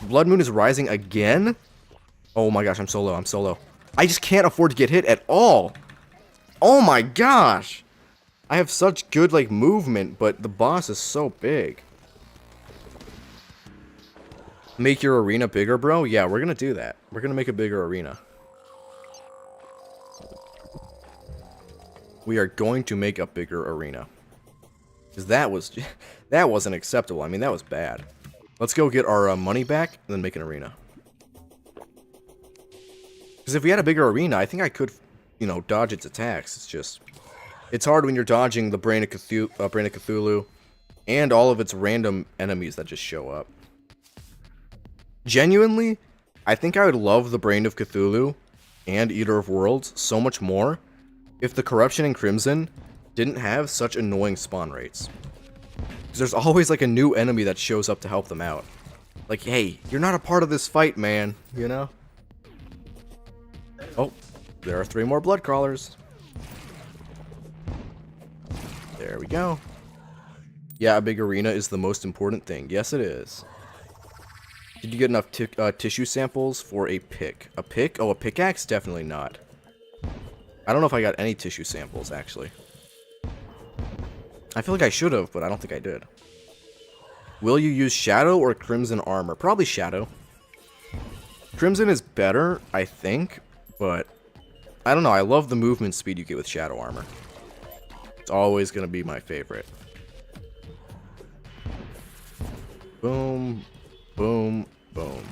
Blood Moon is rising again? Oh my gosh, I'm so low, I'm so low. I just can't afford to get hit at all. Oh my gosh. I have such good, like, movement, but the boss is so big. Make your arena bigger, bro? Yeah, we're gonna do that. We're gonna make a bigger arena. We are going to make a bigger arena. Because that was... that wasn't acceptable. I mean, that was bad. Let's go get our money back and then make an arena. Because if we had a bigger arena, I think I could, you know, dodge its attacks. It's just... it's hard when you're dodging the Brain of Cthulhu and all of its random enemies that just show up. Genuinely, I think I would love the Brain of Cthulhu and Eater of Worlds so much more if the Corruption and Crimson didn't have such annoying spawn rates. Because there's always like a new enemy that shows up to help them out. Like, hey, you're not a part of this fight, man, you know? Oh, there are 3 more blood crawlers. There we go. Yeah, a big arena is the most important thing. Yes, it is. Did you get enough tissue samples for a pick? A pick? Oh, a pickaxe? Definitely not. I don't know if I got any tissue samples, actually. I feel like I should have, but I don't think I did. Will you use Shadow or Crimson armor? Probably Shadow. Crimson is better, I think, but I don't know. I love the movement speed you get with Shadow armor. It's always going to be my favorite. Boom, boom, boom.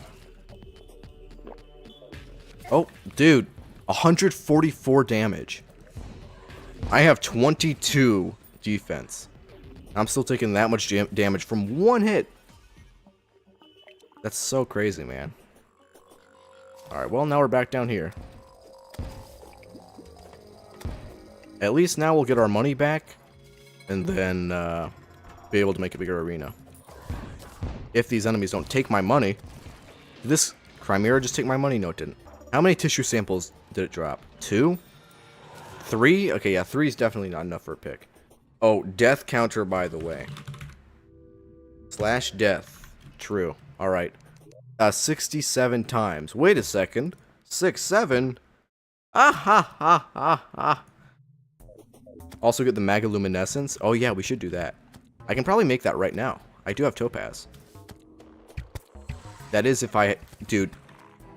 Oh, dude. 144 damage. I have 22 defense. I'm still taking that much damage from one hit. That's so crazy, man. Alright, well, now we're back down here. At least now we'll get our money back, and then be able to make a bigger arena. If these enemies don't take my money. Did this Chimera just take my money? No, it didn't. How many tissue samples did it drop? 2? 3? Okay, yeah, 3 is definitely not enough for a pick. Oh, death counter, by the way. / death. True. Alright. 67 times. Wait a second. 6, 7? Ah ha ha ha ha. Also get the Magoluminescence. Oh yeah, we should do that. I can probably make that right now. I do have Topaz. That is if I... Dude,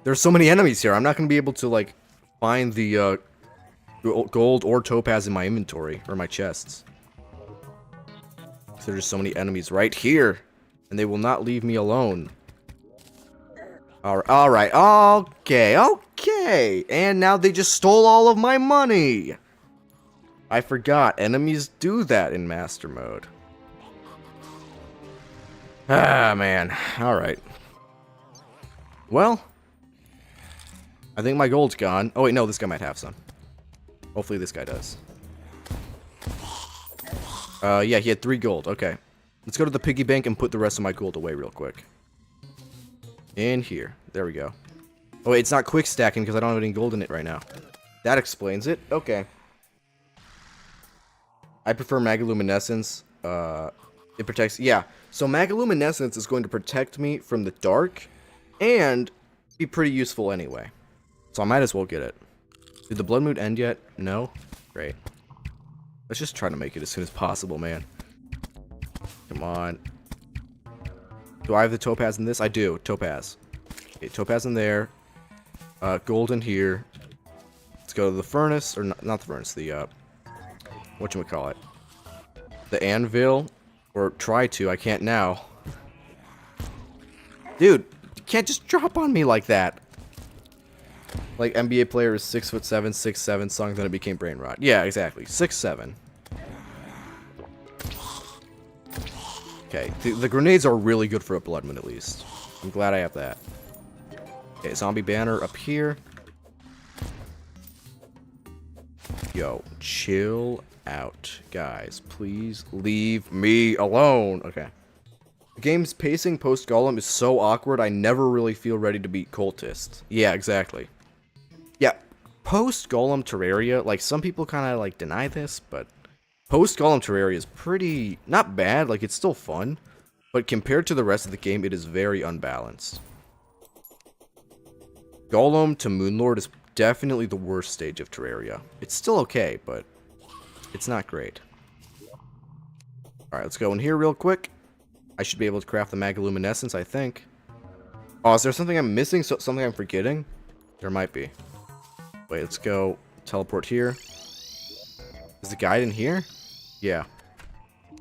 there's so many enemies here. I'm not going to be able to, like, find the gold or Topaz in my inventory or my chests. There's just so many enemies right here, and they will not leave me alone. Alright, okay. And now they just stole all of my money. I forgot, enemies do that in Master Mode. Ah, man. Alright. Well, I think my gold's gone. Oh, wait, no, this guy might have some. Hopefully this guy does. Yeah, he had 3 gold. Okay. Let's go to the piggy bank and put the rest of my gold away real quick. In here. There we go. Oh, wait, it's not quick stacking because I don't have any gold in it right now. That explains it. Okay. I prefer Magoluminescence. It protects... Yeah. So Magoluminescence is going to protect me from the dark and be pretty useful anyway. So I might as well get it. Did the blood moon end yet? No? Great. Let's just try to make it as soon as possible, man. Come on. Do I have the Topaz in this? I do. Topaz. Okay, Topaz in there. Gold in here. Let's go to the furnace. Or not the furnace. The, whatchamacallit. The anvil. Or try to. I can't now. Dude, you can't just drop on me like that. Like NBA player is 6'7", 6'7", song, then it became brain rot. Yeah, exactly. 6'7". Okay, the grenades are really good for a blood moon at least. I'm glad I have that. Okay, zombie banner up here. Yo, chill out, guys. Please leave me alone. Okay. The game's pacing post-Golem is so awkward, I never really feel ready to beat cultists. Yeah, exactly. Yeah, post-Golem Terraria, like, some people kind of, like, deny this, but post-Golem Terraria is pretty, not bad, like, it's still fun, but compared to the rest of the game, it is very unbalanced. Golem to Moonlord is definitely the worst stage of Terraria. It's still okay, but it's not great. Alright, let's go in here real quick. I should be able to craft the Magoluminescence, I think. Oh, is there something I'm missing? Something I'm forgetting? There might be. Wait, let's go teleport here. Is the guide in here? Yeah.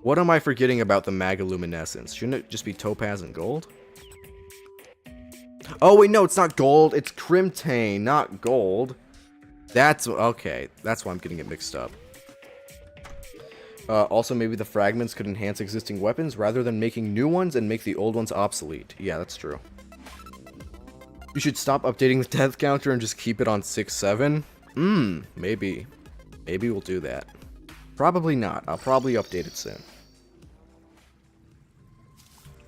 What am I forgetting about the Magaluminescence? Shouldn't it just be topaz and gold? Oh, wait, no, it's not gold. It's Crimtane, not gold. That's... Okay, that's why I'm getting it mixed up. Also, maybe the fragments could enhance existing weapons rather than making new ones and make the old ones obsolete. Yeah, that's true. You should stop updating the death counter and just keep it on 6-7. Maybe. Maybe we'll do that. Probably not. I'll probably update it soon.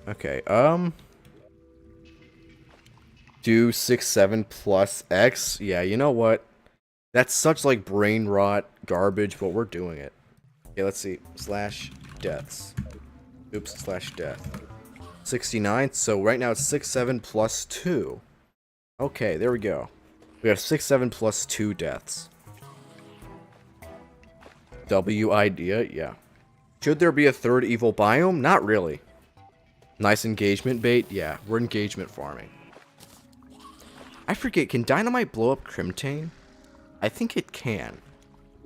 Okay, do 6-7 plus X. Yeah, you know what? That's such, like, brain rot garbage, but we're doing it. Okay, let's see. Slash deaths. Oops, slash death. 69. So right now it's 6-7 plus 2. Okay, there we go. We have 6-7 plus 2 deaths. W idea? Yeah. Should there be a third evil biome? Not really. Nice engagement bait? Yeah, we're engagement farming. I forget, can Dynamite blow up Crimtane? I think it can.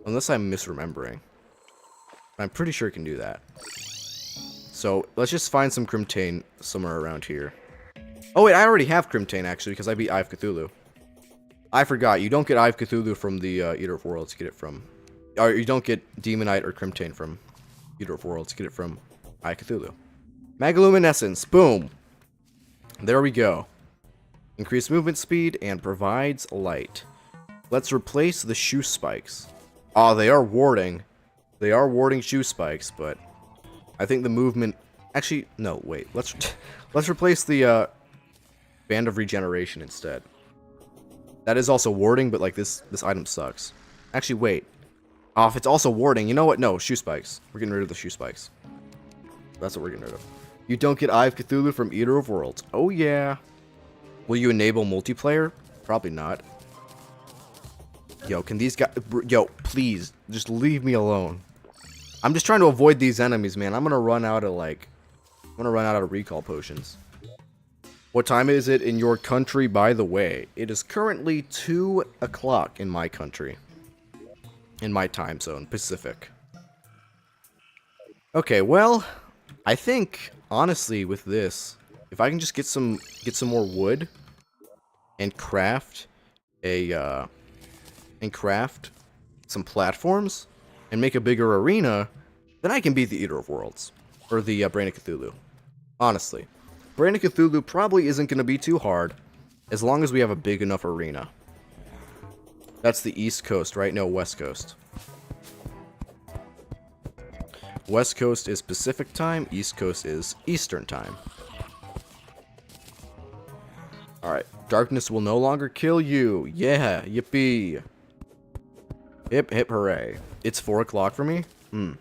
Unless I'm misremembering. I'm pretty sure it can do that. So, let's just find some Crimtane somewhere around here. Oh wait, I already have Crimtane actually, because I beat Eye of Cthulhu. I forgot, you don't get Eye of Cthulhu from the Eater of Worlds, you get it from... Or you don't get Demonite or Crimtane from Eater of Worlds, you get it from Eye of Cthulhu. Magaluminescence, boom! There we go. Increased movement speed and provides light. Let's replace the shoe spikes. Oh, they are warding. They are warding shoe spikes, but I think the movement... Actually, no, wait. Let's replace the Band of Regeneration instead. That is also warding, but like this item sucks. Actually, wait. Oh, if it's also warding, you know what? No, shoe spikes. We're getting rid of the shoe spikes. That's what we're getting rid of. You don't get Eye of Cthulhu from Eater of Worlds. Oh, yeah. Will you enable multiplayer? Probably not. Yo, can these guys... Yo, please, just leave me alone. I'm just trying to avoid these enemies, man. I'm gonna run out of, like... I'm gonna run out of recall potions. What time is it in your country, by the way? It is currently 2 o'clock in my country. In my time zone, Pacific. Okay, well... I think, honestly, with this... If I can just get some more wood... And craft a, and craft some platforms and make a bigger arena, then I can beat the Eater of Worlds. Or the Brain of Cthulhu. Honestly. Brain of Cthulhu probably isn't going to be too hard, as long as we have a big enough arena. That's the East Coast, right? No, West Coast. West Coast is Pacific time, East Coast is Eastern time. Alright, darkness will no longer kill you. Yeah, yippee. Hip, hip, hooray. It's 4 o'clock for me? Yeah,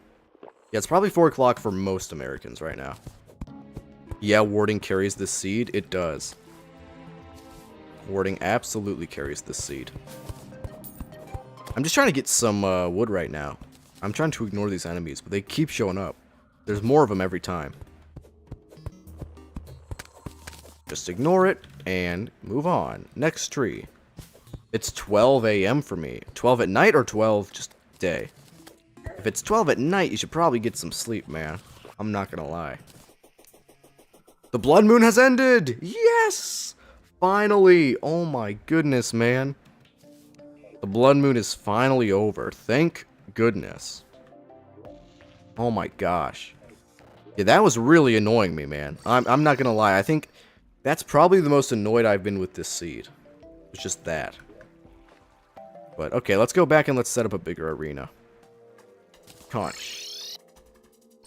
it's probably 4 o'clock for most Americans right now. Yeah, warding carries this seed. It does. Warding absolutely carries this seed. I'm just trying to get some wood right now. I'm trying to ignore these enemies, but they keep showing up. There's more of them every time. Just ignore it and move on. Next tree. It's 12 a.m. for me. 12 at night or 12 just day? If it's 12 at night, you should probably get some sleep, man. I'm not gonna lie. The blood moon has ended! Yes! Finally! Oh my goodness, man. The blood moon is finally over. Thank goodness. Oh my gosh. Yeah, that was really annoying me, man. I'm not gonna lie. I think that's probably the most annoyed I've been with this seed. It's just that. But, okay, let's go back and let's set up a bigger arena. Conch.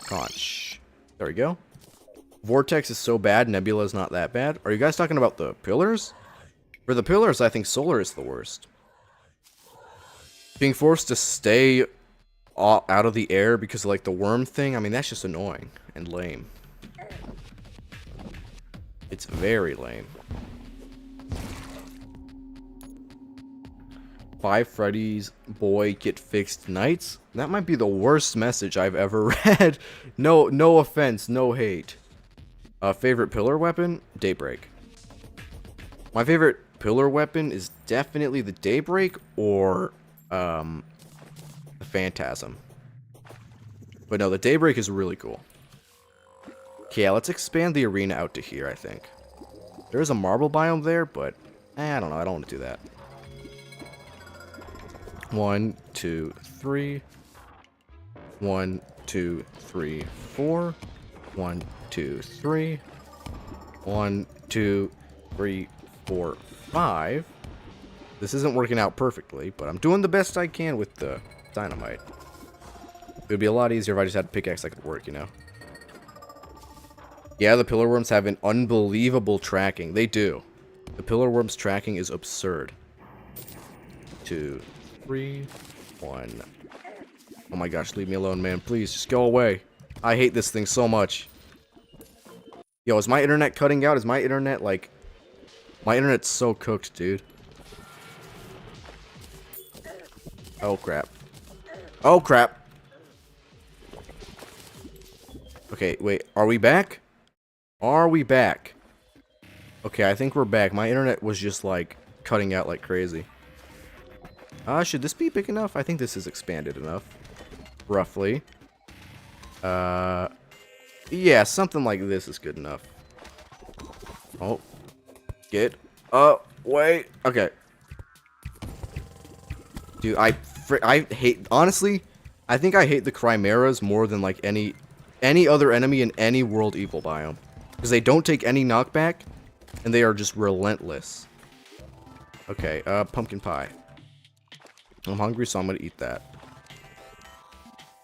Conch. There we go. Vortex is so bad, Nebula's not that bad. Are you guys talking about the pillars? For the pillars, I think solar is the worst. Being forced to stay out of the air because of, like, the worm thing, I mean, that's just annoying and lame. It's very lame. 5 Freddy's boy get fixed nights? That might be the worst message I've ever read. No offense, no hate. Favorite pillar weapon? Daybreak. My favorite pillar weapon is definitely the Daybreak or the Phantasm. But no, the Daybreak is really cool. Okay, yeah, let's expand the arena out to here, I think. There is a marble biome there, but I don't know. I don't want to do that. 1, 2, 3. 1, 2, 3, 4. 1, 2, 3. 1, 2, 3, 4, 5. This isn't working out perfectly, but I'm doing the best I can with the dynamite. It would be a lot easier if I just had a pickaxe that could work, you know? Yeah, the pillar worms have an unbelievable tracking. They do. The pillar worms tracking is absurd. 2, 3, 1. Oh my gosh, leave me alone, man. Please, just go away. I hate this thing so much. Yo, is my internet cutting out? Is my internet, like... My internet's so cooked, dude. Oh, crap. Oh, crap. Okay, wait. Are we back? Are we back? Okay, I think we're back. My internet was just, like, cutting out like crazy. Should this be big enough? I think this is expanded enough. Roughly. Yeah, something like this is good enough. Oh. Get. Oh, wait. Okay. Dude, I hate... Honestly, I think I hate the Chimeras more than, like, any other enemy in any World Evil biome. Because they don't take any knockback, and they are just relentless. Okay, pumpkin pie. I'm hungry, so I'm gonna eat that.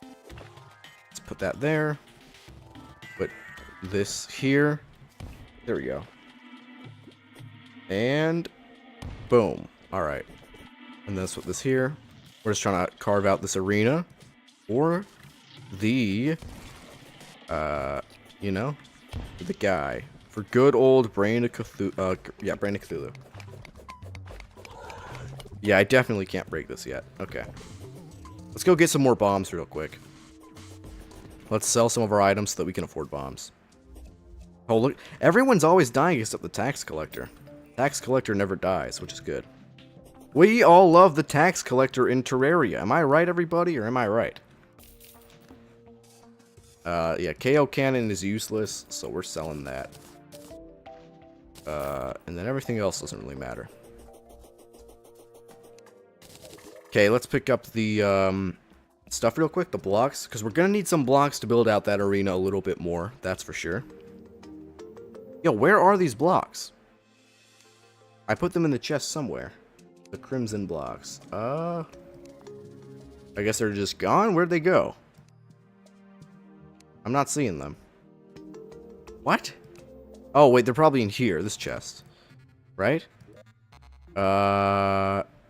Let's put that there. Put this here. There we go. And boom. Alright. And then let's put this here. We're just trying to carve out this arena. Or the you know, the guy. For good old Brain of Cthulhu. Yeah, Brain of Cthulhu. Yeah, I definitely can't break this yet. Okay. Let's go get some more bombs real quick. Let's sell some of our items so that we can afford bombs. Oh, look. Everyone's always dying except the tax collector. Tax collector never dies, which is good. We all love the tax collector in Terraria. Am I right, everybody, or am I right? Yeah, KO cannon is useless, so we're selling that. And then everything else doesn't really matter. Okay, let's pick up the, stuff real quick, the blocks, because we're gonna need some blocks to build out that arena a little bit more, that's for sure. Yo, where are these blocks? I put them in the chest somewhere. The crimson blocks. I guess they're just gone? Where'd they go? I'm not seeing them. What? Oh, wait, they're probably in here, this chest. Right?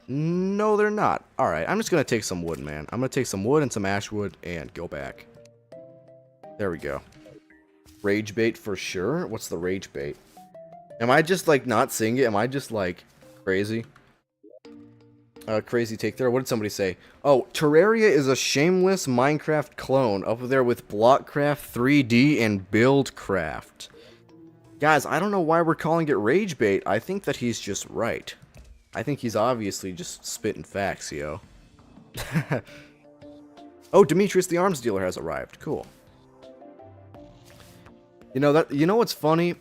No, they're not. Alright, I'm just gonna take some wood, man. I'm gonna take some wood and some ash wood and go back. There we go. Rage bait for sure? What's the rage bait? Am I just, like, not seeing it? Am I just, like, crazy? Crazy take there. What did somebody say? Oh, Terraria is a shameless Minecraft clone up there with Blockcraft 3D and Buildcraft. Guys, I don't know why we're calling it rage bait. I think that he's just right. I think he's obviously just spitting facts, yo. Oh, Demetrius the arms dealer has arrived. Cool. You know what's funny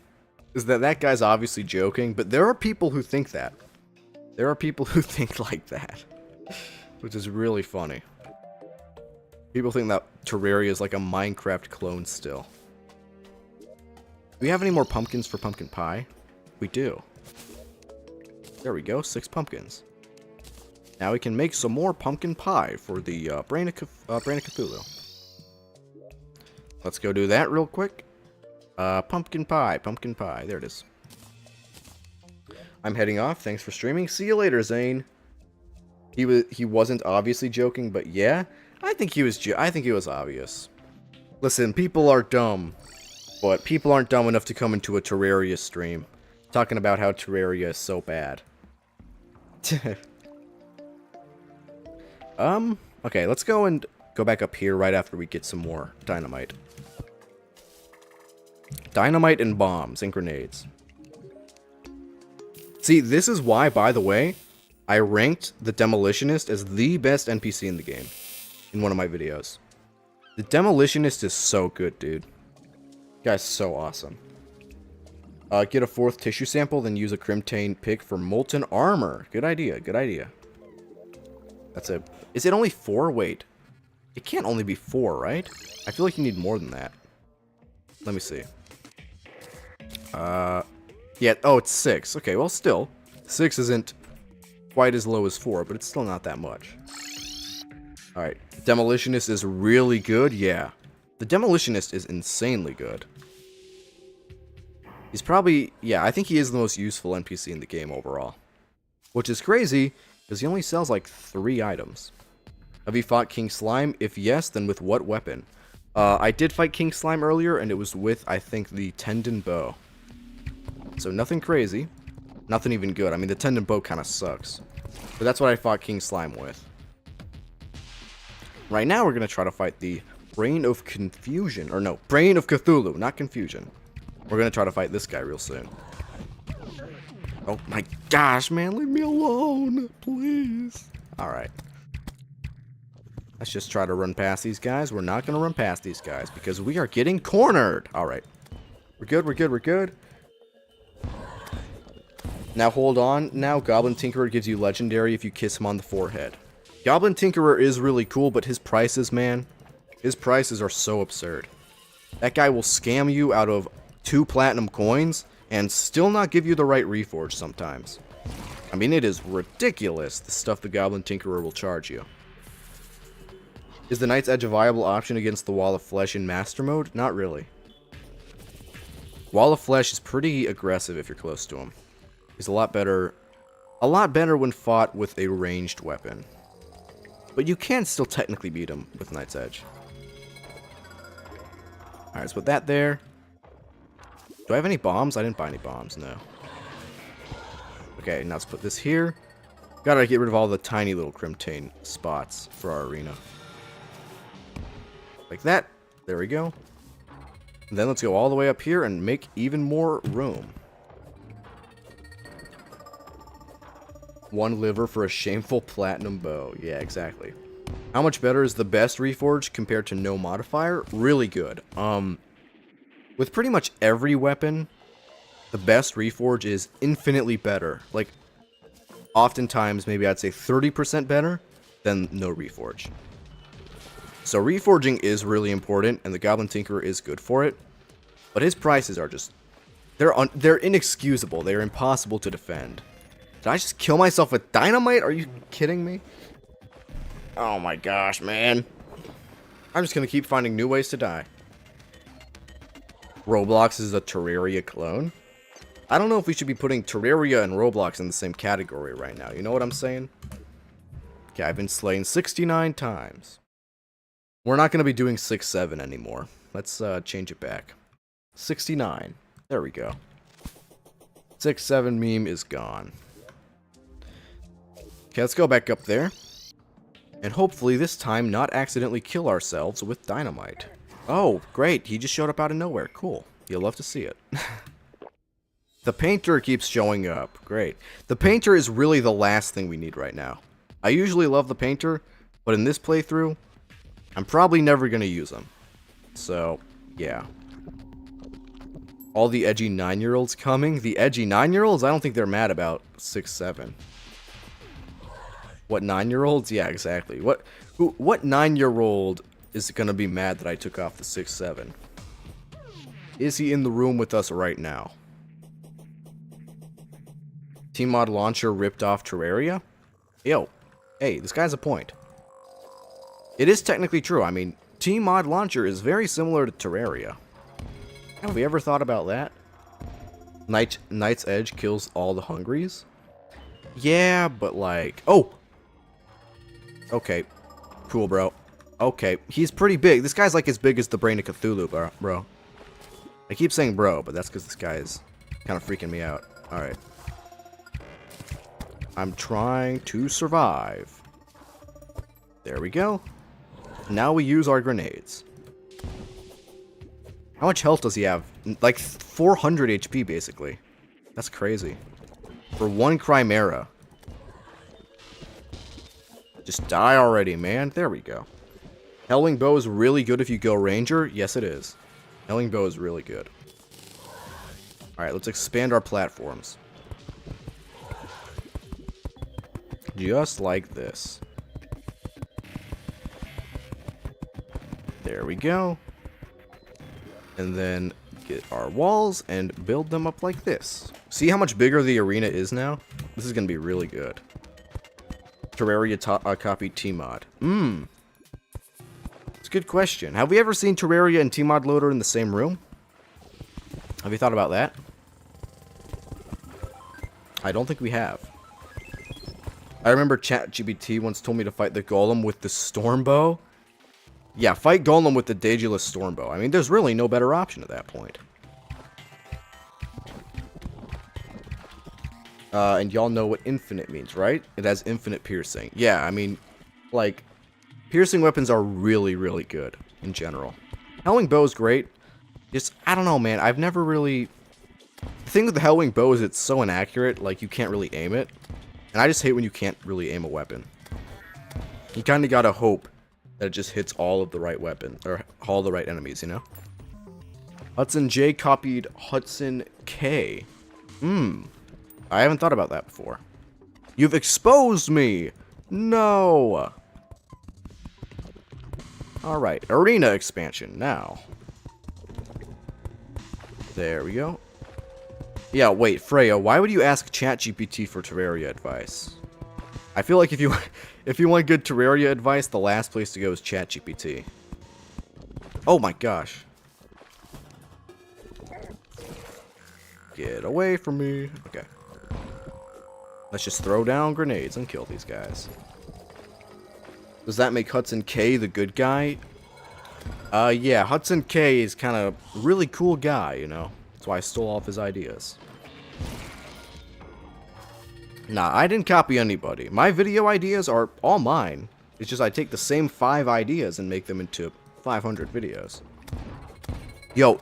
is that guy's obviously joking, but there are people who think that. There are people who think like that, which is really funny. People think that Terraria is like a Minecraft clone still. Do we have any more pumpkins for pumpkin pie? We do. There we go, 6 pumpkins. Now we can make some more pumpkin pie for the Brain of Cthulhu. Let's go do that real quick. Pumpkin pie, there it is. I'm heading off. Thanks for streaming. See you later, Zane. He wasn't obviously joking, but yeah, I think he was obvious. Listen, people are dumb, but people aren't dumb enough to come into a Terraria stream talking about how Terraria is so bad. Okay, let's go back up here right after we get some more dynamite. Dynamite and bombs and grenades. See, this is why, by the way, I ranked the Demolitionist as the best NPC in the game in one of my videos. The Demolitionist is so good, dude. Guy's so awesome. Get a 4th tissue sample, then use a Crimtane pick for molten armor. Good idea, good idea. That's a... Is it only 4? Wait. It can't only be 4, right? I feel like you need more than that. Let me see. Yeah, oh, it's 6. Okay, well, still. 6 isn't quite as low as 4, but it's still not that much. Alright, Demolitionist is really good, yeah. The Demolitionist is insanely good. He's probably, yeah, I think he is the most useful NPC in the game overall. Which is crazy, because he only sells like 3 items. Have you fought King Slime? If yes, then with what weapon? I did fight King Slime earlier, and it was with, I think, the Tendon Bow. So nothing crazy. Nothing even good. I mean, the Tendon Bow kind of sucks. But that's what I fought King Slime with. Right now, we're going to try to fight the Brain of Confusion. Or no, Brain of Cthulhu, not Confusion. We're going to try to fight this guy real soon. Oh my gosh, man, leave me alone, please. Alright. Let's just try to run past these guys. We're not going to run past these guys because we are getting cornered. Alright. We're good, we're good, we're good. Now hold on. Now Goblin Tinkerer gives you Legendary if you kiss him on the forehead. Goblin Tinkerer is really cool, but his prices, man, his prices are so absurd. That guy will scam you out of 2 platinum coins and still not give you the right reforge sometimes. I mean, it is ridiculous, the stuff the Goblin Tinkerer will charge you. Is the Knight's Edge a viable option against the Wall of Flesh in Master Mode? Not really. Wall of Flesh is pretty aggressive if you're close to him. He's a lot better when fought with a ranged weapon. But you can still technically beat him with Knight's Edge. Alright, let's put that there. Do I have any bombs? I didn't buy any bombs, no. Okay, now let's put this here. Gotta get rid of all the tiny little Crimtane spots for our arena. Like that. There we go. And then let's go all the way up here and make even more room. 1 liver for a shameful platinum bow. Yeah, exactly. How much better is the best reforge compared to no modifier? Really good. With pretty much every weapon, the best reforge is infinitely better. Like, oftentimes, maybe I'd say 30% better than no reforge. So reforging is really important, and the Goblin Tinkerer is good for it. But his prices are just... They're inexcusable. They're impossible to defend. Did I just kill myself with dynamite? Are you kidding me? Oh my gosh, man. I'm just gonna keep finding new ways to die. Roblox is a Terraria clone? I don't know if we should be putting Terraria and Roblox in the same category right now. You know what I'm saying? Okay, I've been slain 69 times. We're not gonna be doing 6-7 anymore. Let's change it back. 69. There we go. 6-7 meme is gone. Okay, let's go back up there. And hopefully this time not accidentally kill ourselves with dynamite. Oh, great. He just showed up out of nowhere. Cool. You'll love to see it. The painter keeps showing up. Great. The painter is really the last thing we need right now. I usually love the painter, but in this playthrough, I'm probably never going to use him. So, yeah. All the edgy 9-year-olds coming. The edgy 9-year-olds? I don't think they're mad about 6-7. What, 9-year-olds? Yeah, exactly. What 9-year-old is going to be mad that I took off the 6-7? Is he in the room with us right now? Team Mod Launcher ripped off Terraria? Yo, hey, this guy's a point. It is technically true. I mean, Team Mod Launcher is very similar to Terraria. Have we ever thought about that? Knight's Edge kills all the Hungries? Yeah, but like... Oh! Okay. Cool, bro. Okay. He's pretty big. This guy's like as big as the Brain of Cthulhu, bro. I keep saying bro, but that's because this guy is kind of freaking me out. Alright. I'm trying to survive. There we go. Now we use our grenades. How much health does he have? Like 400 HP, basically. That's crazy. For one Chimera. Just die already, man. There we go. Hellwing Bow is really good if you go Ranger. Yes, it is. Hellwing Bow is really good. Alright, let's expand our platforms. Just like this. There we go. And then get our walls and build them up like this. See how much bigger the arena is now? This is going to be really good. Terraria copy Tmod. It's a good question. Have we ever seen Terraria and Tmod Loader in the same room? Have you thought about that? I don't think we have. I remember ChatGPT once told me to fight the Golem with the Stormbow. Yeah, fight Golem with the Daedalus Stormbow. I mean, there's really no better option at that point. And y'all know what infinite means, right? It has infinite piercing. Yeah, I mean, like, piercing weapons are really, really good in general. Hellwing Bow is great. Just, I don't know, man. I've never really... The thing with the Hellwing Bow is it's so inaccurate, like, you can't really aim it. And I just hate when you can't really aim a weapon. You kind of gotta hope that it just hits all of the right weapon, or all the right enemies, you know? Hudson J copied Hudson K. I haven't thought about that before. You've exposed me! No! Alright, arena expansion now. There we go. Yeah, wait, Freya, why would you ask ChatGPT for Terraria advice? I feel like if you want good Terraria advice, the last place to go is ChatGPT. Oh my gosh. Get away from me. Okay. Let's just throw down grenades and kill these guys. Does that make Hudson K the good guy? Yeah, Hudson K is kind of really cool guy, you know? That's why I stole all of his ideas. Nah, I didn't copy anybody. My video ideas are all mine. It's just I take the same 5 ideas and make them into 500 videos. Yo,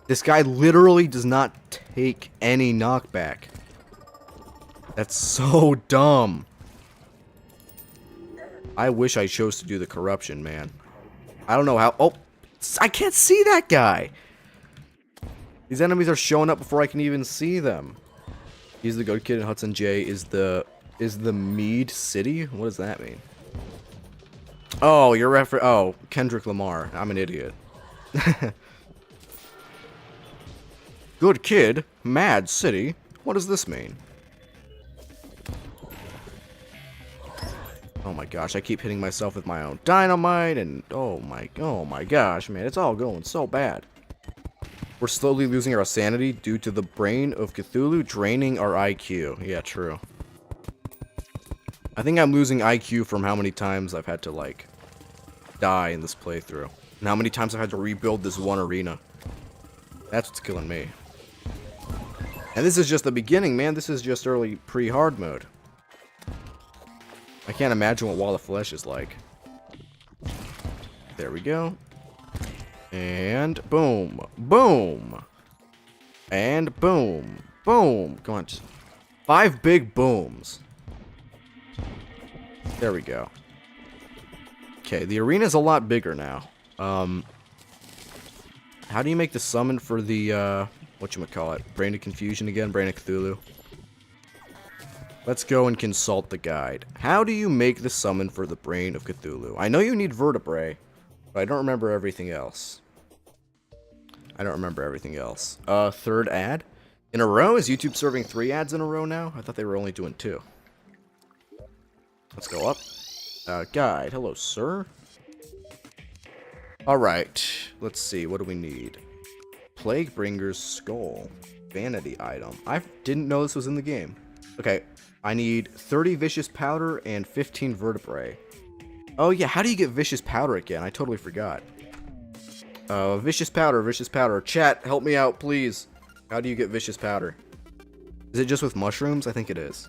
this guy literally does not take any knockback. That's so dumb. I wish I chose to do the corruption, man. I don't know how... Oh, I can't see that guy. These enemies are showing up before I can even see them. He's the good kid, and Hudson J is the Mead City? What does that mean? Oh, you're oh, Kendrick Lamar. I'm an idiot. Good kid, Mad City. What does this mean? Oh my gosh, I keep hitting myself with my own dynamite, and oh my gosh, man, it's all going so bad. We're slowly losing our sanity due to the brain of Cthulhu draining our IQ. Yeah, true. I think I'm losing IQ from how many times I've had to, like, die in this playthrough. And how many times I've had to rebuild this one arena. That's what's killing me. And this is just the beginning, man. This is just early pre-hard mode. I can't imagine what Wall of Flesh is like. There we go. And boom. Boom. And boom. Boom. Come on. 5 big booms. There we go. Okay, the arena's a lot bigger now. How do you make the summon for the, whatchamacallit? Brain of Confusion again? Brain of Cthulhu. Let's go and consult the guide. How do you make the summon for the Brain of Cthulhu? I know you need vertebrae, but I don't remember everything else. Third ad? In a row? Is YouTube serving 3 ads in a row now? I thought they were only doing 2. Let's go up. Guide. Hello, sir. Alright. Let's see. What do we need? Plaguebringer's Skull. Vanity item. I didn't know this was in the game. Okay. I need 30 Vicious Powder and 15 Vertebrae. Oh, yeah. How do you get Vicious Powder again? I totally forgot. Vicious Powder. Chat, help me out, please. How do you get Vicious Powder? Is it just with mushrooms? I think it is.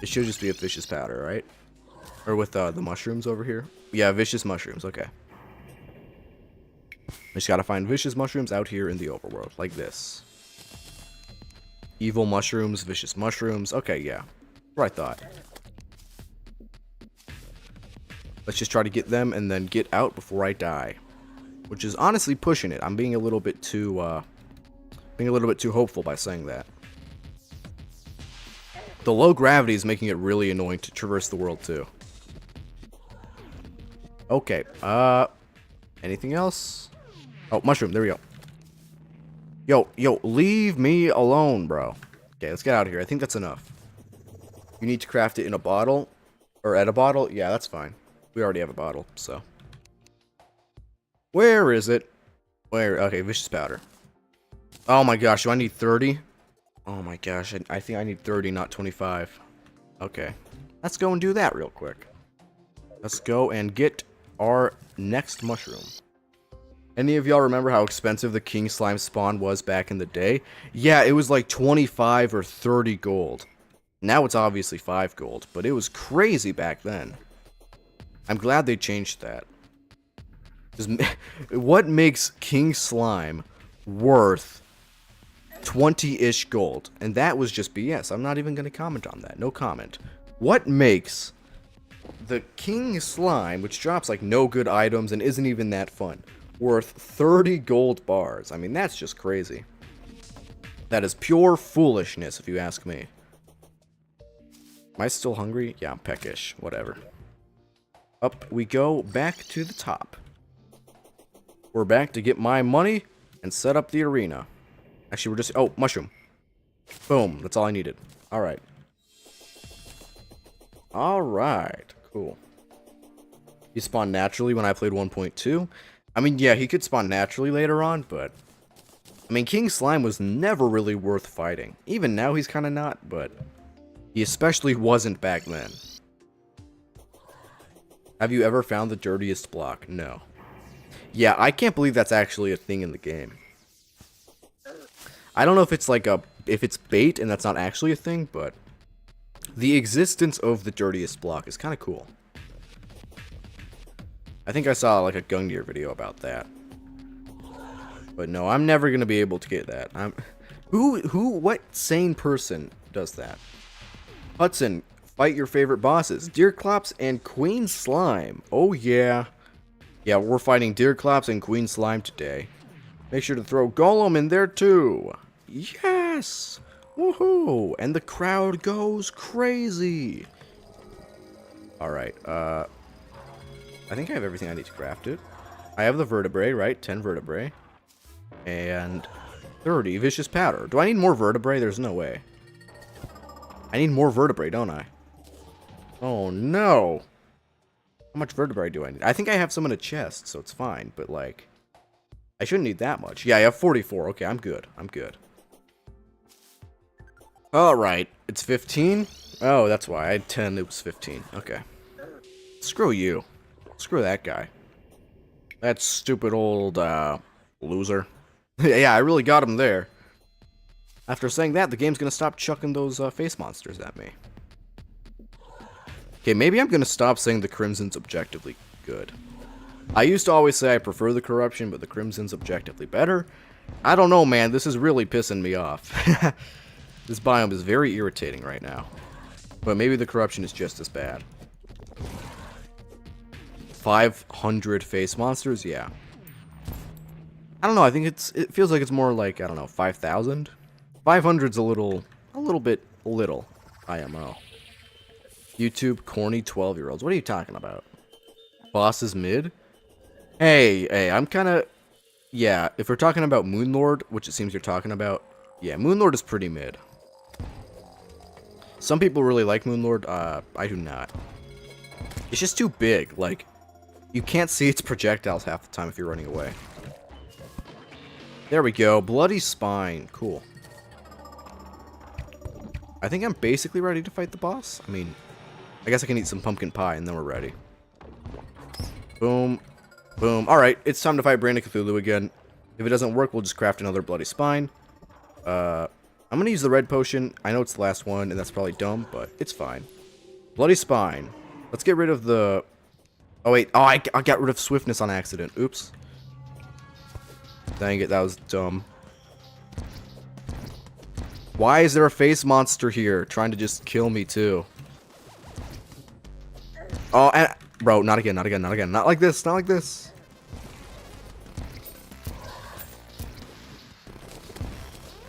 It should just be a Vicious Powder, right? Or with the mushrooms over here. Yeah, Vicious Mushrooms. Okay. I just gotta find Vicious Mushrooms out here in the overworld. Like this. Evil Mushrooms, Vicious Mushrooms. Okay, yeah. What I thought. Let's just try to get them and then get out before I die. Which is honestly pushing it. I'm being a little bit too hopeful by saying that. The low gravity is making it really annoying to traverse the world too. Okay, anything else? Oh, mushroom, there we go. Yo, leave me alone, bro. Okay, let's get out of here. I think that's enough. You need to craft it in a bottle. Or at a bottle? Yeah, that's fine. We already have a bottle, so. Where is it? Where? Okay, vicious powder. Oh my gosh, do I need 30? Oh my gosh, I think I need 30, not 25. Okay. Let's go and do that real quick. Let's go and get our next mushroom. Any of y'all remember how expensive the king slime spawn was back in the day? Yeah, it was like 25 or 30 gold. Now it's obviously 5 gold, but it was crazy back then. I'm glad they changed that. What makes king slime worth 20-ish gold? And that was just BS. I'm not even going to comment on that. No comment. What makes the king slime, which drops like no good items and isn't even that fun, worth 30 gold bars? I mean, that's just crazy. That is pure foolishness, if you ask me. Am I still hungry? Yeah, I'm peckish. Whatever. Up we go back to the top. We're back to get my money and set up the arena. Actually, we're just... Oh, mushroom. Boom. That's all I needed. Alright. Alright. Cool. He spawned naturally when I played 1.2. I mean, yeah, he could spawn naturally later on, but... I mean, King Slime was never really worth fighting. Even now, he's kind of not, but... He especially wasn't back then. Have you ever found the dirtiest block? No. Yeah, I can't believe that's actually a thing in the game. I don't know if it's like if it's bait and that's not actually a thing, but the existence of the dirtiest block is kind of cool. I think I saw like a Gungnir video about that. But no, I'm never gonna be able to get that. What sane person does that? Hudson, fight your favorite bosses, Deerclops and Queen Slime. Oh yeah. Yeah, we're fighting Deerclops and Queen Slime today. Make sure to throw Golem in there too. Yes! Woohoo! And the crowd goes crazy. Alright, I think I have everything I need to craft it. I have the vertebrae, right? 10 vertebrae. And 30 vicious powder. Do I need more vertebrae? There's no way. I need more vertebrae, don't I? Oh no! How much vertebrae do I need? I think I have some in a chest, so it's fine, but like... I shouldn't need that much. Yeah, I have 44. Okay, I'm good. I'm good. Alright, it's 15? Oh, that's why. I had 10, it was 15. Okay. Screw you. Screw that guy. That stupid old, loser. Yeah, I really got him there. After saying that, the game's gonna stop chucking those, face monsters at me. Okay, maybe I'm gonna stop saying the Crimson's objectively good. I used to always say I prefer the Corruption, but the Crimson's objectively better. I don't know, man. This is really pissing me off. This biome is very irritating right now. But maybe the Corruption is just as bad. 500 face monsters? Yeah. I don't know. I think it feels like it's more like, I don't know, 5,000? 500's a little bit little. IMO. YouTube corny 12-year-olds. What are you talking about? Boss is mid? Hey, I'm kind of... Yeah, if we're talking about Moonlord, which it seems you're talking about, yeah, Moonlord is pretty mid. Some people really like Moonlord, I do not. It's just too big, like, you can't see its projectiles half the time if you're running away. There we go, Bloody Spine, cool. I think I'm basically ready to fight the boss. I mean, I guess I can eat some pumpkin pie and then we're ready. Boom. Boom. Alright, it's time to fight Brain of Cthulhu again. If it doesn't work, we'll just craft another Bloody Spine. I'm gonna use the red potion. I know it's the last one, and that's probably dumb, but it's fine. Bloody Spine. Let's get rid of the... Oh, wait. Oh, I got rid of Swiftness on accident. Oops. Dang it, that was dumb. Why is there a face monster here trying to just kill me, too? Oh, and Bro, not again, not again, not again. Not like this, not like this.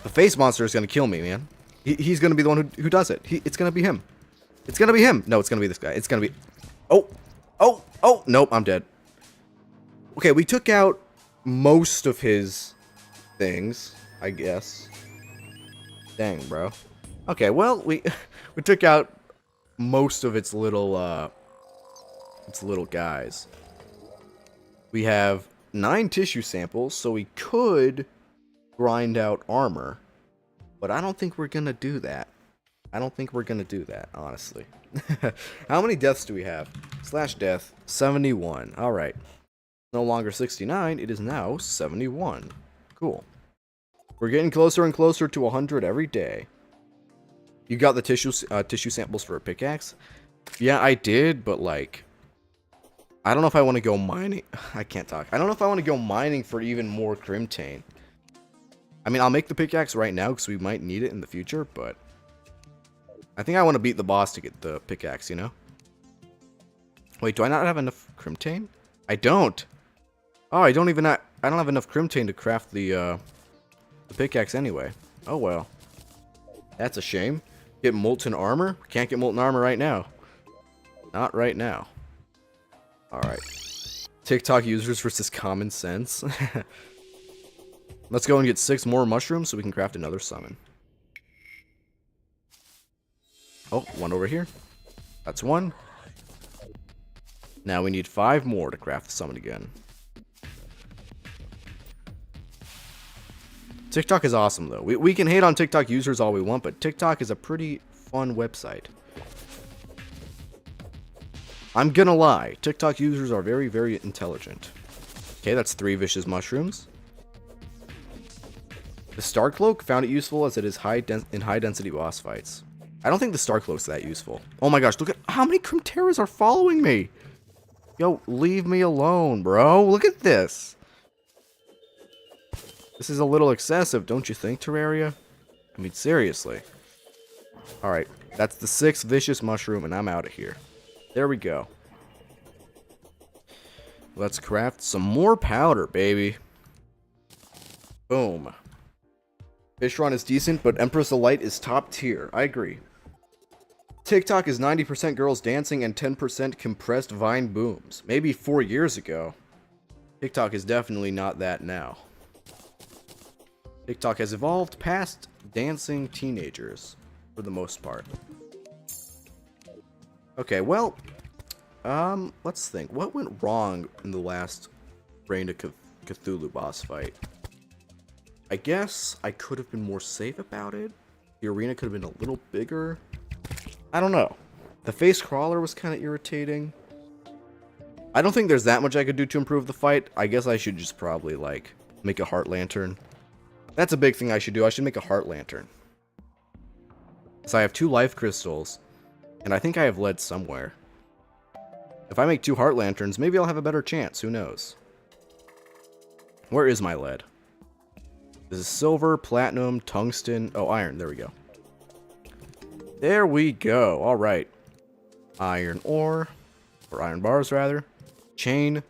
The face monster is gonna kill me, man. He's gonna be the one who does it. It's gonna be him. It's gonna be him. No, it's gonna be this guy. It's gonna be... Oh! Oh! Oh! Nope, I'm dead. Okay, we took out most of his things, I guess. Dang, bro. Okay, well, we took out most of its little guys. We have 9 tissue samples, so we could grind out armor. But I don't think we're gonna do that. I don't think we're gonna do that, honestly. How many deaths do we have? Slash death, 71. Alright. No longer 69, it is now 71. Cool. We're getting closer and closer to 100 every day. You got the tissue samples for a pickaxe? Yeah, I did, but like... I don't know if I want to go mining... I can't talk. I don't know if I want to go mining for even more crimtane. I mean, I'll make the pickaxe right now because we might need it in the future, but... I think I want to beat the boss to get the pickaxe, you know? Wait, do I not have enough crimtane? I don't! Oh, I don't have enough crimtane to craft the pickaxe anyway. Oh well. That's a shame. Get molten armor? Can't get molten armor right now. Not right now. Alright. TikTok users versus common sense. Let's go and get 6 more mushrooms so we can craft another summon. Oh, one over here. That's 1. Now we need 5 more to craft the summon again. TikTok is awesome, though. We can hate on TikTok users all we want, but TikTok is a pretty fun website. I'm gonna lie. TikTok users are very, very intelligent. Okay, that's 3 vicious mushrooms. The Star Cloak, found it useful as it is in high-density boss fights. I don't think the Star Cloak's that useful. Oh my gosh, look at how many Crimteras are following me! Yo, leave me alone, bro. Look at this. This is a little excessive, don't you think, Terraria? I mean, seriously. Alright, that's the 6th vicious mushroom, and I'm out of here. There we go. Let's craft some more powder, baby. Boom. Fishron is decent, but Empress of Light is top tier. I agree. TikTok is 90% girls dancing and 10% compressed Vine booms. Maybe 4 years ago. TikTok is definitely not that now. TikTok has evolved past dancing teenagers, for the most part. Okay, well, let's think. What went wrong in the last Reign of Cthulhu boss fight? I guess I could have been more safe about it. The arena could have been a little bigger. I don't know. The face crawler was kind of irritating. I don't think there's that much I could do to improve the fight. I guess I should just probably, like, make a heart lantern. That's a big thing I should do. I should make a heart lantern. So I have 2 life crystals, and I think I have lead somewhere. If I make 2 heart lanterns, maybe I'll have a better chance. Who knows? Where is my lead? This is silver, platinum, tungsten. Oh, iron. There we go. There we go. All right. Iron ore, or iron bars rather. Chain.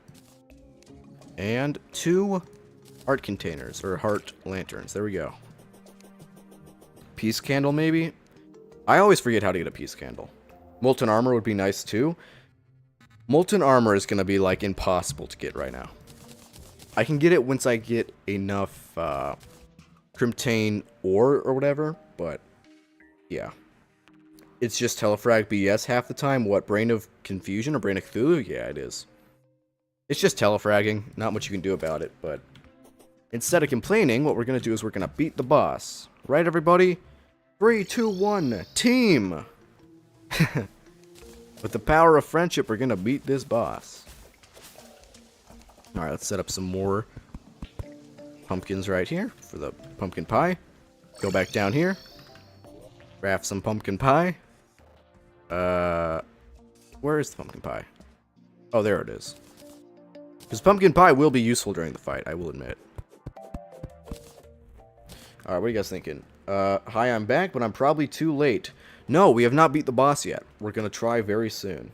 And 2 heart containers, or heart lanterns. There we go. Peace candle, maybe? I always forget how to get a peace candle. Molten armor would be nice, too. Molten armor is going to be, like, impossible to get right now. I can get it once I get enough, crimtane ore or whatever, but, yeah. It's just telefrag BS half the time. What, Brain of Confusion or Brain of Cthulhu? Yeah, it is. It's just telefragging. Not much you can do about it, but... Instead of complaining, what we're going to do is we're going to beat the boss. Right, everybody? 3, 2, 1, team! With the power of friendship, we're going to beat this boss. Alright, let's set up some more pumpkins right here for the pumpkin pie. Go back down here. Craft some pumpkin pie. Where is the pumpkin pie? Oh, there it is. Because pumpkin pie will be useful during the fight, I will admit. Alright, what are you guys thinking? Hi, I'm back, but I'm probably too late. No, we have not beat the boss yet. We're gonna try very soon.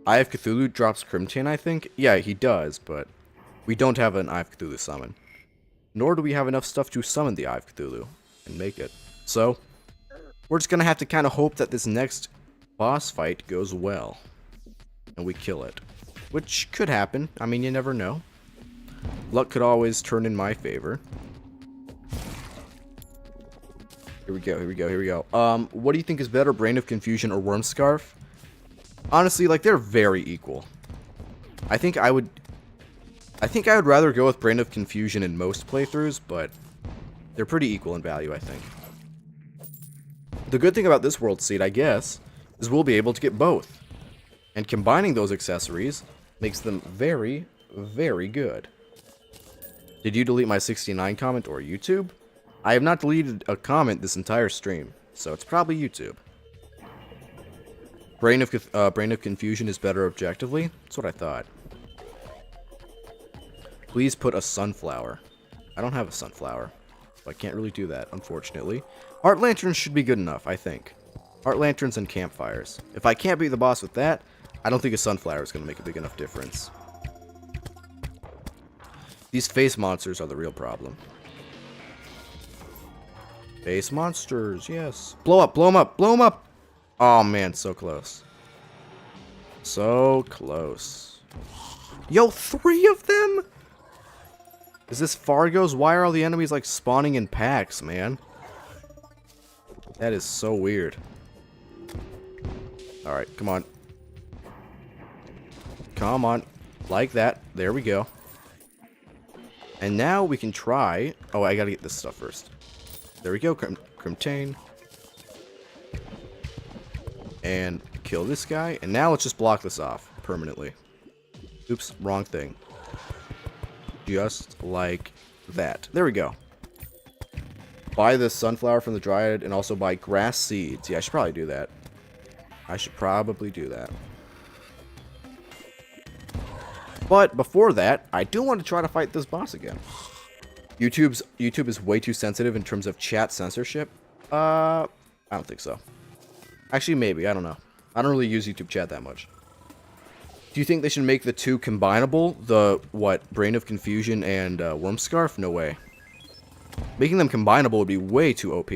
Eye of Cthulhu drops Crimtin, I think? Yeah, he does, but we don't have an Eye of Cthulhu summon. Nor do we have enough stuff to summon the Eye of Cthulhu and make it. So, we're just gonna have to kind of hope that this next boss fight goes well. And we kill it. Which could happen. I mean, you never know. Luck could always turn in my favor. Here we go, here we go, here we go. What do you think is better, Brain of Confusion or Worm Scarf? Honestly, like, they're very equal. I think I would rather go with Brain of Confusion in most playthroughs, but they're pretty equal in value, I think. The good thing about this World Seed, I guess, is we'll be able to get both. And combining those accessories makes them very, very good. Did you delete my 69 comment or YouTube? I have not deleted a comment this entire stream, so it's probably YouTube. Brain of Confusion is better objectively? That's what I thought. Please put a sunflower. I don't have a sunflower, so I can't really do that, unfortunately. Heart lanterns should be good enough, I think. Heart lanterns and campfires. If I can't beat the boss with that, I don't think a sunflower is going to make a big enough difference. These face monsters are the real problem. Face monsters, yes. Blow up, blow them up, blow them up! Oh man, so close. So close. Yo, 3 of them?! Is this Fargo's? Why are all the enemies like spawning in packs, man? That is so weird. Alright, come on. Come on. Like that. There we go. And now we can try... Oh, I gotta get this stuff first. There we go. Crimtain. And kill this guy. And now let's just block this off permanently. Oops, wrong thing. Just like that. There we go. Buy the sunflower from the Dryad and also buy grass seeds. Yeah, I should probably do that. I should probably do that. But before that, I do want to try to fight this boss again. YouTube is way too sensitive in terms of chat censorship. I don't think so. Actually, maybe. I don't know. I don't really use YouTube chat that much. Do you think they should make the two combinable? The, what, Brain of Confusion and Worm Scarf? No way. Making them combinable would be way too OP.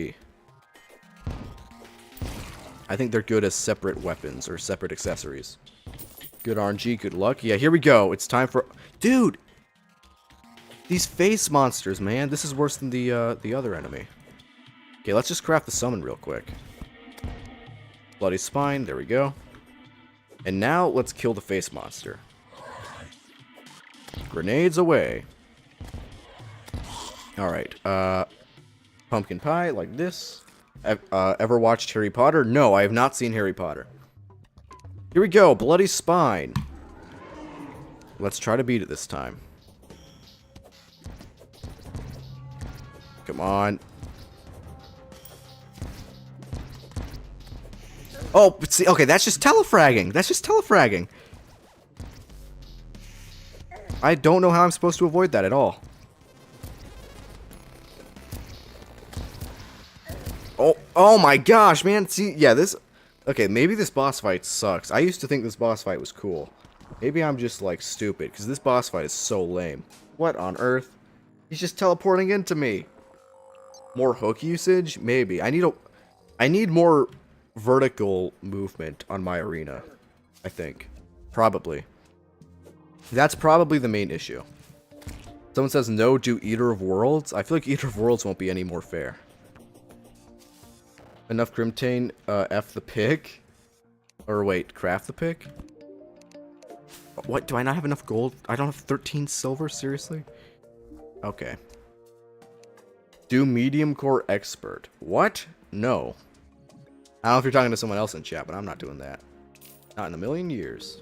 I think they're good as separate weapons or separate accessories. Good RNG, good luck. Yeah, here we go. It's time for... Dude! These face monsters, man. This is worse than the other enemy. Okay, let's just craft the summon real quick. Bloody Spine. There we go. And now, let's kill the face monster. Grenades away. Alright, pumpkin pie, like this. Ever watched Harry Potter? No, I have not seen Harry Potter. Here we go, Bloody Spine. Let's try to beat it this time. Come on. Oh, see, okay, that's just telefragging. That's just telefragging. I don't know how I'm supposed to avoid that at all. Oh my gosh, man. See, yeah, this... Okay, maybe this boss fight sucks. I used to think this boss fight was cool. Maybe I'm just, like, stupid, because this boss fight is so lame. What on earth? He's just teleporting into me. More hook usage? Maybe. I need more vertical movement on my arena, I think. Probably. That's probably the main issue. Someone says, no, do Eater of Worlds. I feel like Eater of Worlds won't be any more fair. Enough Crimtain, F the pig? Or wait, craft the pig? What, do I not have enough gold? I don't have 13 silver, seriously? Okay. Do medium core expert. What? No. I don't know if you're talking to someone else in chat, but I'm not doing that. Not in a million years.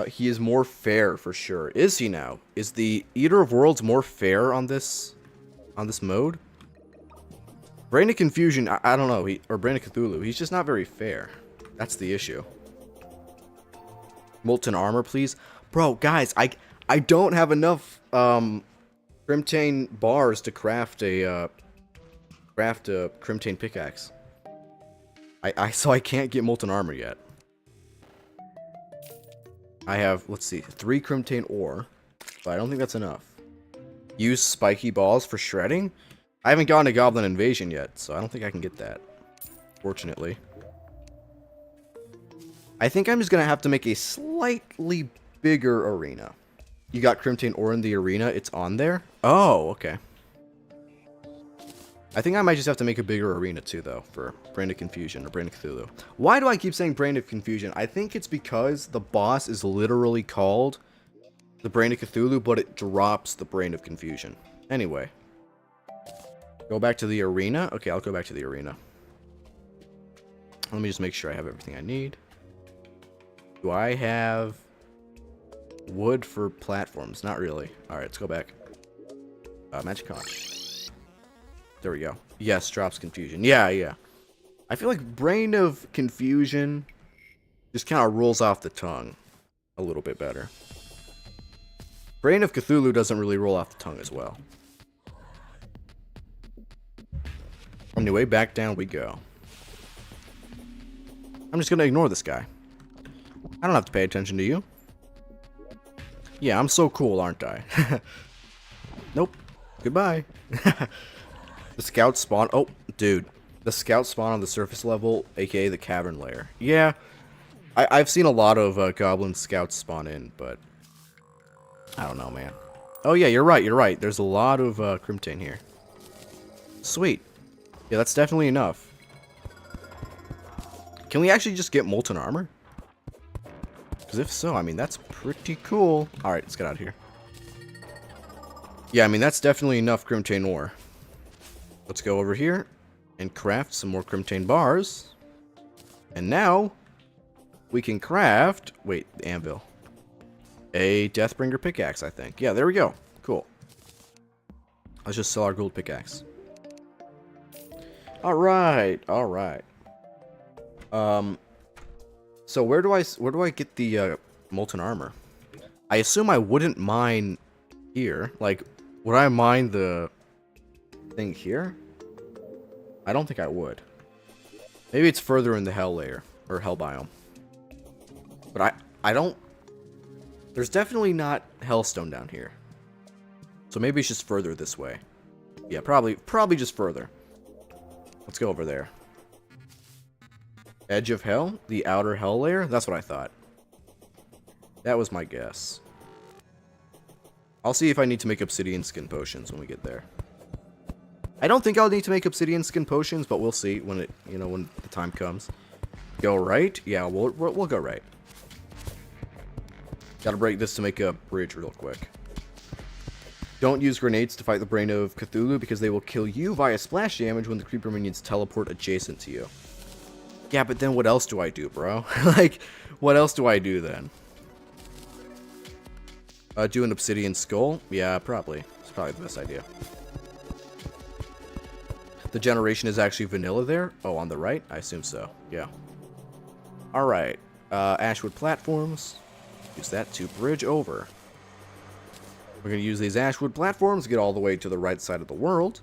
He is more fair for sure. Is he now? Is the Eater of Worlds more fair on this mode? Brain of Confusion, I don't know, or Brain of Cthulhu, he's just not very fair. That's the issue. Molten armor, please. Bro, guys, I don't have enough Crimtain bars to craft a Crimtain pickaxe. So I can't get molten armor yet. I have, let's see, 3 crimtane ore, but I don't think that's enough. Use spiky balls for shredding? I haven't gotten a goblin invasion yet, so I don't think I can get that. Fortunately. I think I'm just gonna have to make a slightly bigger arena. You got crimtane ore in the arena, it's on there? Oh, okay. I think I might just have to make a bigger arena too, though, for Brain of Confusion or Brain of Cthulhu. Why do I keep saying Brain of Confusion? I think it's because the boss is literally called the Brain of Cthulhu, but it drops the Brain of Confusion. Anyway. Go back to the arena? Okay, I'll go back to the arena. Let me just make sure I have everything I need. Do I have wood for platforms? Not really. Alright, let's go back. Magic conch. There we go. Yes, drops confusion. Yeah. I feel like Brain of Confusion just kind of rolls off the tongue a little bit better. Brain of Cthulhu doesn't really roll off the tongue as well. Anyway, back down we go. I'm just going to ignore this guy. I don't have to pay attention to you. Yeah, I'm so cool, aren't I? Nope. Goodbye. The scouts spawn. Oh, dude. The scouts spawn on the surface level, aka the cavern layer. Yeah. I've seen a lot of goblin scouts spawn in, but I don't know, man. Oh, yeah, you're right. There's a lot of crimtane here. Sweet. Yeah, that's definitely enough. Can we actually just get molten armor? Because if so, I mean, that's pretty cool. Alright, let's get out of here. Yeah, I mean, that's definitely enough crimtane ore. Let's go over here and craft some more crimtane bars. And now, we can craft... Wait, the anvil. A Deathbringer pickaxe, I think. Yeah, there we go. Cool. Let's just sell our gold pickaxe. Alright. So where do I get the molten armor? I assume I wouldn't mine here. Like, would I mine the thing here? I don't think I would. Maybe it's further in the hell layer or hell biome. But I don't. There's definitely not hellstone down here. So maybe it's just further this way. Yeah, probably just further. Let's go over there. Edge of hell? The outer hell layer? That's what I thought. That was my guess. I'll see if I need to make obsidian skin potions when we get there. I don't think I'll need to make obsidian skin potions, but we'll see when it, when the time comes. Go right? Yeah, we'll go right. Gotta break this to make a bridge real quick. Don't use grenades to fight the Brain of Cthulhu because they will kill you via splash damage when the creeper minions teleport adjacent to you. Yeah, but then what else do I do, bro? Like, what else do I do then? Do an obsidian skull? Yeah, probably. It's probably the best idea. The generation is actually vanilla there? Oh, on the right? I assume so. Yeah. Alright. Ashwood platforms. Use that to bridge over. We're going to use these Ashwood platforms to get all the way to the right side of the world.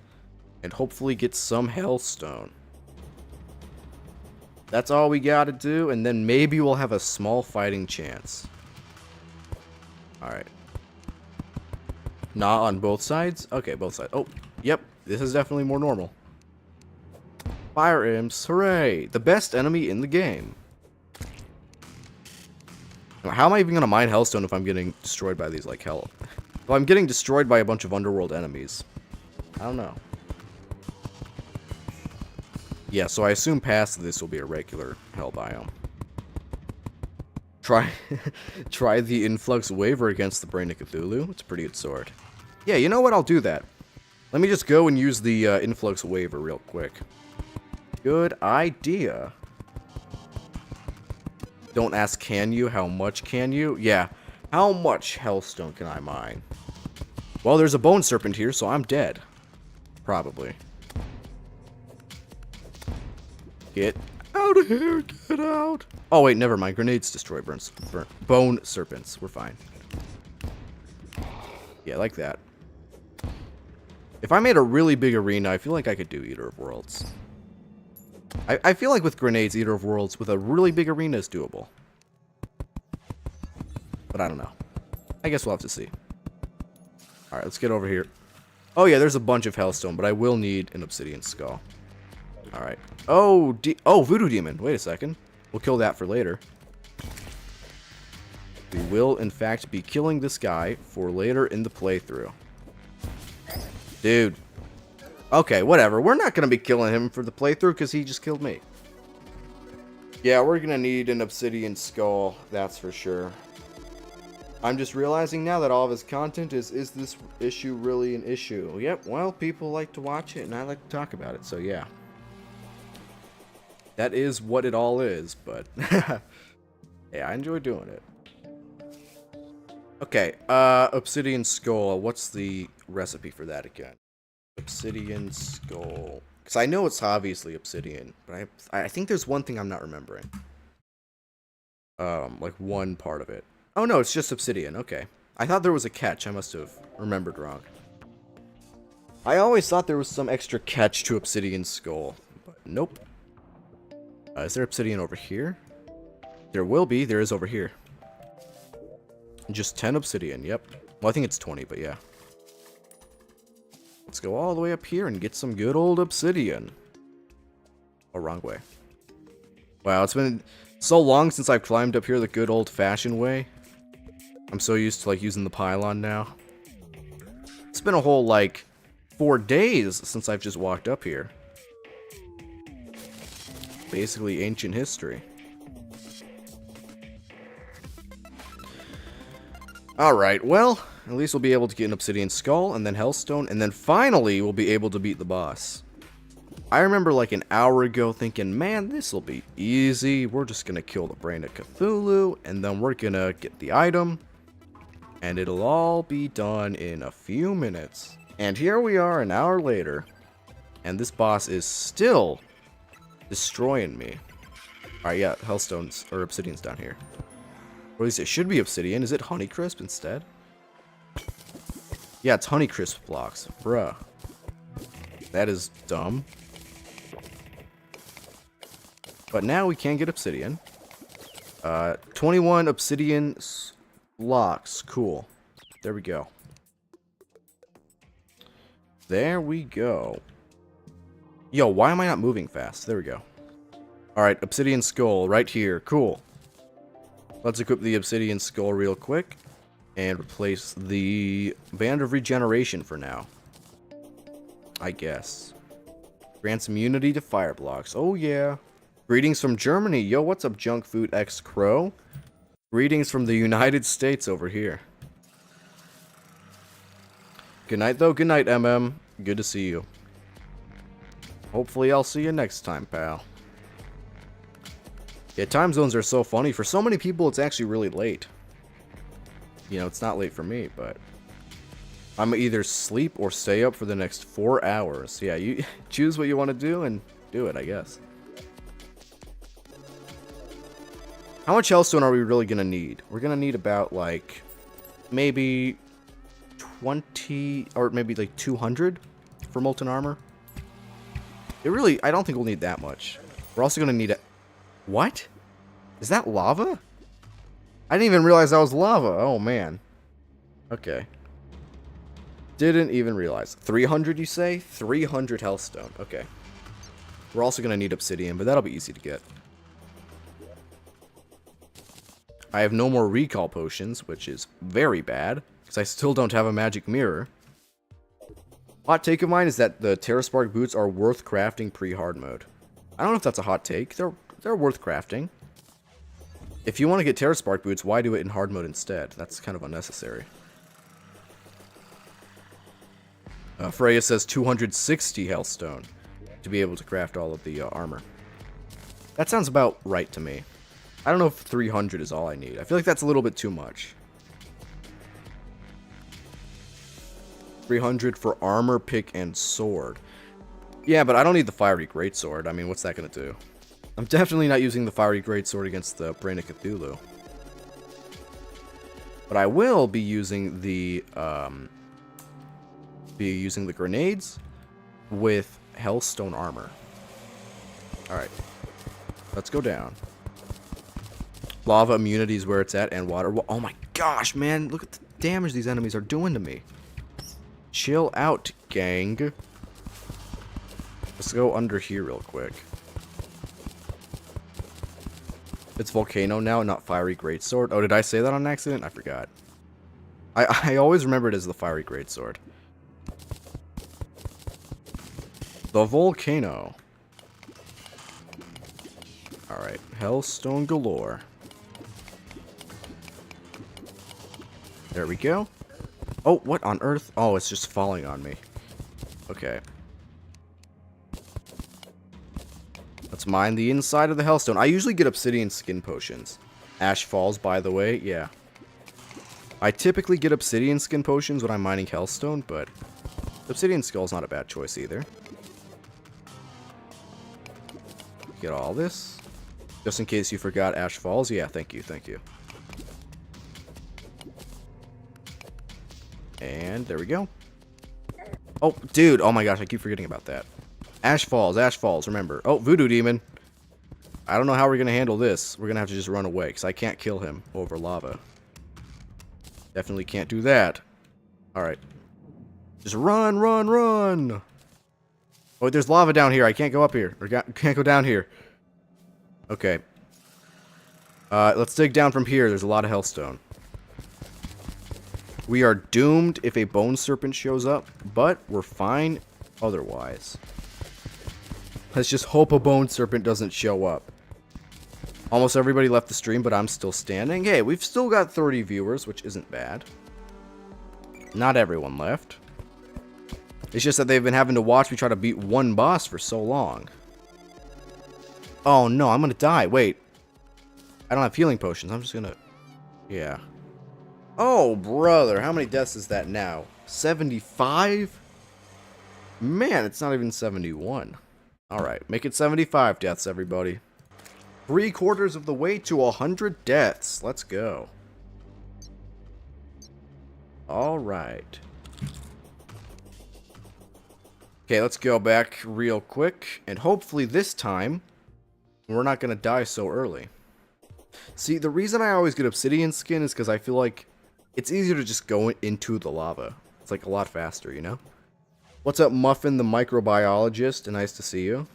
And hopefully get some hellstone. That's all we got to do. And then maybe we'll have a small fighting chance. Alright. Not on both sides? Okay, both sides. Oh, yep. This is definitely more normal. Fire imps. Hooray. The best enemy in the game. How am I even going to mine hellstone if I'm getting destroyed by these, like, hell? Well, I'm getting destroyed by a bunch of underworld enemies. I don't know. Yeah, so I assume past this will be a regular hell biome. Try the Influx Waver against the Brain of Cthulhu. It's a pretty good sword. Yeah, you know what? I'll do that. Let me just go and use the Influx Waver real quick. Good idea. Don't ask, can you? How much can you? Yeah. How much hellstone can I mine? Well, there's a bone serpent here, so I'm dead. Probably. Get out of here. Get out. Oh, wait, never mind. Grenades destroy bone serpents. We're fine. Yeah, like that. If I made a really big arena, I feel like I could do Eater of Worlds. I feel like with grenades, Eater of Worlds, with a really big arena is doable. But I don't know. I guess we'll have to see. Alright, let's get over here. Oh yeah, there's a bunch of Hellstone, but I will need an Obsidian Skull. Alright. Oh, Voodoo Demon. Wait a second. We'll kill that for later. We will, in fact, be killing this guy for later in the playthrough. Dude. Okay, whatever. We're not going to be killing him for the playthrough because he just killed me. Yeah, we're going to need an Obsidian Skull. That's for sure. I'm just realizing now that all of his content is this issue really an issue? Yep, well, people like to watch it and I like to talk about it, so yeah. That is what it all is, but yeah, I enjoy doing it. Okay, Obsidian Skull. What's the recipe for that again? Obsidian Skull. Because I know it's obviously obsidian, but I think there's one thing I'm not remembering. Like one part of it. Oh no, it's just obsidian. Okay. I thought there was a catch. I must have remembered wrong. I always thought there was some extra catch to Obsidian Skull, but nope. Is there obsidian over here? There will be. There is over here. Just 10 obsidian, yep. Well, I think it's 20, but yeah. Let's go all the way up here and get some good old obsidian. Oh, wrong way. Wow, it's been so long since I've climbed up here the good old-fashioned way. I'm so used to, like, using the pylon now. It's been a whole, like, 4 days since I've just walked up here. Basically ancient history. Alright, well, at least we'll be able to get an Obsidian Skull, and then Hellstone, and then finally we'll be able to beat the boss. I remember like an hour ago thinking, man, this'll be easy. We're just gonna kill the Brain of Cthulhu, and then we're gonna get the item, and it'll all be done in a few minutes. And here we are an hour later, and this boss is still destroying me. Alright, yeah, Hellstone's, or Obsidian's down here. Or at least it should be Obsidian. Is it Honeycrisp instead? Yeah, it's Honeycrisp blocks. Bruh. That is dumb. But now we can get Obsidian. 21 Obsidian blocks. Cool. There we go. There we go. Yo, why am I not moving fast? There we go. Alright, Obsidian Skull right here. Cool. Let's equip the Obsidian Skull real quick. And replace the Band of Regeneration for now. I guess. Grants immunity to fire blocks. Oh yeah. Greetings from Germany. Yo, what's up, Junk Food X Crow? Greetings from the United States over here. Good night, though. Good night, MM. Good to see you. Hopefully I'll see you next time, pal. Yeah, time zones are so funny. For so many people, it's actually really late. You know, it's not late for me, but I'm either sleep or stay up for the next 4 hours. Yeah, you choose what you want to do and do it, I guess. How much Hellstone are we really going to need? We're going to need about, like, maybe 20, or maybe, like, 200 for Molten Armor. I don't think we'll need that much. We're also going to need a... What? Is that lava? I didn't even realize that was lava. Oh, man. Okay. Didn't even realize. 300, you say? 300 Hellstone. Okay. We're also going to need obsidian, but that'll be easy to get. I have no more recall potions, which is very bad, because I still don't have a magic mirror. Hot take of mine is that the Terraspark boots are worth crafting pre-hard mode. I don't know if that's a hot take. They're worth crafting. If you want to get Terraspark boots, why do it in hard mode instead? That's kind of unnecessary. Freya says 260 Hellstone to be able to craft all of the armor. That sounds about right to me. I don't know if 300 is all I need. I feel like that's a little bit too much. 300 for armor, pick, and sword. Yeah, but I don't need the fiery greatsword. I mean, what's that going to do? I'm definitely not using the fiery greatsword against the Brain of Cthulhu. But I will be using the grenades with Hellstone armor. Alright. Let's go down. Lava immunity is where it's at, and water. Oh my gosh, man. Look at the damage these enemies are doing to me. Chill out, gang. Let's go under here real quick. It's volcano now, not fiery greatsword. Oh, did I say that on accident? I forgot. I always remember it as the fiery greatsword. The volcano. Alright, hellstone galore. There we go. Oh, what on earth? Oh, it's just falling on me. Okay. Let's mine the inside of the hellstone. I usually get obsidian skin potions. Ash falls, by the way, yeah. I typically get obsidian skin potions when I'm mining hellstone, but obsidian skull's not a bad choice either. Get all this. Just in case you forgot ash falls. Yeah, thank you, thank you. And there we go. Oh, dude. Oh my gosh, I keep forgetting about that. Ash falls, remember. Oh, voodoo demon. I don't know how we're going to handle this. We're going to have to just run away, because I can't kill him over lava. Definitely can't do that. Alright. Just run, run, run! Oh, there's lava down here. I can't go up here. Or can't go down here. Okay. Let's dig down from here. There's a lot of hellstone. We are doomed if a bone serpent shows up, but we're fine otherwise. Let's just hope a bone serpent doesn't show up. Almost everybody left the stream, but I'm still standing. Hey, we've still got 30 viewers, which isn't bad. Not everyone left. It's just that they've been having to watch me try to beat one boss for so long. Oh no, I'm gonna die. Wait. I don't have healing potions. I'm just gonna... Yeah. Oh, brother. How many deaths is that now? 75? Man, it's not even 71. Alright, make it 75 deaths, everybody. 3/4 of the way to 100 deaths. Let's go. Alright. Okay, let's go back real quick. And hopefully this time, we're not going to die so early. See, the reason I always get obsidian skin is because I feel like it's easier to just go into the lava. It's like a lot faster, you know? What's up, Muffin the microbiologist? Nice to see you.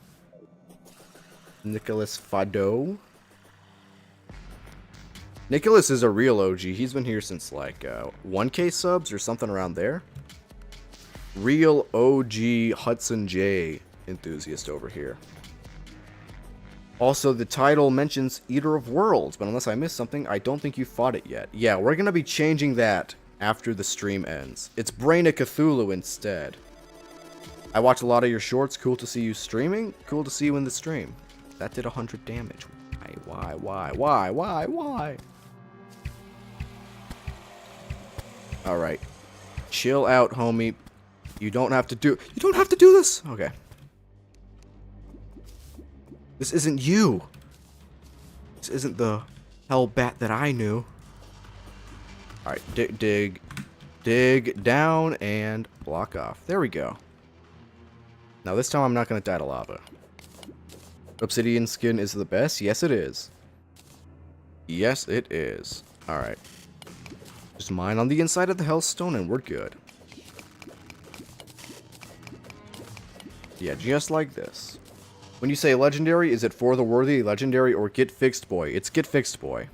Nicholas Fado. Nicholas is a real OG. He's been here since like 1K subs or something around there. Real OG Hudson J enthusiast over here. Also, the title mentions Eater of Worlds, but unless I missed something, I don't think you fought it yet. Yeah, we're going to be changing that after the stream ends. It's Brain of Cthulhu instead. I watch a lot of your shorts. Cool to see you streaming. Cool to see you in the stream. That did 100 damage. Why? Alright. Chill out, homie. You don't have to do this! Okay. This isn't you. This isn't the hellbat that I knew. Alright, dig down and block off. There we go. Now this time I'm not going to die to lava. Obsidian skin is the best? Yes, it is. Yes, it is. Alright. Just mine on the inside of the hellstone and we're good. Yeah, just like this. When you say legendary, is it for the worthy, legendary, or GETFIXEDBOI? It's GETFIXEDBOI.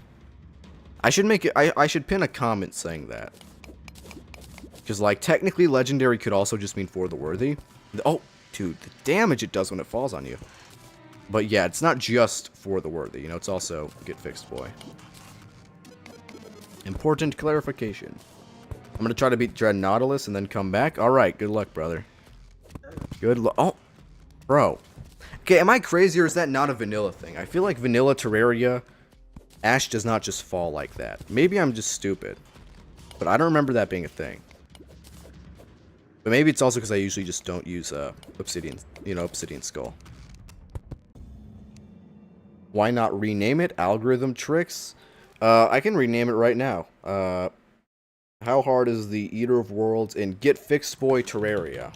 I should make it. I should pin a comment saying that. Because, like, technically, legendary could also just mean for the worthy. Oh, dude, the damage it does when it falls on you. But yeah, it's not just for the worthy. You know, it's also GETFIXEDBOI. Important clarification. I'm gonna try to beat Dread Nautilus and then come back. All right, good luck, brother. Good luck. Oh, bro. Okay, am I crazy or is that not a vanilla thing? I feel like vanilla Terraria, Ash does not just fall like that. Maybe I'm just stupid. But I don't remember that being a thing. But maybe it's also because I usually just don't use Obsidian, you know, Obsidian Skull. Why not rename it? Algorithm tricks? I can rename it right now. How hard is the Eater of Worlds in GETFIXEDBOI Terraria?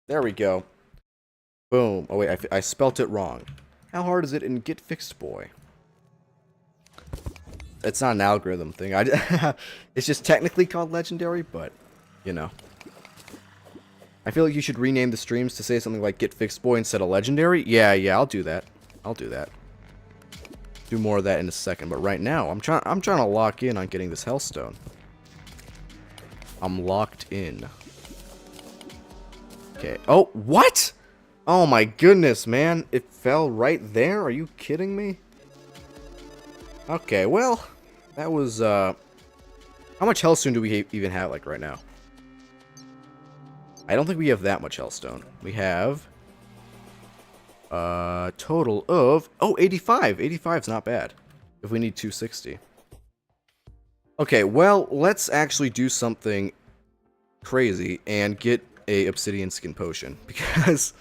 There we go. Boom. Oh wait, I spelt it wrong. How hard is it in GETFIXEDBOI? It's not an algorithm thing. It's just technically called Legendary, but, you know. I feel like you should rename the streams to say something like GETFIXEDBOI instead of Legendary. Yeah, I'll do that. I'll do that. Do more of that in a second, but right now, I'm trying to lock in on getting this Hellstone. I'm locked in. Okay. Oh, what? Oh my goodness, man. It fell right there? Are you kidding me? Okay, well, that was, how much Hellstone do we even have, like, right now? I don't think we have that much Hellstone. We have a total of, oh, 85. 85 is not bad if we need 260. Okay, well, let's actually do something crazy and get a obsidian skin potion, because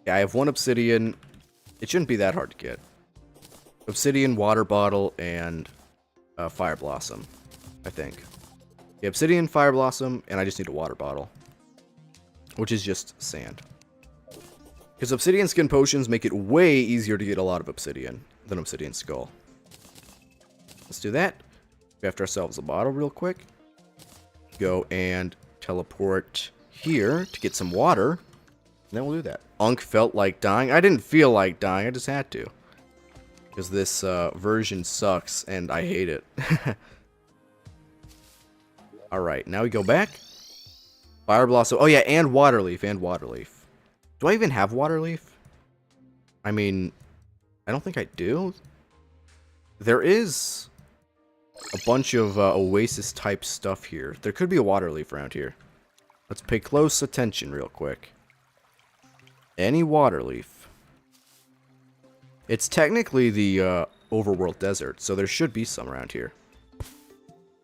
yeah, I have one obsidian. It shouldn't be that hard to get. Obsidian, water bottle, and fire blossom, I think. The obsidian, fire blossom, and I just need a water bottle, which is just sand. Because obsidian skin potions make it way easier to get a lot of obsidian than obsidian skull. Let's do that. Craft ourselves a bottle real quick. Go and teleport here to get some water. And then we'll do that. Unk felt like dying. I didn't feel like dying. I just had to. Because this version sucks and I hate it. Alright, now we go back. Fire Blossom. Oh yeah, and Water Leaf. And Water Leaf. Do I even have Water Leaf? I mean, I don't think I do. There is a bunch of Oasis type stuff here. There could be a Water Leaf around here. Let's pay close attention real quick. Any Water Leaf. It's technically the overworld desert, so there should be some around here.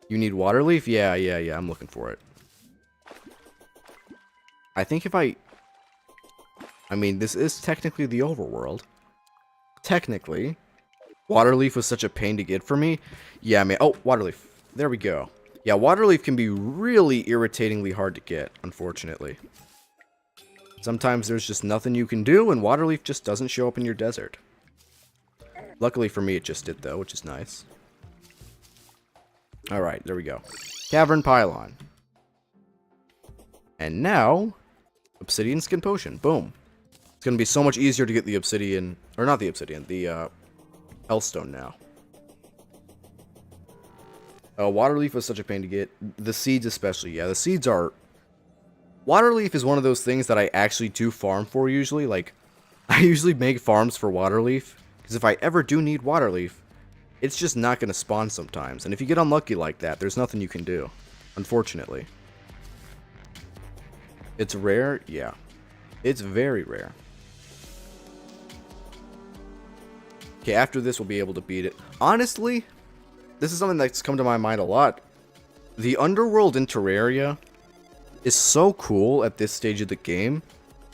You need Water Leaf? Yeah, I'm looking for it. I think if I mean, this is technically the overworld. Technically. Water Leaf was such a pain to get for me. Yeah, man. Oh, Water Leaf. There we go. Yeah, Water Leaf can be really irritatingly hard to get, unfortunately. Sometimes there's just nothing you can do, and Water Leaf just doesn't show up in your desert. Luckily for me, it just did, though, which is nice. Alright, there we go. Cavern Pylon. And now, Obsidian Skin Potion. Boom. It's going to be so much easier to get the obsidian, or not the obsidian, the Hellstone now. Water Leaf was such a pain to get. The seeds especially. Yeah, the seeds are... Water Leaf is one of those things that I actually do farm for usually. Like, I usually make farms for Water Leaf. Because if I ever do need Water Leaf, it's just not going to spawn sometimes. And if you get unlucky like that, there's nothing you can do. Unfortunately. It's rare? Yeah. It's very rare. Okay, after this, we'll be able to beat it. Honestly, this is something that's come to my mind a lot. The underworld in Terraria is so cool at this stage of the game.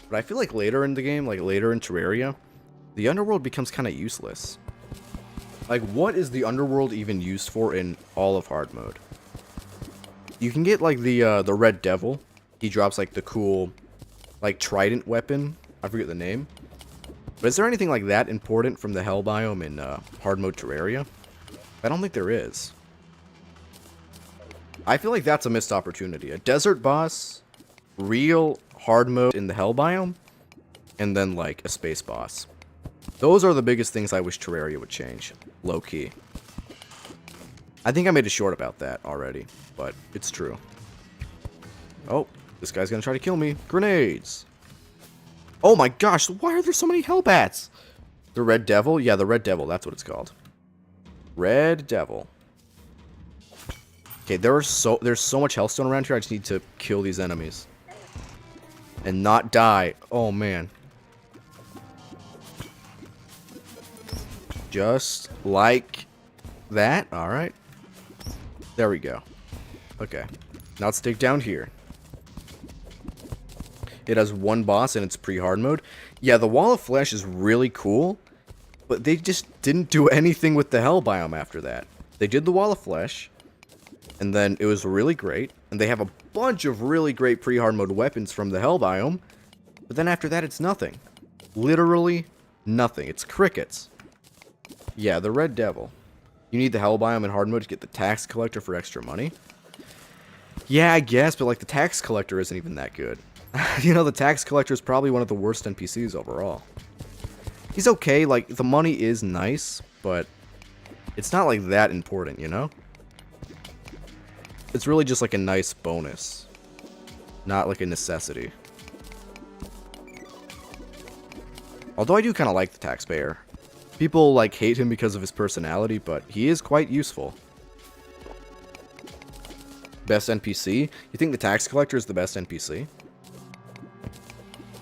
But I feel like later in the game, like later in Terraria, the underworld becomes kind of useless. Like, what is the underworld even used for in all of hard mode? You can get, like, the Red Devil. He drops, like, the cool, like, trident weapon. I forget the name. But is there anything like that important from the Hell biome in hard mode Terraria? I don't think there is. I feel like that's a missed opportunity. A desert boss, real hard mode in the Hell biome, and then, like, a space boss. Those are the biggest things I wish Terraria would change. Low-key. I think I made a short about that already, but it's true. Oh, this guy's gonna try to kill me. Grenades! Oh my gosh, why are there so many Hellbats? The Red Devil? Yeah, the Red Devil, that's what it's called. Red Devil. Okay, there's so much Hellstone around here, I just need to kill these enemies. And not die. Oh man. Just like that. Alright. There we go. Okay. Now let's dig down here. It has one boss and it's pre-hard mode. Yeah, the Wall of Flesh is really cool. But they just didn't do anything with the Hell biome after that. They did the Wall of Flesh. And then it was really great. And they have a bunch of really great pre-hard mode weapons from the Hell biome. But then after that, it's nothing. Literally Nothing. It's crickets. Yeah, the Red Devil. You need the Hell biome in hard mode to get the tax collector for extra money. Yeah, I guess, but like the tax collector isn't even that good. You know, the tax collector is probably one of the worst NPCs overall. He's okay, like the money is nice, but it's not like that important, you know? It's really just like a nice bonus, not like a necessity. Although I do kind of like the taxpayer. People like hate him because of his personality, but he is quite useful. Best NPC? You think the tax collector is the best NPC?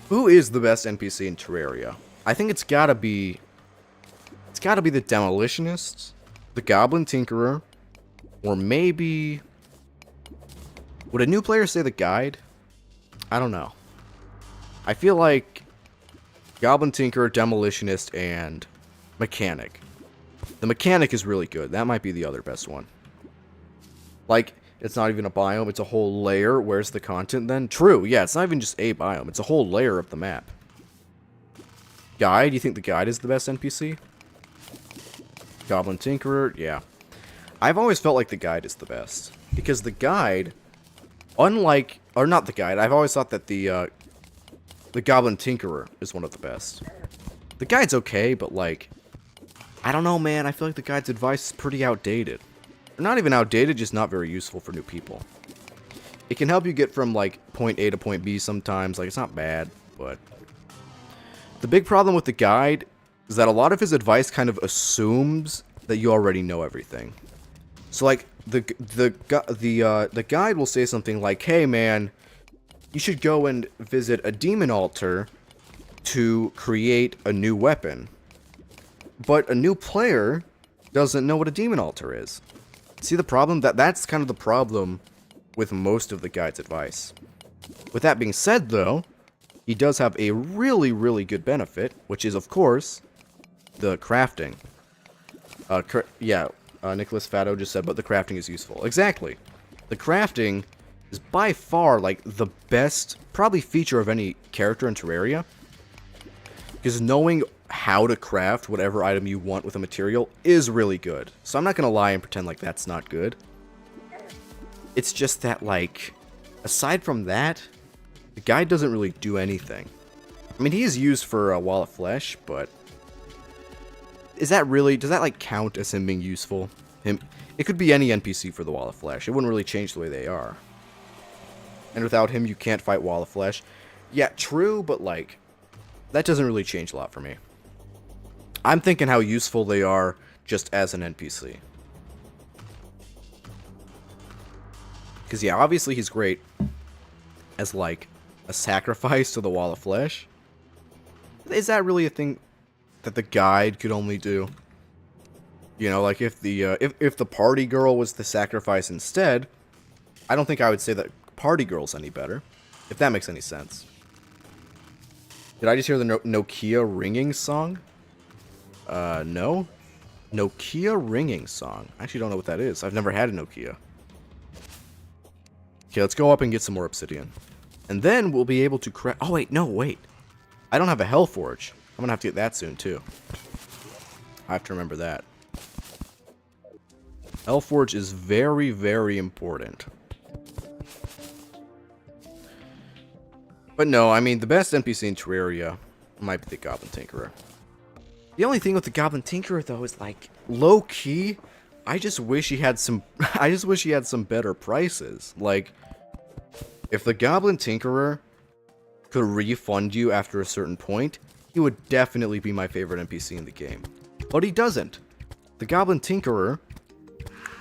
Who is the best NPC in Terraria? I think it's gotta be the Demolitionist, the Goblin Tinkerer, or maybe... Would a new player say the Guide? I don't know. I feel like Goblin Tinkerer, Demolitionist, and Mechanic. The Mechanic is really good. That might be the other best one. Like, it's not even a biome, it's a whole layer. Where's the content then? True, yeah, it's not even just a biome. It's a whole layer of the map. Guide? You think the Guide is the best NPC? Goblin Tinkerer? Yeah. I've always felt like the Guide is the best. Because the Guide, unlike... Or not the Guide, I've always thought that the Goblin Tinkerer is one of the best. The Guide's okay, but like... I don't know, man. I feel like the Guide's advice is pretty outdated. Or not even outdated, just not very useful for new people. It can help you get from, like, point A to point B sometimes. Like, it's not bad, but... The big problem with the Guide is that a lot of his advice kind of assumes that you already know everything. So, like, the Guide will say something like, hey, man, you should go and visit a demon altar to create a new weapon. But a new player doesn't know what a demon altar is. See the problem? That's kind of the problem with most of the Guide's advice. With that being said, though, he does have a really, really good benefit, which is, of course, the crafting. Nicholas Fatto just said, but the crafting is useful. Exactly. The crafting is by far, like, the best, probably feature of any character in Terraria. Because knowing how to craft whatever item you want with a material is really good. So I'm not going to lie and pretend like that's not good. It's just that, like, aside from that, the Guide doesn't really do anything. I mean, he is used for a Wall of Flesh, but... Is that really... Does that, like, count as him being useful? It could be any NPC for the Wall of Flesh. It wouldn't really change the way they are. And without him, you can't fight Wall of Flesh. Yeah, true, but, like... That doesn't really change a lot for me. I'm thinking how useful they are just as an NPC. Because, yeah, obviously he's great as, like, a sacrifice to the Wall of Flesh. Is that really a thing that the Guide could only do? You know, like, if the party girl was the sacrifice instead, I don't think I would say that party girl's any better, if that makes any sense. Did I just hear the Nokia ringing song? No. Nokia ringing song. I actually don't know what that is. I've never had a Nokia. Okay, let's go up and get some more obsidian. And then we'll be able to craft... Oh, wait, no, wait. I don't have a Hellforge. I'm gonna have to get that soon, too. I have to remember that. Hellforge is very, very important. But no, I mean, the best NPC in Terraria might be the Goblin Tinkerer. The only thing with the Goblin Tinkerer, though, is, like, low-key, I just wish he had some... I just wish he had some better prices. Like, if the Goblin Tinkerer could refund you after a certain point, he would definitely be my favorite NPC in the game. But he doesn't. The Goblin Tinkerer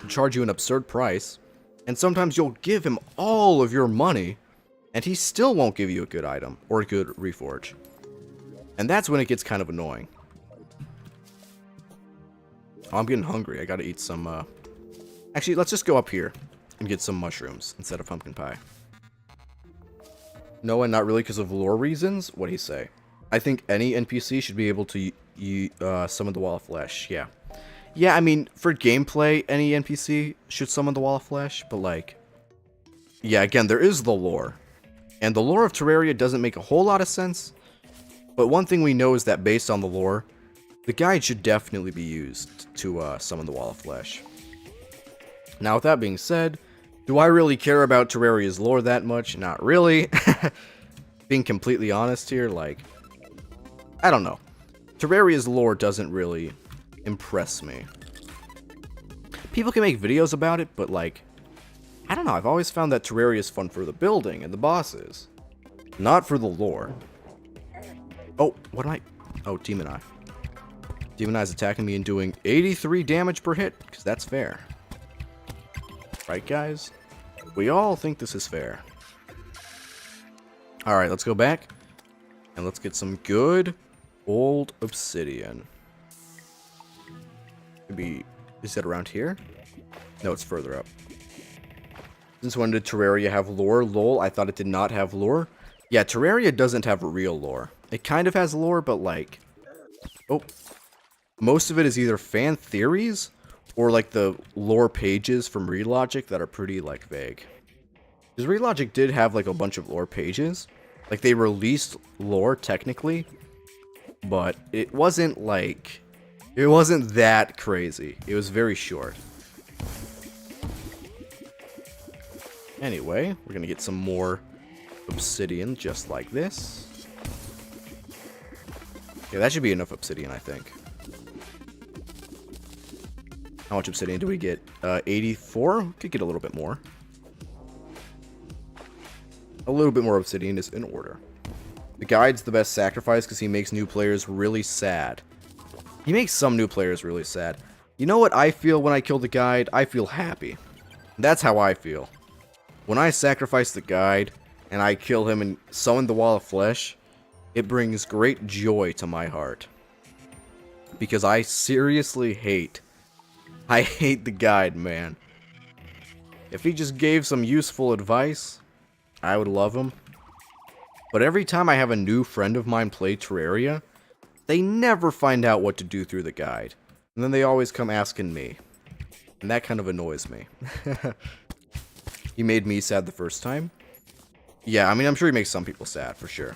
will charge you an absurd price, and sometimes you'll give him all of your money, and he still won't give you a good item or a good reforge. And that's when it gets kind of annoying. Oh, I'm getting hungry. I gotta eat some, Actually, let's just go up here and get some mushrooms instead of pumpkin pie. No, and not really because of lore reasons? What'd he say? I think any NPC should be able to summon the Wall of Flesh. Yeah. Yeah, I mean, for gameplay, any NPC should summon the Wall of Flesh, but, like... Yeah, again, there is the lore. And the lore of Terraria doesn't make a whole lot of sense, But one thing we know is that based on the lore, the guide should definitely be used to summon the Wall of Flesh. Now, with that being said, do I really care about Terraria's lore that much? Not really. Being completely honest here, like, I don't know. Terraria's lore doesn't really impress me. People can make videos about it, but like, I don't know, I've always found that Terraria is fun for the building and the bosses. Not for the lore. Oh, what am I? Oh, Demon Eye. Demon Eye's attacking me and doing 83 damage per hit, because that's fair. Right, guys? We all think this is fair. Alright, let's go back. And let's get some good old obsidian. Maybe, is that around here? No, it's further up. Since when did Terraria have lore? Lol, I thought it did not have lore. Yeah, Terraria doesn't have real lore. It kind of has lore, but like... Oh. Most of it is either fan theories, or like the lore pages from ReLogic that are pretty like vague. Because ReLogic did have like a bunch of lore pages. Like they released lore technically, but it wasn't like... It wasn't that crazy. It was very short. Anyway, we're gonna get some more obsidian just like this. Yeah, that should be enough obsidian, I think. How much obsidian do we get? 84? Could get a little bit more. A little bit more obsidian is in order. The guide's the best sacrifice because he makes new players really sad. He makes some new players really sad. You know what I feel when I kill the guide? I feel happy. That's how I feel. When I sacrifice the guide, and I kill him and summon the Wall of Flesh, it brings great joy to my heart. Because I seriously hate the guide, man. If he just gave some useful advice, I would love him. But every time I have a new friend of mine play Terraria, they never find out what to do through the guide. And then they always come asking me. And that kind of annoys me. He made me sad the first time. Yeah, I mean, I'm sure he makes some people sad, for sure.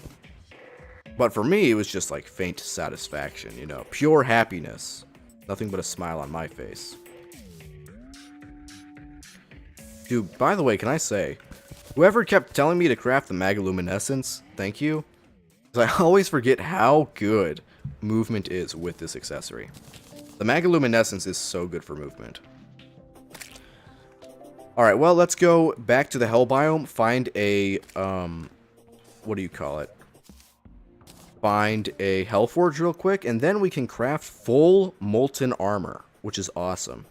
But for me, it was just like faint satisfaction, you know. Pure happiness. Nothing but a smile on my face. Dude, by the way, can I say, whoever kept telling me to craft the Magoluminescence, thank you. Because I always forget how good movement is with this accessory. The Magoluminescence is so good for movement. Alright, well, let's go back to the Hell Biome, find a, what do you call it? Find a Hellforge real quick, and then we can craft full Molten Armor, which is awesome.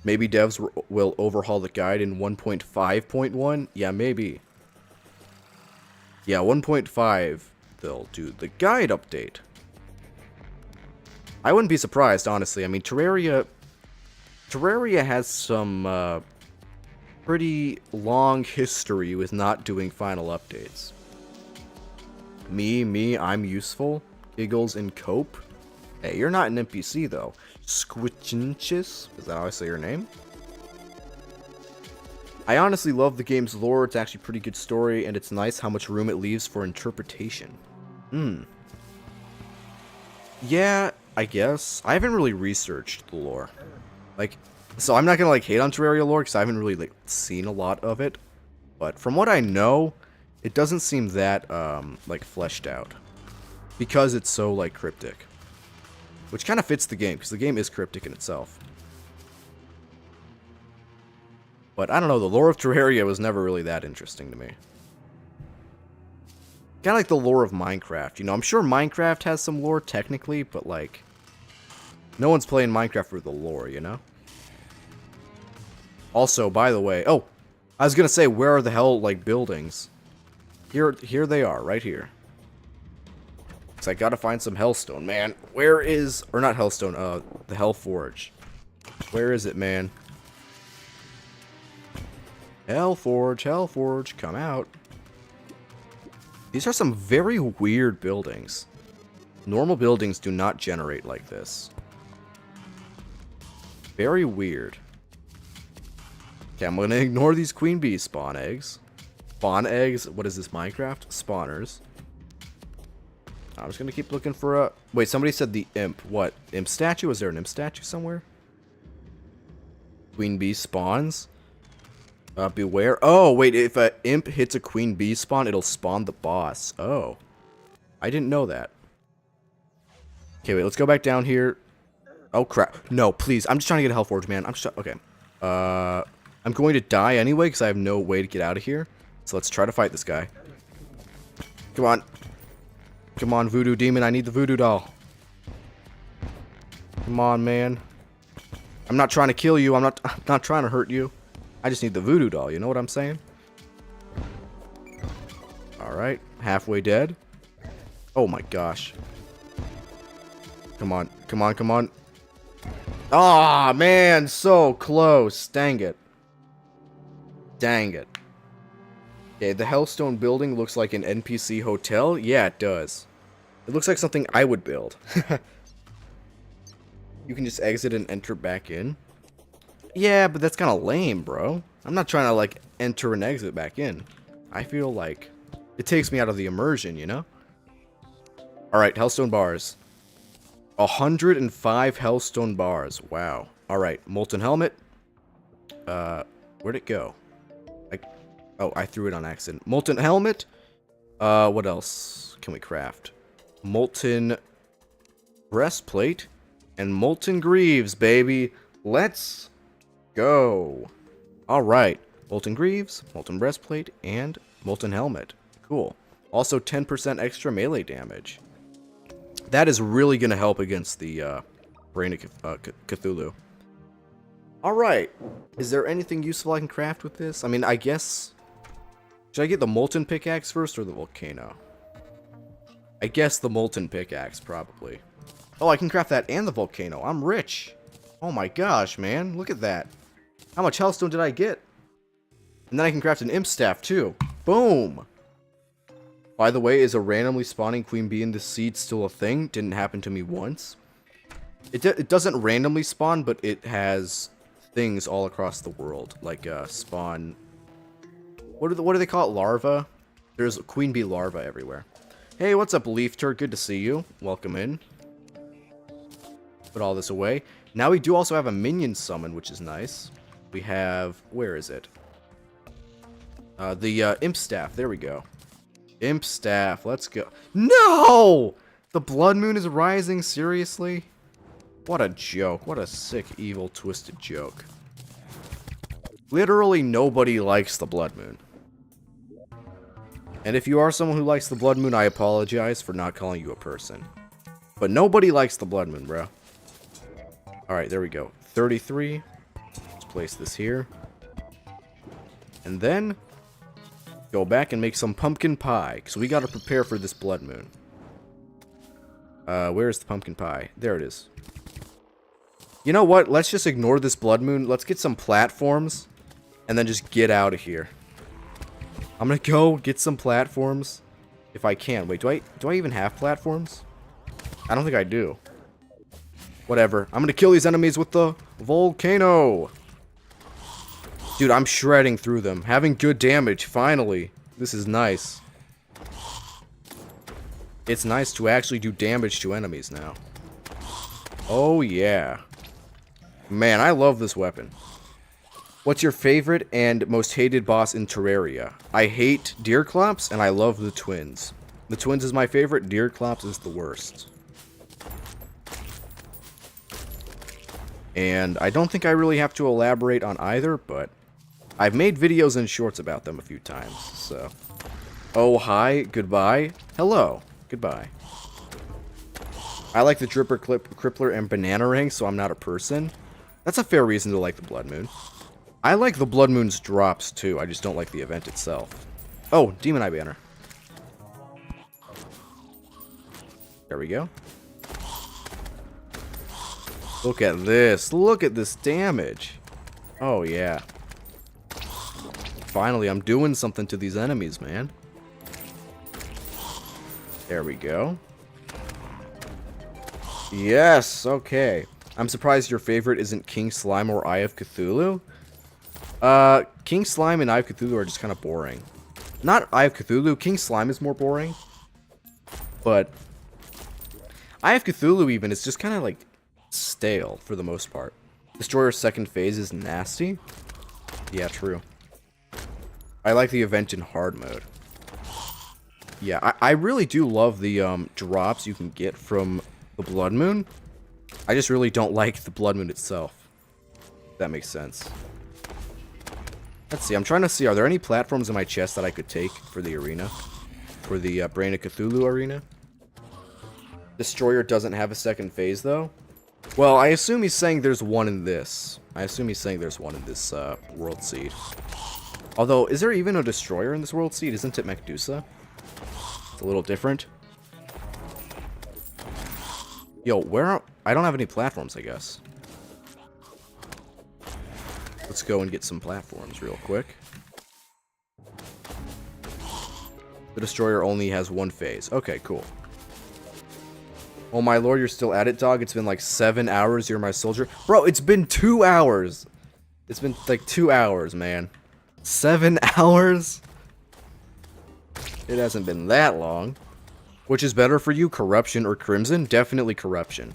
Maybe devs will overhaul the guide in 1.5.1? Yeah, maybe. Yeah, 1.5, they'll do the guide update. I wouldn't be surprised, honestly. I mean, Terraria has some, pretty long history with not doing final updates. I'm useful. Giggles and Cope. Hey, you're not an NPC though. Squitchinchis, is that how I say your name? I honestly love the game's lore. It's actually a pretty good story, and it's nice how much room it leaves for interpretation. Yeah, I guess. I haven't really researched the lore. Like, so I'm not gonna like hate on Terraria lore because I haven't really like seen a lot of it. But from what I know, it doesn't seem that like fleshed out because it's so like cryptic, which kind of fits the game because the game is cryptic in itself. But I don't know, the lore of Terraria was never really that interesting to me. Kind of like the lore of Minecraft. You know, I'm sure Minecraft has some lore technically, but like, no one's playing Minecraft for the lore, you know? Also, by the way, oh, I was gonna say, where are the hell, like, buildings? Here they are, right here. So I gotta find some Hellstone, man. Where is, or not Hellstone, the Hellforge. Where is it, man? Hellforge, come out. These are some very weird buildings. Normal buildings do not generate like this. Very weird. Okay, I'm gonna ignore these queen bee spawn eggs. Spawn eggs? What is this, Minecraft? Spawners. I'm just gonna keep looking for a... Wait, somebody said the imp. What? Imp statue? Is there an imp statue somewhere? Queen bee spawns? Beware. Oh, wait, if an imp hits a queen bee spawn, it'll spawn the boss. Oh. I didn't know that. Okay, wait, let's go back down here. Oh, crap. No, please. I'm just trying to get a health forge, man. Okay. I'm going to die anyway, because I have no way to get out of here. So let's try to fight this guy. Come on. Come on, voodoo demon. I need the voodoo doll. Come on, man. I'm not trying to kill you. I'm not trying to hurt you. I just need the voodoo doll. You know what I'm saying? Alright. Halfway dead. Oh my gosh. Come on. Come on, come on. Ah, man. So close. Dang it. Dang it. Okay, the Hellstone building looks like an NPC hotel. Yeah, it does. It looks like something I would build. You can just exit and enter back in. Yeah, but that's kind of lame, bro. I'm not trying to, like, enter and exit back in. I feel like it takes me out of the immersion, you know? Alright, Hellstone bars. 105 Hellstone bars. Wow. Alright, Molten Helmet. Where'd it go? Oh, I threw it on accident. Molten Helmet. What else can we craft? Molten Breastplate. And Molten Greaves, baby. Let's go. Alright. Molten Greaves, Molten Breastplate, and Molten Helmet. Cool. Also 10% extra melee damage. That is really going to help against the Brain of Cthulhu. Alright. Is there anything useful I can craft with this? I mean, I guess... Should I get the Molten Pickaxe first or the Volcano? I guess the Molten Pickaxe, probably. Oh, I can craft that and the Volcano. I'm rich. Oh my gosh, man. Look at that. How much Hellstone did I get? And then I can craft an Imp Staff, too. Boom! By the way, is a randomly spawning queen bee in the seed still a thing? Didn't happen to me once. It doesn't randomly spawn, but it has things all across the world. Like, spawn... What do they call it? Larva? There's queen bee larva everywhere. Hey, what's up, Leaf Turd? Good to see you. Welcome in. Put all this away. Now we do also have a minion summon, which is nice. We have... Where is it? The Imp Staff. There we go. Imp Staff. Let's go. No! The Blood Moon is rising? Seriously? What a joke. What a sick, evil, twisted joke. Literally nobody likes the Blood Moon. And if you are someone who likes the Blood Moon, I apologize for not calling you a person. But nobody likes the Blood Moon, bro. Alright, there we go. 33. Let's place this here. And then... go back and make some pumpkin pie. Because we gotta prepare for this Blood Moon. Where's the pumpkin pie? There it is. You know what? Let's just ignore this Blood Moon. Let's get some platforms. And then just get out of here. I'm gonna go get some platforms. If I can. Wait, do I even have platforms? I don't think I do. Whatever. I'm gonna kill these enemies with the volcano. Dude, I'm shredding through them. Having good damage, finally. This is nice. It's nice to actually do damage to enemies now. Oh, yeah. Man, I love this weapon. What's your favorite and most hated boss in Terraria? I hate Deerclops, and I love the twins. The twins is my favorite. Deerclops is the worst. And I don't think I really have to elaborate on either, but I've made videos and shorts about them a few times, so. Oh, hi, goodbye, hello, goodbye. I like the Dripper, Crippler, and Banana Ring, so I'm not a person. That's a fair reason to like the Blood Moon. I like the Blood Moon's drops, too, I just don't like the event itself. Oh, Demon Eye Banner. There we go. Look at this. Look at this damage. Oh, yeah. Finally, I'm doing something to these enemies, man. There we go. Yes, okay. I'm surprised your favorite isn't King Slime or Eye of Cthulhu. King Slime and Eye of Cthulhu are just kind of boring. Not Eye of Cthulhu. King Slime is more boring. But I have Cthulhu even. It's just kind of like stale for the most part. Destroyer's second phase is nasty. Yeah, true. I like the event in hard mode. Yeah, I really do love the drops you can get from the Blood Moon. I just really don't like the Blood Moon itself. If that makes sense. Let's see, I'm trying to see, are there any platforms in my chest that I could take for the arena? For the Brain of Cthulhu arena? Destroyer doesn't have a second phase, though. Well, I assume he's saying there's one in this. World Seed. Although, is there even a Destroyer in this World Seed? Isn't it Medusa? It's a little different. Yo, I don't have any platforms, I guess. Let's go and get some platforms real quick. The Destroyer only has one phase. Okay, cool. Oh my lord, you're still at it, dog? It's been like 7 hours, you're my soldier. Bro, it's been 2 hours. It's been like 2 hours, man. 7 hours? It hasn't been that long. Which is better for you, Corruption or Crimson? Definitely Corruption.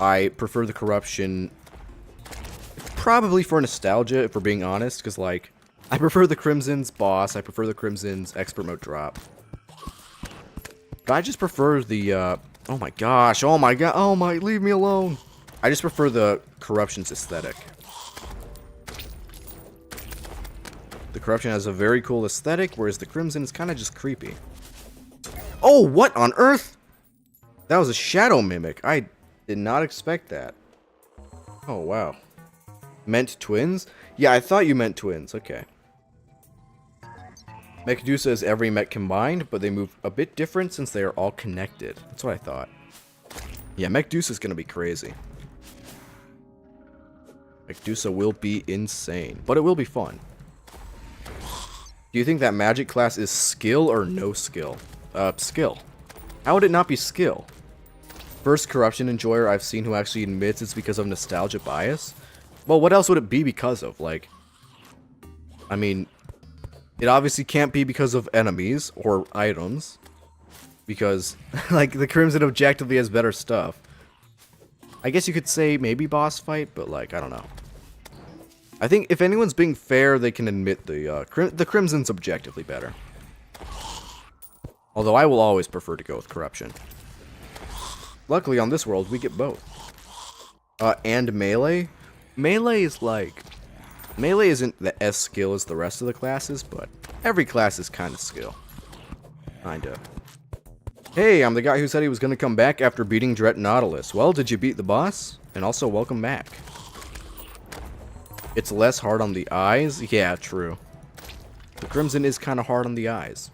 I prefer the Corruption probably for nostalgia, if we're being honest, because, like, I prefer the Crimson's boss, I prefer the Crimson's expert mode drop. But I just prefer the, oh my gosh, oh my god, oh my, leave me alone. I just prefer the Corruption's aesthetic. The Corruption has a very cool aesthetic, whereas the Crimson is kind of just creepy. Oh, what on earth? That was a shadow mimic. I did not expect that. Oh, wow. Meant twins? Yeah, I thought you meant twins. Okay. Medusa is every mech combined, but they move a bit different since they are all connected. That's what I thought. Yeah, Medusa is going to be crazy. Medusa will be insane, but it will be fun. Do you think that magic class is skill or no skill? Skill. How would it not be skill? First corruption enjoyer I've seen who actually admits it's because of nostalgia bias. Well, what else would it be because of? Like, I mean, it obviously can't be because of enemies or items. Because, like, the Crimson objectively has better stuff. I guess you could say maybe boss fight, but, like, I don't know. I think if anyone's being fair, they can admit the Crimson's objectively better. Although I will always prefer to go with Corruption. Luckily, on this world, we get both. And Melee? Melee is like... Melee isn't the S skill as the rest of the classes, but every class is kind of skill. Kinda. Hey, I'm the guy who said he was going to come back after beating Dread Nautilus. Well, did you beat the boss? And also, welcome back. It's less hard on the eyes? Yeah, true. The Crimson is kind of hard on the eyes.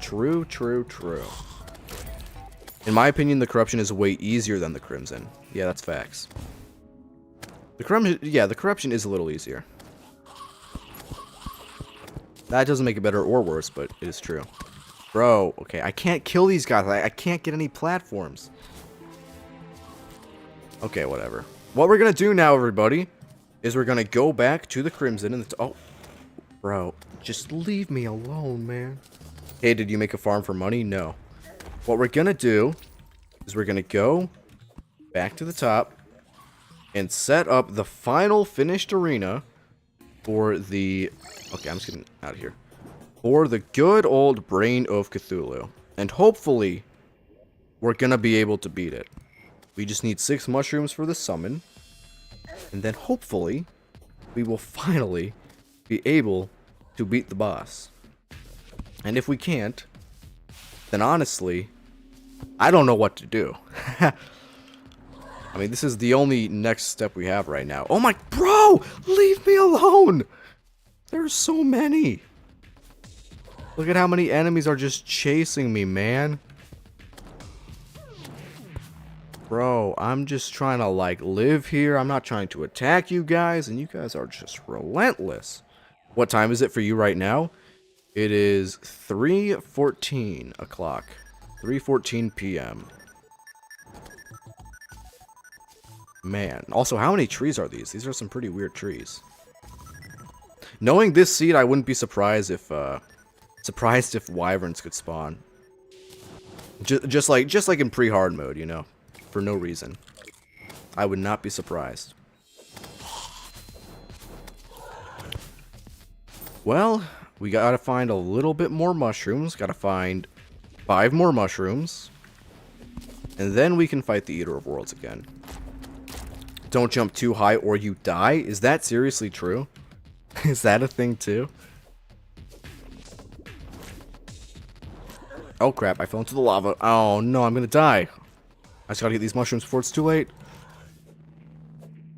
True, true, true. In my opinion, the Corruption is way easier than the Crimson. Yeah, that's facts. The Corruption is a little easier. That doesn't make it better or worse, but it is true. Bro, okay, I can't kill these guys. I can't get any platforms. Okay, whatever. What we're gonna do now, everybody, is we're gonna go back to the Crimson and oh, bro, just leave me alone, man. Hey, did you make a farm for money? No. What we're gonna do is we're gonna go back to the top and set up the final finished arena for the... Okay, I'm just getting out of here. For the good old Brain of Cthulhu. And hopefully, we're gonna be able to beat it. We just need 6 mushrooms for the summon. And then hopefully, we will finally be able to beat the boss. And if we can't, then honestly, I don't know what to do. I mean, this is the only next step we have right now. Oh my... Bro! Leave me alone! There's so many. Look at how many enemies are just chasing me, man. Bro, I'm just trying to, like, live here. I'm not trying to attack you guys, and you guys are just relentless. What time is it for you right now? It is 3:14 o'clock. 3:14 p.m. Man. Also, how many trees are these? These are some pretty weird trees. Knowing this seed, I wouldn't be surprised if wyverns could spawn. Just like in pre-hard mode, you know, for no reason. I would not be surprised. Well, we gotta find a little bit more mushrooms. Gotta find 5 more mushrooms. And then we can fight the Eater of Worlds again. Don't jump too high or you die? Is that seriously true? Is that a thing too? Oh crap, I fell into the lava. Oh no, I'm gonna die. I just gotta get these mushrooms before it's too late.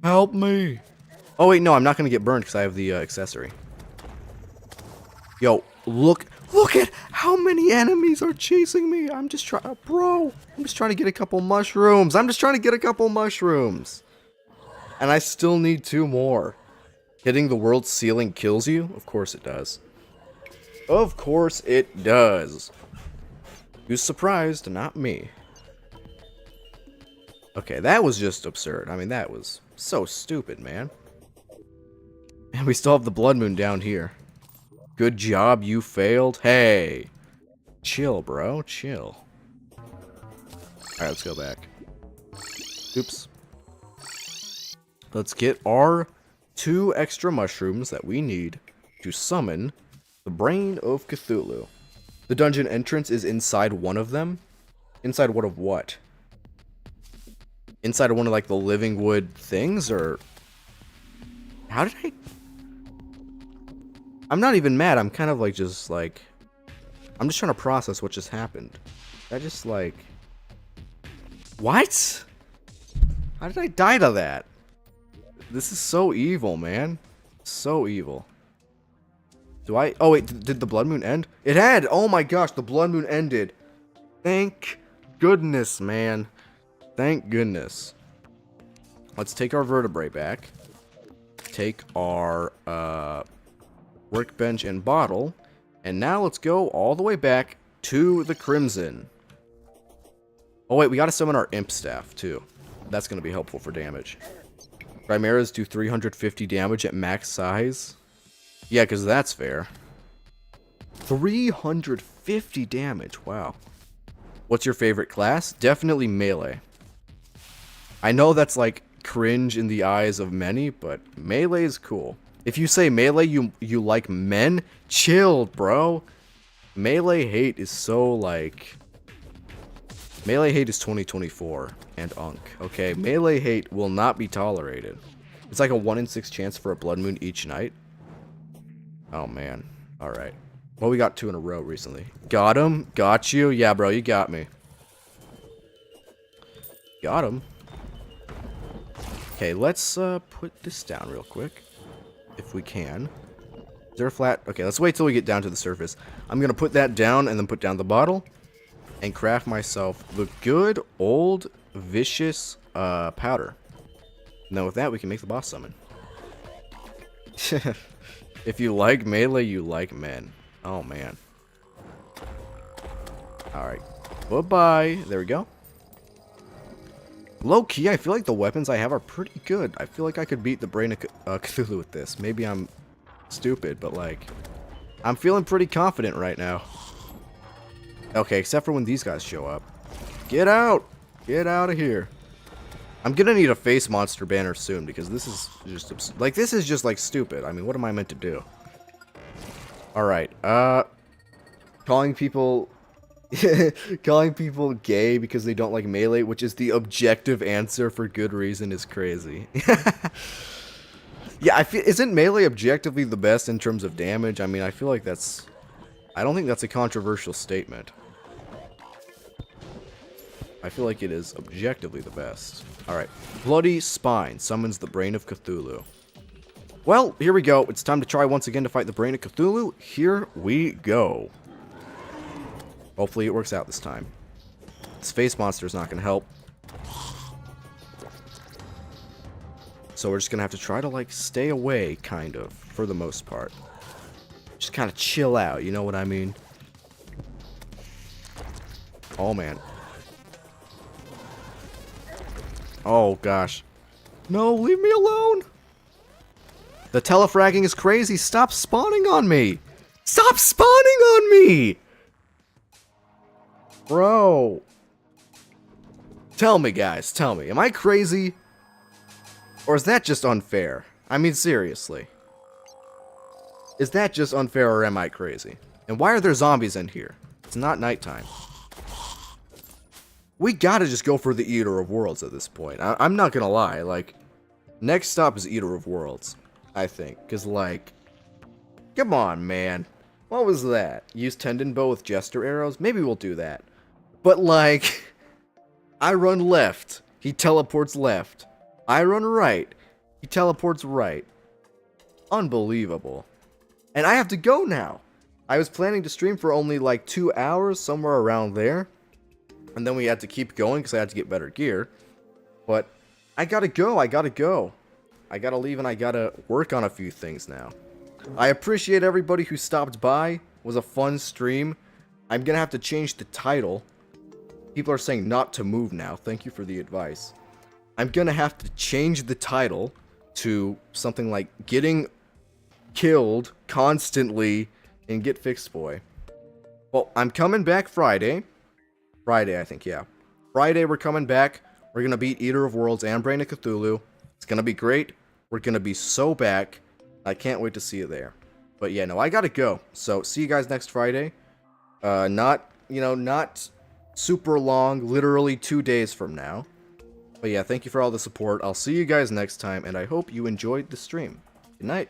Help me. Oh wait, no, I'm not gonna get burned because I have the accessory. Yo, look at how many enemies are chasing me. I'm just trying, bro. I'm just trying to get a couple mushrooms. And I still need 2 more. Hitting the world ceiling kills you? Of course it does. Of course it does. Who's surprised? Not me. Okay, that was just absurd. I mean, that was so stupid, man. And we still have the blood moon down here. Good job, you failed. Hey. Chill, bro. Chill. Alright, let's go back. Oops. Let's get our 2 extra mushrooms that we need to summon the Brain of Cthulhu. The dungeon entrance is inside one of them. Inside one of what? Inside of one of, like, the living wood things, or... How did I... I'm not even mad, I'm kind of, like, just, like... I'm just trying to process what just happened. I just, like... What? How did I die to that? This is so evil, man. So evil. Do I... Oh, wait, did the blood moon end? It had! Oh my gosh, the blood moon ended. Thank goodness, man. Thank goodness. Let's take our vertebrae back. Take our workbench and bottle. And now let's go all the way back to the Crimson. Oh wait, we gotta summon our imp staff too. That's gonna be helpful for damage. Chimeras do 350 damage at max size. Yeah, because that's fair. 350 damage, wow. What's your favorite class? Definitely melee. I know that's like cringe in the eyes of many, but melee is cool. If you say melee, you like men, chill, bro. Melee hate is so like... Melee hate is 2024 and unk. Okay, melee hate will not be tolerated. It's like a 1 in 6 chance for a blood moon each night. Oh man. Alright. Well, we got 2 in a row recently. Got him. Got you. Yeah, bro, you got me. Got him. Okay, let's put this down real quick. If we can. Is there a flat? Okay, let's wait till we get down to the surface. I'm going to put that down and then put down the bottle. And craft myself the good old vicious powder. Now with that, we can make the boss summon. If you like melee, you like men. Oh, man. Alright. Bye-bye. There we go. Low-key, I feel like the weapons I have are pretty good. I feel like I could beat the Brain of Cthulhu with this. Maybe I'm stupid, but, like... I'm feeling pretty confident right now. Okay, except for when these guys show up. Get out! Get out of here. I'm gonna need a face monster banner soon, because this is just... Like, this is just, like, stupid. I mean, what am I meant to do? Alright, calling people... calling people gay because they don't like melee, which is the objective answer for good reason, is crazy. Yeah, isn't melee objectively the best in terms of damage? I mean, I feel like that's... I don't think that's a controversial statement. I feel like it is objectively the best. Alright. Bloody Spine summons the Brain of Cthulhu. Well, here we go. It's time to try once again to fight the Brain of Cthulhu. Here we go. Hopefully it works out this time. This face monster is not going to help. So we're just going to have to try to, like, stay away, kind of, for the most part. Just kind of chill out, you know what I mean? Oh, man. Oh, gosh. No, leave me alone! The telefragging is crazy. Stop spawning on me! Stop spawning on me! Bro. Tell me, guys. Tell me. Am I crazy? Or is that just unfair? I mean, seriously. Is that just unfair or am I crazy? And why are there zombies in here? It's not nighttime. We gotta just go for the Eater of Worlds at this point. I'm not gonna lie. Like, next stop is Eater of Worlds, I think. Because, like, come on, man. What was that? Use tendon bow with jester arrows? Maybe we'll do that. But, like, I run left. He teleports left. I run right. He teleports right. Unbelievable. And I have to go now. I was planning to stream for only like 2 hours, somewhere around there. And then we had to keep going because I had to get better gear. But I gotta go. I gotta leave and I gotta work on a few things now. I appreciate everybody who stopped by. It was a fun stream. I'm gonna have to change the title. People are saying not to move now. Thank you for the advice. I'm gonna have to change the title to something like Getting Killed Constantly in GETFIXEDBOI. Well, I'm coming back Friday. Friday, I think, yeah. Friday, we're coming back. We're gonna beat Eater of Worlds and Brain of Cthulhu. It's gonna be great. We're gonna be so back. I can't wait to see you there. But yeah, no, I gotta go. So, see you guys next Friday. Not super long, literally 2 days from now. But yeah, thank you for all the support. I'll see you guys next time, and I hope you enjoyed the stream. Good night.